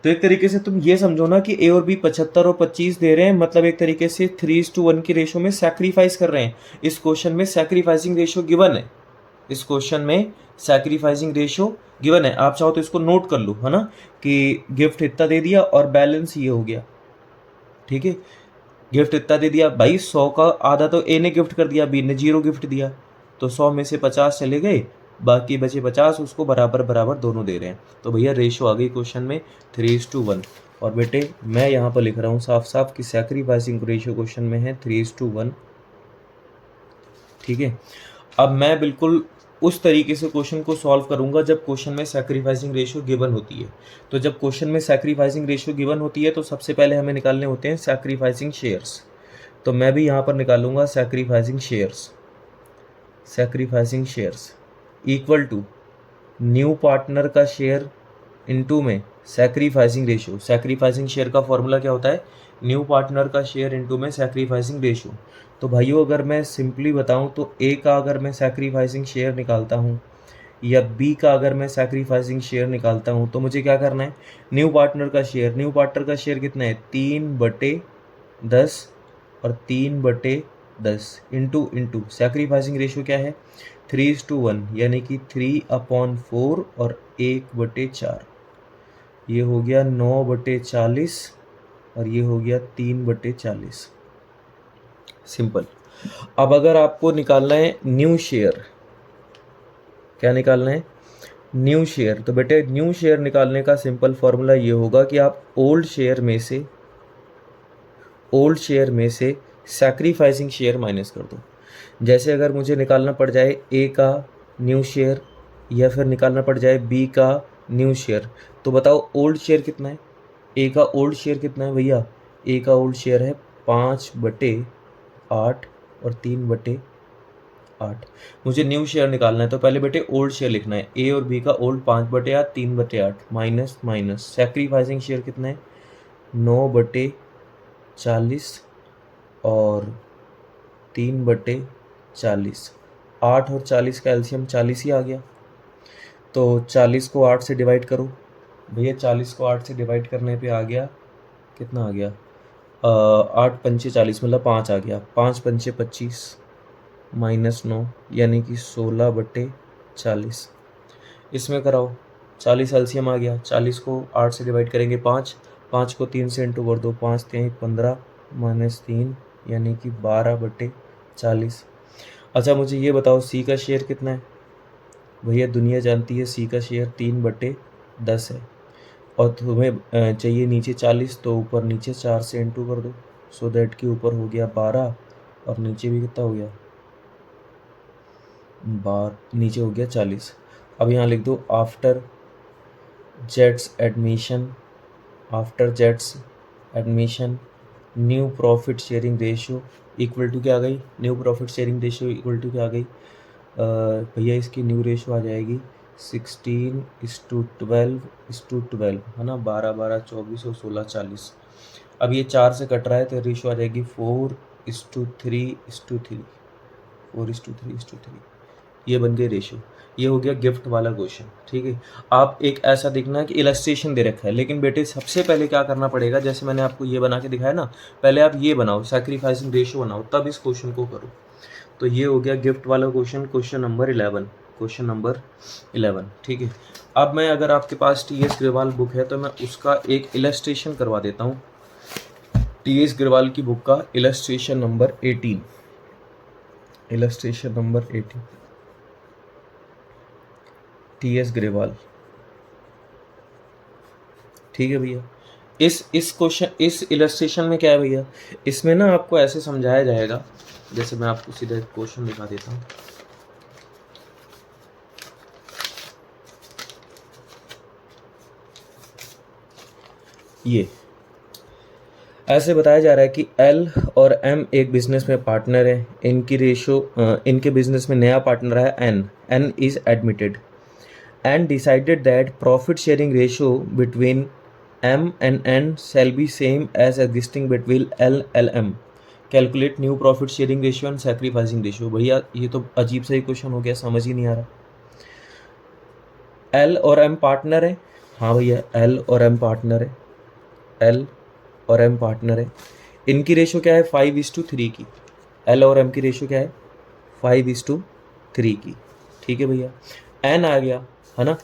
तो एक तरीके से तुम ये समझो ना कि ए और बी 75 और 25 दे रहे हैं, मतलब एक तरीके से 3:1 की रेशो में सैक्रिफाइस कर रहे हैं। इस क्वेश्चन में सैक्रिफाइसिंग रेशो गिवन है, इस क्वेश्चन में सैक्रिफाइसिंग रेशो गिवन है। आप चाहो तो इसको नोट कर लो, है ना, कि गिफ्ट इतना दे दिया और बैलेंस ये हो गया, ठीक है। गिफ्ट इतना दे दिया भाई, 100 का आधा तो ए ने गिफ्ट कर दिया, बी ने 0 गिफ्ट दिया, तो 100 में से 50 चले गए, बाकी बचे 50, उसको बराबर बराबर दोनों दे रहे हैं। तो भैया रेशो आ गई क्वेश्चन में 3:1। और बेटे मैं यहाँ पर लिख रहा हूँ साफ साफ कि सैक्रिफाइसिंग रेशियो क्वेश्चन में है 3:1, ठीक है। अब मैं बिल्कुल उस तरीके से क्वेश्चन को सॉल्व करूंगा जब क्वेश्चन में सैक्रिफाइसिंग रेशियो गिवन होती है। तो जब क्वेश्चन में सैक्रिफाइसिंग रेशियो गिवन होती है तो सबसे पहले हमें निकालने होते हैं सैक्रिफाइसिंग शेयर्स। तो मैं भी यहाँ पर निकालूंगा sacrificing shares. Sacrificing shares equal to new partner का शेयर इनटू में सैक्रिफाइसिंग रेशियो। सैक्रिफाइसिंग शेयर का फॉर्मूला क्या होता है? न्यू पार्टनर का शेयर इनटू में सैक्रिफाइसिंग रेशियो। तो भाइयों अगर मैं सिंपली बताऊं तो ए का अगर मैं सैक्रिफाइसिंग शेयर निकालता हूं या बी का अगर मैं सैक्रिफाइसिंग शेयर निकालता हूं तो मुझे क्या करना है? न्यू पार्टनर का शेयर, न्यू पार्टनर का शेयर कितना है? 3/10 और 3/10 इंटू सैक्रिफाइसिंग रेशियो क्या है? 3:1 यानी कि 3/4 और 1/4। ये हो गया 9/40 और ये हो गया 3/40। सिंपल। अब अगर आपको निकालना है न्यू शेयर, क्या निकालना है? New share. तो बेटे न्यू शेयर निकालने का सिंपल फॉर्मूला ये होगा कि आप ओल्ड शेयर में से सैक्रिफाइसिंग शेयर माइनस कर दो। जैसे अगर मुझे निकालना पड़ जाए ए का न्यू शेयर या फिर निकालना पड़ जाए बी का न्यू शेयर, तो बताओ ओल्ड शेयर कितना है? ए का ओल्ड शेयर कितना है भैया? ए का ओल्ड शेयर है 5/8 और 3/8। मुझे न्यू शेयर निकालना है तो पहले बेटे ओल्ड शेयर लिखना है। ए और बी का old 5/8 3/8 minus minus sacrificing share कितना है? 9/40 और 3/40। 8 और 40 का एलसीएम 40 ही आ गया। तो 40 को 8 से डिवाइड करो भैया। 40 को 8 से डिवाइड करने पे आ गया, कितना आ गया? 8 पंचे 40 मतलब 5 आ गया। 5 पंचे 25 माइनस 9 यानी कि 16/40। इसमें कराओ 40 एलसीएम आ गया। 40 को 8 से डिवाइड करेंगे 5, 5 को 3 से इंटू कर दो, 5 3 15 माइनस 3 यानी कि 12/40। अच्छा मुझे ये बताओ सी का शेयर कितना है? भैया दुनिया जानती है सी का शेयर 3/10 है और तुम्हें चाहिए नीचे 40, तो ऊपर नीचे 4 से इंटू कर दो, सो दैट कि ऊपर हो गया 12 और नीचे भी कितना हो गया? नीचे हो गया 40। अब यहाँ लिख दो आफ्टर जेट्स admission new profit sharing ratio equal to क्या आ गई? New profit sharing ratio equal to क्या आ गई भैया? इसकी न्यू रेशियो आ जाएगी 16:12 है ना, 12 12 24 और 16 40। अब ये 4 से कट रहा है तो रेशियो आ जाएगी 4:3:3। 4:3:3 ये बन गई रेशियो। ये हो गया गिफ्ट वाला क्वेश्चन। ठीक है, आप एक ऐसा देखना कि इलस्ट्रेशन दे रखा है, लेकिन बेटे सबसे पहले क्या करना पड़ेगा? जैसे मैंने आपको ये बना के दिखाया ना, पहले आप ये बनाओ, सैक्रिफाइसिंग रेशियो बनाओ, तब इस क्वेश्चन को करो। तो ये हो गया गिफ्ट वाला क्वेश्चन, क्वेश्चन नंबर 11। ठीक है, अब मैं अगर आपके पास टी.एस. ग्रेवाल बुक है तो मैं उसका एक इलस्ट्रेशन करवा देता हूँ। टी.एस. ग्रेवाल की बुक का इलस्ट्रेशन नंबर 18। टी.एस. ग्रेवाल। ठीक है भैया, इस इलस्ट्रेशन में क्या है भैया? इसमें ना आपको ऐसे समझाया जाएगा, जैसे मैं आपको सीधा एक क्वेश्चन दिखा देता हूँ। ये ऐसे बताया जा रहा है कि एल और एम एक बिजनेस में पार्टनर है। इनकी रेशियो, इनके बिजनेस में नया पार्टनर है N is admitted and decided that profit sharing ratio between M and N shall be same as existing between L M. Calculate new profit sharing ratio and sacrificing ratio। भैया ये तो अजीब सा ही question हो गया, समझ ही नहीं आ रहा। L और M पार्टनर है, हाँ भैया L और M पार्टनर है। इनकी रेशियो क्या है? 5:3 की। L और M की रेशियो क्या है? 5:3 की। ठीक है भैया, N आ गया है ना,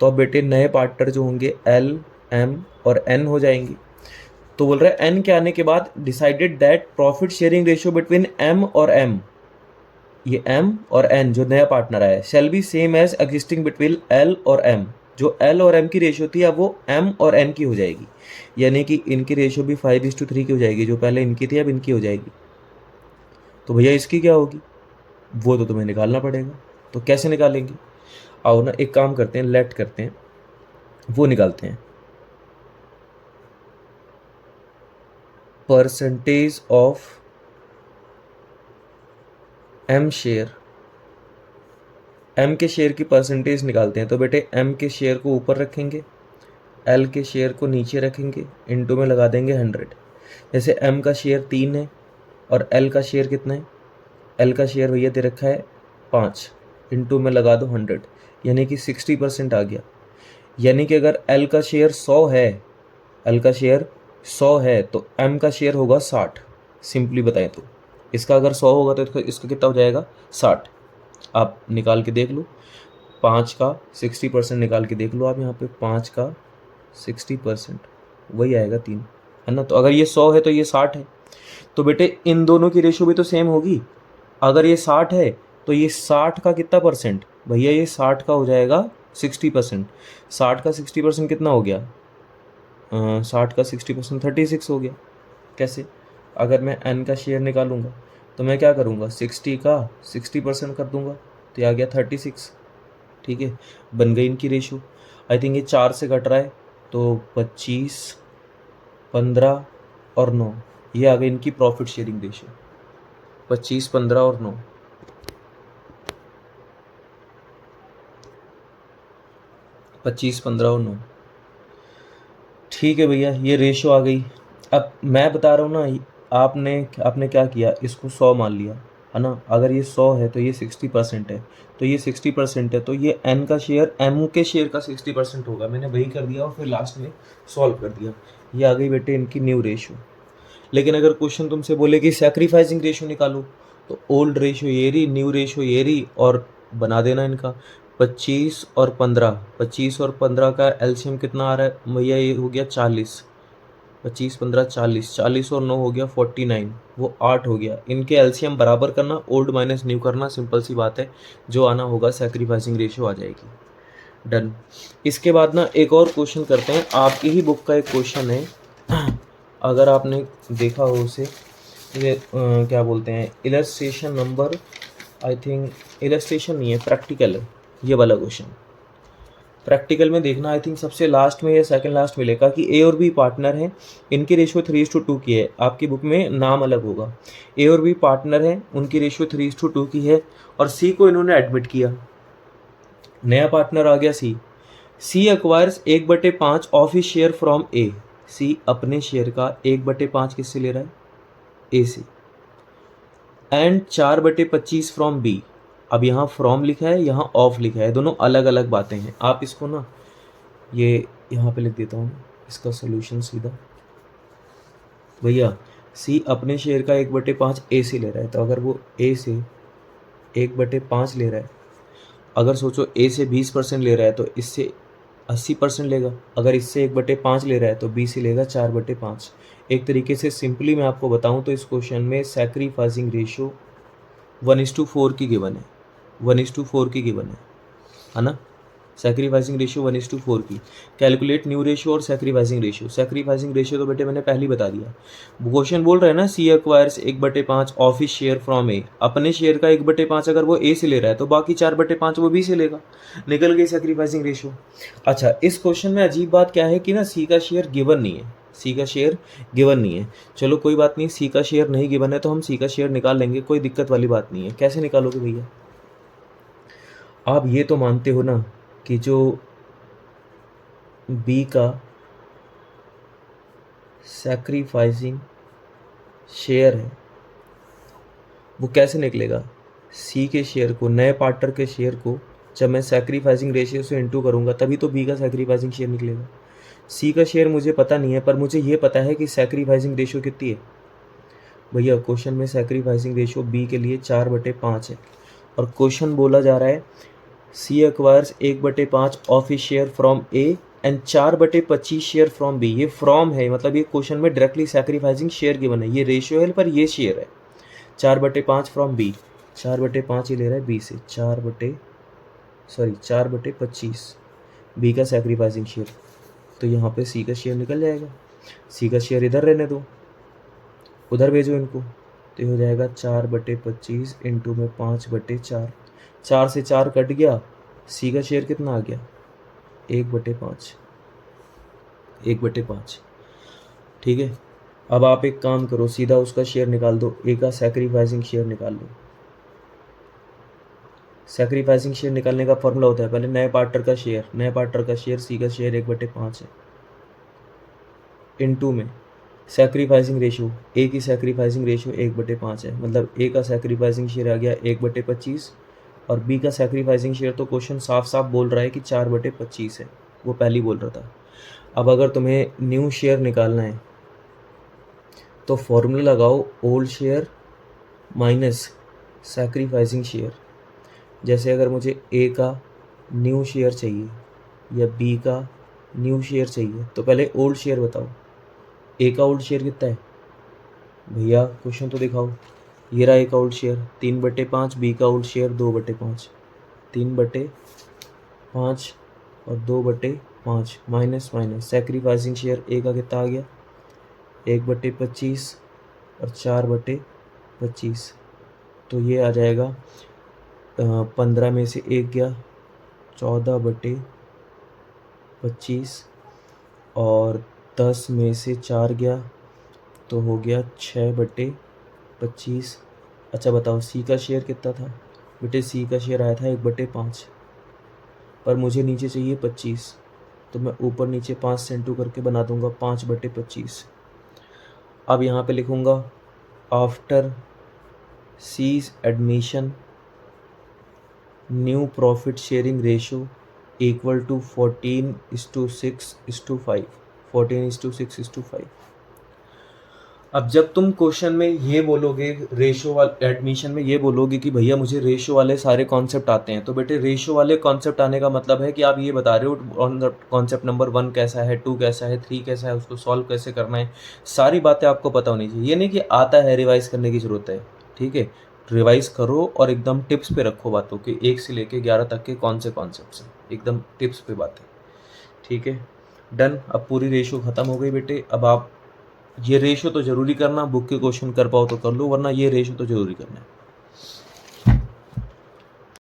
तो अब बेटे नए पार्टनर जो होंगे L M और N हो जाएंगे। तो बोल रहा है N के आने के बाद decided that profit sharing ratio between M और M, ये M और N जो नया पार्टनर आया है, shall be same as existing between L और M। जो L और M की रेशियो थी अब वो M और N की हो जाएगी, यानी कि इनकी रेशियो भी 5:3 की हो जाएगी। जो पहले इनकी थी अब इनकी हो जाएगी। तो भैया इसकी क्या होगी? वो तो तुम्हें निकालना पड़ेगा। तो कैसे निकालेंगे? आओ ना एक काम करते हैं, लेट करते हैं, वो निकालते हैं। Percentage of M share, M के शेयर की परसेंटेज निकालते हैं। तो बेटे एम के शेयर को ऊपर रखेंगे, एल के शेयर को नीचे रखेंगे, इनटू में लगा देंगे 100। जैसे एम का शेयर 3 है और एल का शेयर कितना है, एल का शेयर भैया दे रखा है 5, इनटू में लगा दो 100, यानी कि 60% आ गया। यानी कि अगर एल का शेयर 100 है, एल का शेयर 100 है तो एम का शेयर होगा 60। सिंपली बताएं तो इसका अगर 100 होगा तो इसका कितना हो जाएगा 60। आप निकाल के देख लो, 5 का 60% निकाल के देख लो आप यहाँ पे, 5 का 60% वही आएगा 3, है ना। तो अगर ये 100 है तो ये 60 है। तो बेटे इन दोनों की रेशो भी तो सेम होगी। अगर ये 60 है तो ये 60 का कितना परसेंट भैया, ये 60 का हो जाएगा 60%। 60 का 60% कितना हो गया, 60 का 60% 36 हो गया। कैसे, अगर मैं एन का शेयर निकालूंगा तो मैं क्या करूँगा, 60 का 60% कर दूंगा तो ये आ गया 36। ठीक है, बन गई इनकी रेशो। आई थिंक ये 4 से घट रहा है तो 25, 15 और 9, ये आ गई इनकी प्रॉफिट शेयरिंग रेशो। 25, 15 और 9, 25, 15 और 9। ठीक है भैया, ये रेशो आ गई। अब मैं बता रहा हूँ ना, आपने क्या किया, इसको 100 मान लिया, है ना। अगर ये 100 है तो ये 60% है, तो ये 60% है तो ये एन का शेयर एम के शेयर का 60% होगा। मैंने वही कर दिया और फिर लास्ट में सॉल्व कर दिया। ये आ गई बेटे इनकी न्यू रेशो। लेकिन अगर क्वेश्चन तुमसे बोले कि सैक्रिफाइसिंग रेशो निकालो, तो ओल्ड रेशो ये रही, न्यू रेशो ये रही, और बना देना इनका 25 और 15। 25 और 15 का एलसीएम कितना आ रहा है भैया, ये हो गया 40। 25, 15, 40, 40 और 9 हो गया 49, वो 8 हो गया। इनके एलसीएम बराबर करना, ओल्ड माइनस न्यू करना, सिंपल सी बात है। जो आना होगा सैक्रिफाइसिंग रेशो आ जाएगी। डन। इसके बाद ना एक और क्वेश्चन करते हैं, आपकी ही बुक का एक क्वेश्चन है, अगर आपने देखा हो उसे, ये क्या बोलते हैं, illustration number, I think illustration नहीं है, प्रैक्टिकल है ये वाला क्वेश्चन। प्रैक्टिकल में देखना, आई थिंक सबसे लास्ट में या सेकंड लास्ट मिलेगा कि ए और बी पार्टनर हैं, इनकी रेशियो 3:2 की है। आपकी बुक में नाम अलग होगा। ए और बी पार्टनर हैं, उनकी रेशियो 3:2 की है, और सी को इन्होंने एडमिट किया। नया पार्टनर आ गया C. C acquires 1/5 of his share from A. C अपने शेयर का 1/5 किससे ले रहा है, ए से। And 4/25 from B. अब यहाँ फ्रॉम लिखा है, यहाँ ऑफ लिखा है, दोनों अलग अलग बातें हैं। आप इसको ना ये यहाँ पे लिख देता हूँ, इसका सोल्यूशन सीधा। भैया सी अपने शेयर का 1/5 ए से ले रहा है, तो अगर वो ए से 1/5 ले रहा है, अगर सोचो ए से 20% ले रहा है तो इससे 80% लेगा। अगर इससे 1/5 ले रहा है तो बी से लेगा 4/5। एक तरीके से सिंपली मैं आपको बताऊं तो इस क्वेश्चन में सैक्रिफाइसिंग रेशियो 1:4 की गिवन है, 1:4 की गिवन है ना। सैक्रिफाइसिंग रेशियो 1:4 की। कैलकुलेट न्यू रेशियो और सैक्रिफाइसिंग रेशियो। सैक्रिफाइसिंग रेशियो तो बेटे मैंने पहले ही बता दिया। क्वेश्चन बोल रहा है ना, C acquires 1/5 of his share from A. अपने शेयर का 1/5 अगर वो ए से ले रहा है तो बाकी 4/5 वो बी से लेगा। निकल गई सैक्रिफाइसिंग रेशियो। अच्छा, इस क्वेश्चन में अजीब बात क्या है कि ना सी का शेयर गिवन नहीं है, सी का शेयर गिवन नहीं है। चलो कोई बात नहीं, सी का शेयर नहीं गिवन है तो हम सी का शेयर निकाल लेंगे, कोई दिक्कत वाली बात नहीं है। कैसे निकालोगे भैया, आप ये तो मानते हो ना कि जो बी का सैक्रिफाइसिंग शेयर है वो कैसे निकलेगा। सी के शेयर को, नए पार्टनर के शेयर को जब मैं सैक्रिफाइसिंग रेशियो से इंटू करूँगा तभी तो बी का सैक्रिफाइसिंग शेयर निकलेगा। सी का शेयर मुझे पता नहीं है, पर मुझे ये पता है कि सैक्रिफाइसिंग रेशियो कितनी है भैया। क्वेश्चन में सैक्रिफाइसिंग रेशियो बी के लिए 4/5 है, और क्वेश्चन बोला जा रहा है C acquires 1/5 of his share from A and 4/25 share from B. ये फ्रॉम है, मतलब ये क्वेश्चन में डायरेक्टली सैक्रिफाइसिंग शेयर गिवन है। ये रेशियो है पर ये शेयर है। 4/5 फ्रॉम बी, 4/5 ही ले रहा है बी से, 4/25 बी का सैक्रिफाइसिंग शेयर। तो यहाँ पे सी का शेयर निकल जाएगा। सी का शेयर इधर रहने दो, उधर भेजो इनको, तो ये हो जाएगा 4/25 इंटू में 5/4। 4 से 4 कट गया, सी का शेयर कितना आ गया 1/5, 1/5। ठीक है, अब आप एक काम करो, सीधा उसका शेयर निकाल दो, ए का सैक्रिफाइसिंग शेयर निकाल लो। सैक्रिफाइसिंग शेयर निकालने का फॉर्मूला होता है पहले नए पार्टनर का शेयर सी का शेयर 1/5 है, इनटू में सैक्रिफाइसिंग रेशियो, ए की सैक्रिफाइसिंग रेशियो 1/5 है, मतलब ए का सैक्रिफाइसिंग शेयर आ गया 1/25 और बी का सैक्रिफाइसिंग शेयर तो क्वेश्चन साफ साफ बोल रहा है कि 4/25 है, वो पहले ही बोल रहा था। अब अगर तुम्हें न्यू शेयर निकालना है तो फॉर्मूला लगाओ old share minus sacrificing share. जैसे अगर मुझे ए का न्यू शेयर चाहिए या बी का न्यू शेयर चाहिए तो पहले ओल्ड शेयर बताओ। ए का ओल्ड शेयर कितना है भैया, क्वेश्चन तो दिखाओ। ये रहा ए का ओल्ड शेयर 3/5, बी का ओल्ड शेयर 2/5, 3/5 और 2/5 minus minus sacrificing share A का कितना आ गया 1/25 और 4/25, तो ये आ जाएगा 15 में से 1 गया 14/25 और 10 में से 4 गया तो हो गया 6/25। अच्छा बताओ सी का शेयर कितना था बेटे, सी का शेयर आया था 1/5, पर मुझे नीचे चाहिए 25, तो मैं ऊपर नीचे 5 से इंटू करके बना दूंगा 5/25। अब यहाँ पे लिखूँगा after C's admission new profit sharing ratio equal to 14:6:5, 14:6:5। अब जब तुम क्वेश्चन में ये बोलोगे रेशियो वाले एडमिशन में ये बोलोगे कि भैया मुझे रेशियो वाले सारे कॉन्सेप्ट आते हैं, तो बेटे रेशियो वाले कॉन्सेप्ट आने का मतलब है कि आप ये बता रहे हो ऑन द कॉन्सेप्ट नंबर 1 कैसा है, 2 कैसा है, 3 कैसा है, उसको सॉल्व कैसे करना है, सारी बातें आपको पता होनी चाहिए। ये नहीं कि आता है रिवाइज करने की ज़रूरत है, ठीक है। रिवाइज करो और एकदम टिप्स पे रखो बातों के, 1 से लेके 11 तक के कौन से कॉन्सेप्ट हैं, एकदम टिप्स पे बातें, ठीक है। डन, अब पूरी रेशियो ख़त्म हो गई बेटे। अब आप ये रेशियो तो ज़रूरी करना, बुक के क्वेश्चन कर पाओ तो कर लो, वरना ये रेशियो तो ज़रूरी करना है।